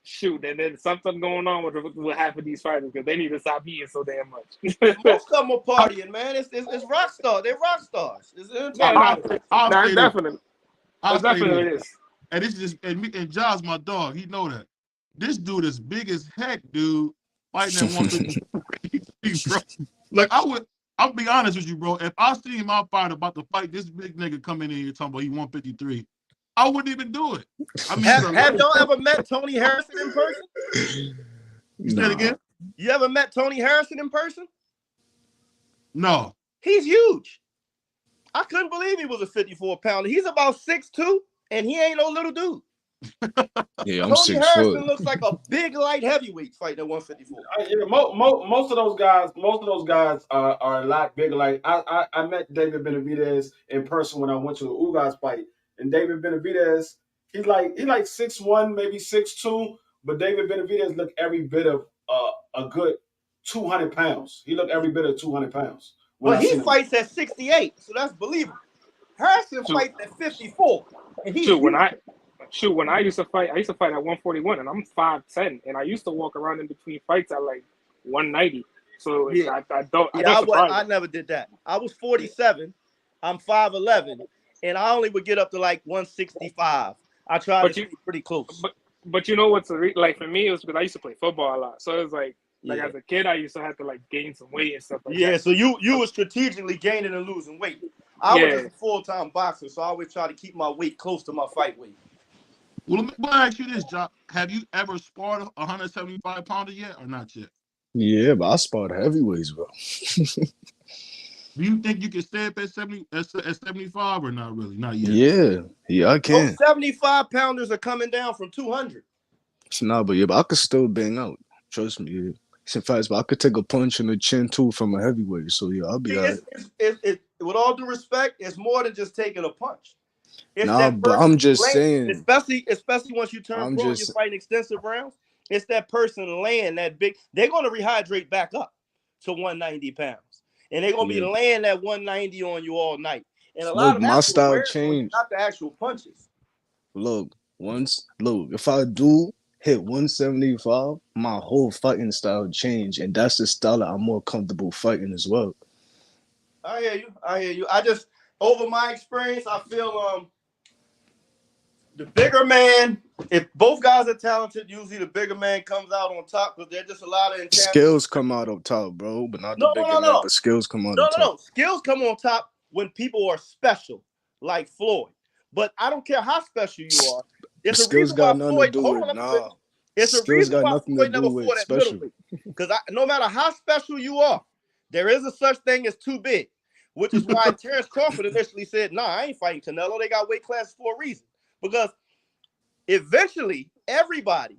Shoot, and then something going on with half of these fighters because they need to stop eating so damn much. Most of them are partying, man. It's rock stars. They're rock stars. Definitely. It is. And this is and John's my dog. He know that. This dude is big as heck, dude. Fighting at 150, bro. I'll be honest with you, bro. If I see my fight about to fight this big nigga coming in here talking about he 153, I wouldn't even do it. I mean, have y'all ever met Tony Harrison in person? You said again? You ever met Tony Harrison in person? No. He's huge. I couldn't believe he was a 54-pounder. He's about 6'2", and he ain't no little dude. Yeah, I'm Tony 6 Harrison foot. looks like a big light heavyweight fighting at 154. Most of those guys are a lot bigger. Like I met David Benavidez in person when I went to the Ugas fight, and David Benavidez, he's like 6'1", maybe 6'2", but David Benavidez looked every bit of a good 200 pounds. He looked every bit of 200 pounds. But he fights at 68, so that's believable. Harrison fights at 54, and he's when I used to fight at 141, and I'm 5'10", and I used to walk around in between fights at 190. So yeah. I never did that. I was 47. I'm 5'11", and I only would get up to 165. I tried to be pretty close. But you know what's for me? It was because I used to play football a lot. So it was as a kid, I used to have to gain some weight and stuff like that. Yeah, so you were strategically gaining and losing weight. I was just a full-time boxer, so I always try to keep my weight close to my fight weight. Well, let me ask you this, Jock. Have you ever sparred a 175-pounder yet or not yet? Yeah, but I sparred heavyweights, bro. Do you think you can stay up at 75 or not really? Not yet. Yeah, I can. 75-pounders are coming down from 200. But I could still bang out. Trust me. Yeah. In fact, but I could take a punch in the chin too from a heavyweight. So yeah, I'll be all right. With all due respect, it's more than just taking a punch. But I'm just saying. Especially once you turn pro and you're fighting extensive rounds, it's that person laying that big. They're going to rehydrate back up to 190 pounds. And they're going to be laying that 190 on you all night. And a lot of my style changed. Not the actual punches. If I do hit 175, my whole fighting style changed. And that's the style that I'm more comfortable fighting as well. I hear you. I just, over my experience, I feel the bigger man, if both guys are talented, usually the bigger man comes out on top because there's just a lot of skills come out on top, bro, but not the bigger man, but skills come out on top. Skills come on top when people are special. like Floyd. But I don't care how special you are. It's a Skills reason got why nothing Floyd. to do Hold with on, nah. it's a Skills reason got why nothing to Floyd do never with fought at special. middleweight. Because no matter how special you are, there is a such thing as too big, which is why Terrence Crawford initially said, "Nah, I ain't fighting Canelo. They got weight classes for a reason." Because eventually, everybody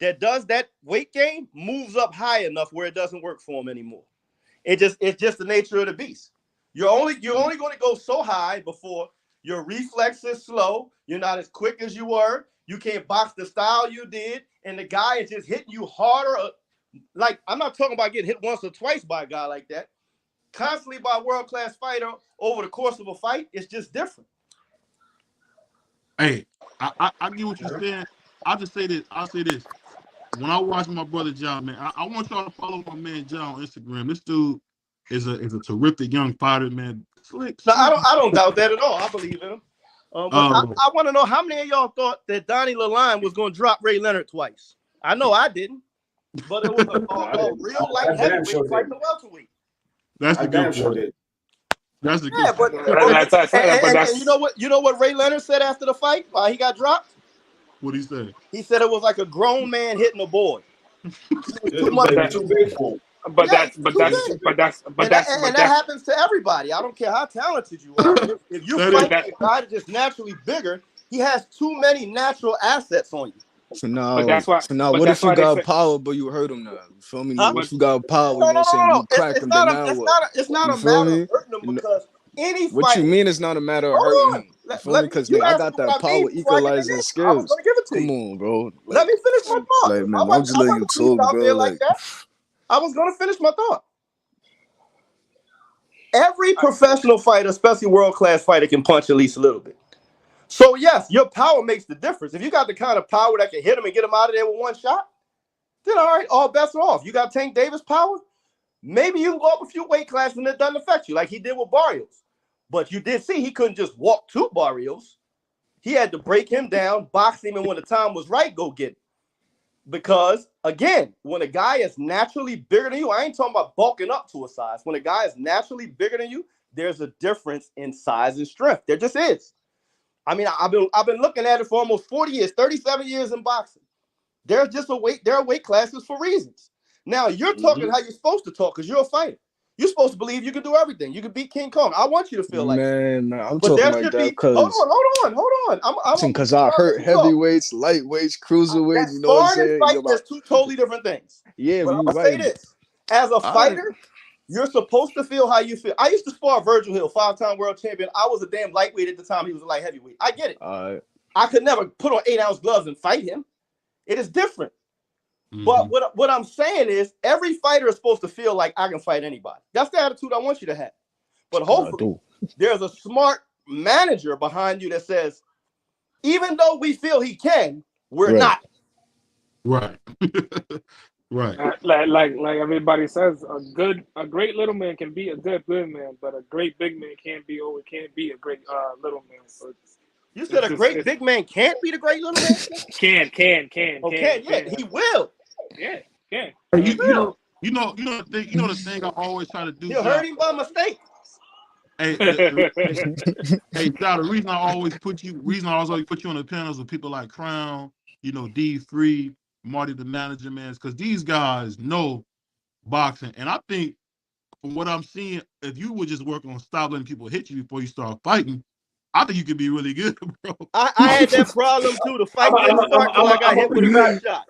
that does that weight game moves up high enough where it doesn't work for them anymore. It's just the nature of the beast. You're only going to go so high before your reflex is slow. You're not as quick as you were. You can't box the style you did, and the guy is just hitting you harder. Like, I'm not talking about getting hit once or twice by a guy like that. Constantly by a world-class fighter over the course of a fight, it's just different. Hey, I get what you're saying. I'll just say this. I'll say this. When I watch my brother John, man, I want y'all to follow my man John on Instagram. This dude is a terrific young fighter, man. Slick. No, I don't doubt that at all. I believe in him. But I want to know how many of y'all thought that Donnie Lalonde was going to drop Ray Leonard twice. I know I didn't, but it was a real light heavyweight fighting a welterweight. That's the good point. That's the good point. And you know what? You know what Ray Leonard said after the fight while he got dropped? What did he say? He said it was like a grown man hitting a boy. Too much. Too big for him. But that happens to everybody. I don't care how talented you are. If you fight a guy that's just naturally bigger, he has too many natural assets on you. So now, what if you got power, but you hurt him now? You feel me? What if you got power, you know what I'm saying? You crack him, then now what? It's not a matter of hurting him because any fight. What you mean it's not a matter of hurting him? You feel me? Because I got that power equalizing skills. I was going to give it to you. Come on, bro. Let me finish my thought. Like, man, I'm just letting you talk, bro. I was going to finish my thought. Every professional fighter, especially world-class fighter, can punch at least a little bit. So, yes, your power makes the difference. If you got the kind of power that can hit him and get him out of there with one shot, then all right, all bets are off. You got Tank Davis power, maybe you can go up a few weight classes and it doesn't affect you like he did with Barrios. But you did see he couldn't just walk to Barrios. He had to break him down, box him, and when the time was right, go get him. Because, again, when a guy is naturally bigger than you, I ain't talking about bulking up to a size. When a guy is naturally bigger than you, there's a difference in size and strength. There just is. I mean, I've been looking at it for almost 40 years, 37 years in boxing. There's just there are weight classes for reasons. Now, you're talking how you're supposed to talk because you're a fighter. You're supposed to believe you can do everything. You can beat King Kong. I want you to feel like man, I'm talking like that because hold on. Because I hurt heavyweights, lightweights, cruiserweights. You know what I'm saying? There's two totally different things. Yeah, but I'm gonna say this: as a fighter, you're supposed to feel how you feel. I used to spar Virgil Hill, 5-time world champion. I was a damn lightweight at the time. He was a light heavyweight. I get it. I could never put on 8-ounce gloves and fight him. It is different. But what I'm saying is every fighter is supposed to feel like I can fight anybody. That's the attitude I want you to have. But hopefully there's a smart manager behind you that says, even though we feel he can, we're not. Right. Right. Like everybody says, a great little man can be a good man, but a great big man can't be a great little man. So you said a great big man can't be the great little man? Can. He will. Yeah, can. You know the thing I always try to do. You hurt him by mistake. Hey, Dad, the reason I always put you on the panels with people like Crown, DFree, Marty the manager, man, is because these guys know boxing. And I think from what I'm seeing, if you would just work on stop letting people hit you before you start fighting, I think you could be really good, bro. I had that problem too. The fight didn't start until I got hit with a good shot.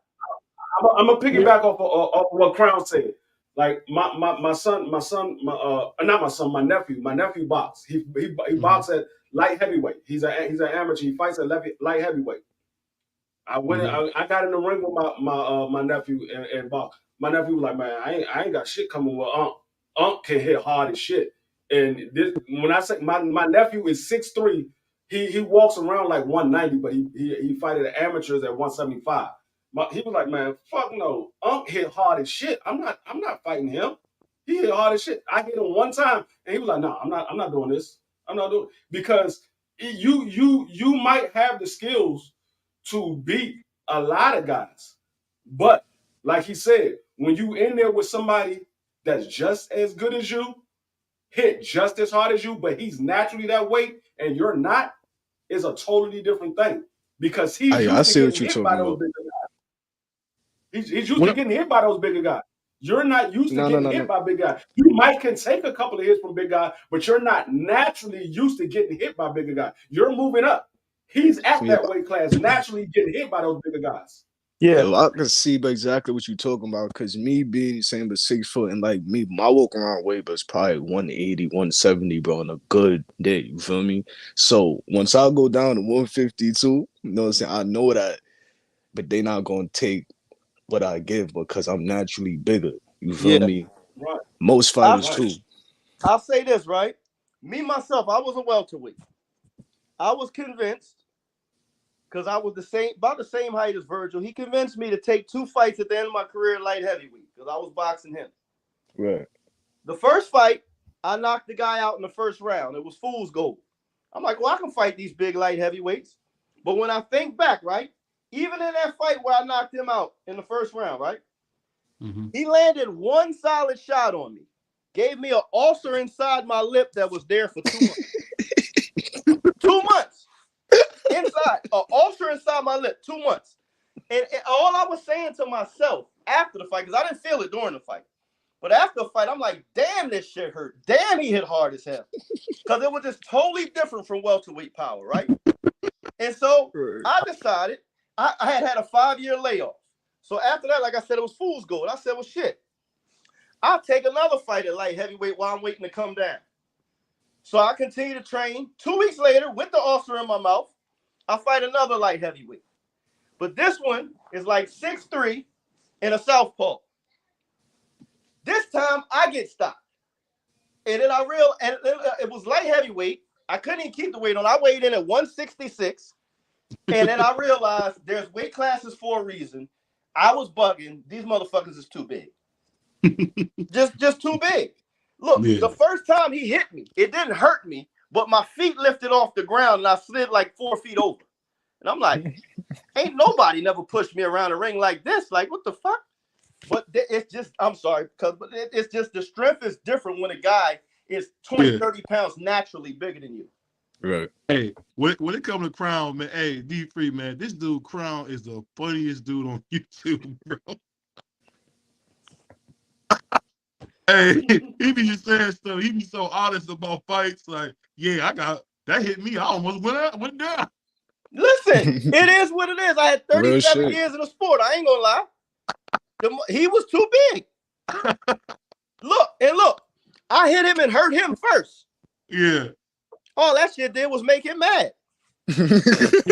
I'm gonna piggyback off what Crown said. Like my nephew box. He boxes at light heavyweight. He's an amateur. He fights at light heavyweight. I went. I got in the ring with my nephew and box. My nephew was like, man, I ain't got shit coming with Unc. Unc can hit hard as shit. And when I say my nephew is 6'3", he walks around like 190, but he fight at amateurs at 175. He was like, man, fuck no. Unc hit hard as shit. I'm not fighting him. He hit hard as shit. I hit him one time, and he was like, no, I'm not doing this. I'm not doing because you might have the skills to beat a lot of guys, but like he said, when you in there with somebody that's just as good as you, hit just as hard as you, but he's naturally that weight, and you're not, is a totally different thing because he's I used to see what getting you're hit talking by those about. bigger guys. He's used to getting hit by those bigger guys. You're not used to getting hit by big guys. You might can take a couple of hits from big guys, but you're not naturally used to getting hit by bigger guys. You're moving up. He's at that weight class, naturally getting hit by those bigger guys. Yeah, I can see exactly what you're talking about. Cause me being same but 6 foot and like me, my walk around weight was probably 180, 170, bro, on a good day. You feel me? So once I go down to 152, you know what I'm saying? I know that, but they not gonna take what I give because I'm naturally bigger. You feel me? Right. Most fighters too. I'll say this, right? Me, myself, I was a welterweight. I was convinced, because I was about the same height as Virgil. He convinced me to take 2 fights at the end of my career light heavyweight because I was boxing him. Right. The first fight, I knocked the guy out in the first round. It was fool's gold. I'm like, well, I can fight these big light heavyweights. But when I think back, right, even in that fight where I knocked him out in the first round, right, he landed 1 solid shot on me. Gave me an ulcer inside my lip that was there for 2 months. 2 months. Inside, an ulcer inside my lip, 2 months. And all I was saying to myself after the fight, because I didn't feel it during the fight, but after the fight, I'm like, damn, this shit hurt. Damn, he hit hard as hell. Because it was just totally different from welterweight power, right? And so I decided, I had a 5-year layoff. So after that, like I said, it was fool's gold. I said, well, shit, I'll take another fight at light heavyweight while I'm waiting to come down. So I continue to train. 2 weeks later, with the ulcer in my mouth, I fight another light heavyweight. But this one is like 6'3" and a southpaw. This time, I get stopped. And then it was light heavyweight. I couldn't even keep the weight on. I weighed in at 166. And then I realized there's weight classes for a reason. I was bugging. These motherfuckers is too big. just too big. Look, the first time he hit me, it didn't hurt me, but my feet lifted off the ground and I slid like 4 feet over. And I'm like, ain't nobody never pushed me around a ring like this. Like, what the fuck? But it's just, I'm sorry, because it's just the strength is different when a guy is 20, 30 pounds naturally bigger than you. Right. Hey, when it comes to Crown, man, hey, DFree, man, this dude Crown is the funniest dude on YouTube, bro. Hey, he be just saying stuff. He be so honest about fights. Like, yeah, that hit me. I almost went down. Listen, it is what it is. I had 37 years in the sport. I ain't gonna lie. He was too big. Look, I hit him and hurt him first. Yeah. All that shit did was make him mad. It's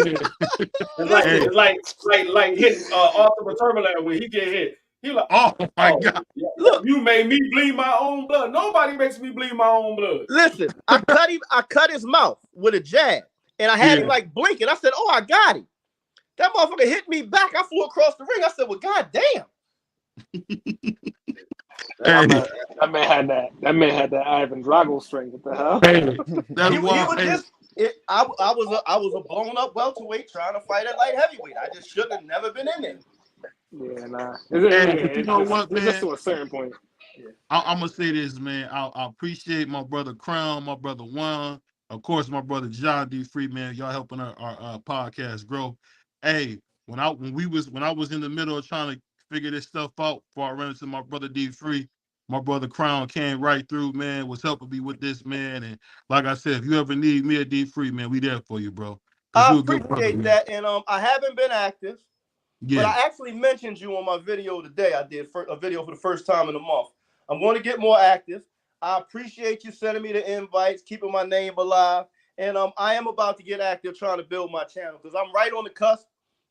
like hitting Arthur Terminator when he get hit. He like, oh my God. Look, you made me bleed my own blood. Nobody makes me bleed my own blood. Listen, I cut his mouth with a jab, and I had him like blinking. I said, "Oh, I got him." That motherfucker hit me back. I flew across the ring. I said, "Well, goddamn." That man had that Ivan Drago strength. What the hell? I was a blown up welterweight trying to fight at light heavyweight. I just should have never been in there. Yeah, nah. You know what, man? It's just to a certain point. Yeah. I'm gonna say this, man. I appreciate my brother Crown, my brother Juan, of course, my brother John DFree, man. Y'all helping our podcast grow. Hey, when I was in the middle of trying to figure this stuff out before I ran into my brother DFree, my brother Crown came right through, man. Was helping me with this, man. And like I said, if you ever need me at DFree, man, we there for you, bro. I appreciate that, and I haven't been active. Yeah. But I actually mentioned you on my video today. I did a video for the first time in a month. I'm going to get more active. I appreciate you sending me the invites, keeping my name alive. And I am about to get active trying to build my channel because I'm right on the cusp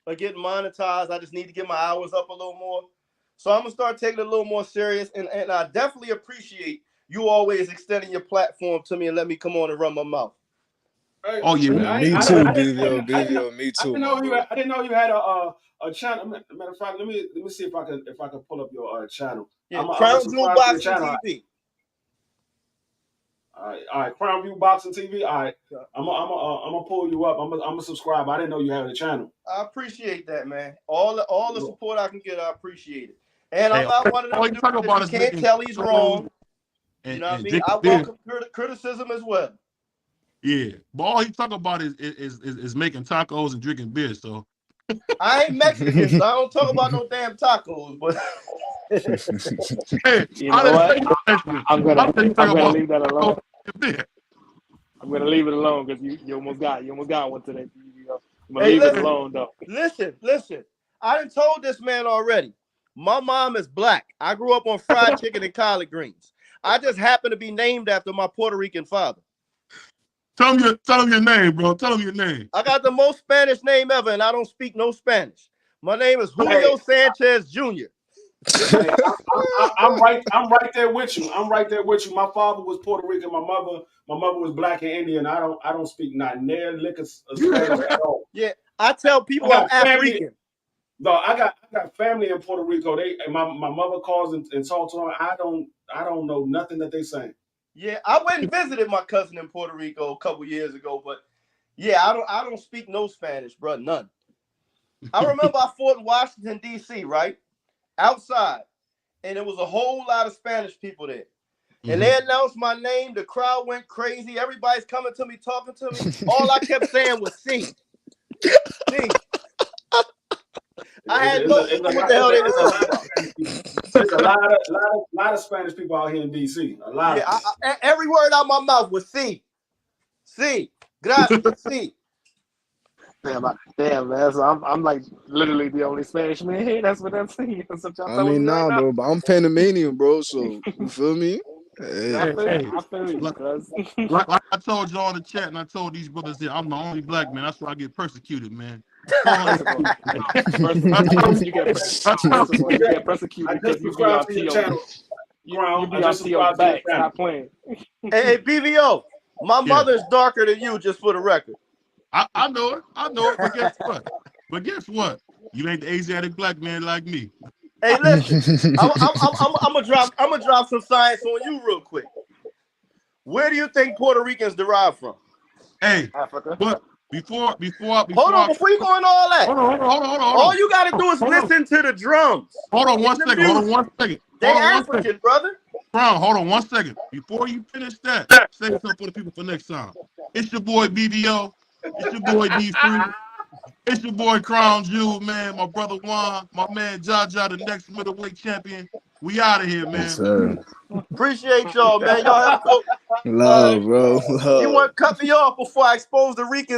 of getting monetized. I just need to get my hours up a little more. So I'm going to start taking it a little more serious. And I definitely appreciate you always extending your platform to me and let me come on and run my mouth. Oh, yeah. Me too, BVO. Me too. I didn't know you had a channel. Matter of fact, let me see if I can pull up your channel. Yeah, Crown Jewel Boxing TV. All right, Crown View Boxing TV. All right, I'm gonna pull you up. I'm gonna subscribe. I didn't know you had a channel. I appreciate that, man. All the support I can get, I appreciate it. And I'm not one of them dudes that you can't tell he's wrong. You know what I mean? I welcome criticism as well. Yeah, but all he talk about is making tacos and drinking beer. So I ain't Mexican, so I don't talk about no damn tacos. But hey, You I know didn't what? say no Mexican. I'm I said he gonna talking about leave that alone. tacos and beer. I'm gonna leave it alone because you almost got one today. I'm gonna hey, leave it listen, alone though. listen. I done told this man already. My mom is black. I grew up on fried chicken and collard greens. I just happen to be named after my Puerto Rican father. Tell him your name, bro. Tell him your name. I got the most Spanish name ever, and I don't speak no Spanish. My name is Julio Sanchez Jr. Hey, I'm right there with you. I'm right there with you. My father was Puerto Rican. My mother was black and Indian. I don't speak not near lick of Spanish at all. Yeah, I tell people I'm African. No, I got family in Puerto Rico. My mother calls and talks to them. I don't know nothing that they saying. Yeah, I went and visited my cousin in Puerto Rico a couple years ago, but yeah, I don't speak no Spanish, bro, none. I remember I fought in Washington D.C. right outside, and there was a whole lot of Spanish people there. And they announced my name. The crowd went crazy. Everybody's coming to me, talking to me. All I kept saying was "C." C. I had no clue what the hell they were talking about. There's a lot of Spanish people out here in D.C. A lot. Yeah, every word out my mouth was "C." C. Gracias. C. Damn, man. So I'm like literally the only Spanish man here. That's what I'm saying. That's what y'all I telling mean, me right now. bro, but I'm Panamanian, bro. So you feel me? Hey. I feel you, like I told y'all in the chat, and I told these brothers here, I'm the only black man. That's why I get persecuted, man. First of all, you get persecuted because you be on T.O. You be on T.O. back. Stop playing. Hey, PVO, my mother's darker than you, just for the record. I know it. But guess what? You ain't the Asiatic black man like me. Hey, listen, I'm gonna drop some science on you real quick. Where do you think Puerto Ricans derive from? Hey, Africa. But before you go into all that. Hold on. All you gotta do is listen to the drums. Hold on one second. They African, brother. Brown, hold on 1 second. Before you finish that, say something for the people for next time. It's your boy BBO. It's your boy DFree. It's your boy Crown Jewel, man. My brother Juan. My man Jaja, the next middleweight champion. We out of here, man. Yes, sir. Appreciate y'all, man. Y'all have a love, bro. Love. You want to cut me off before I expose the Ricans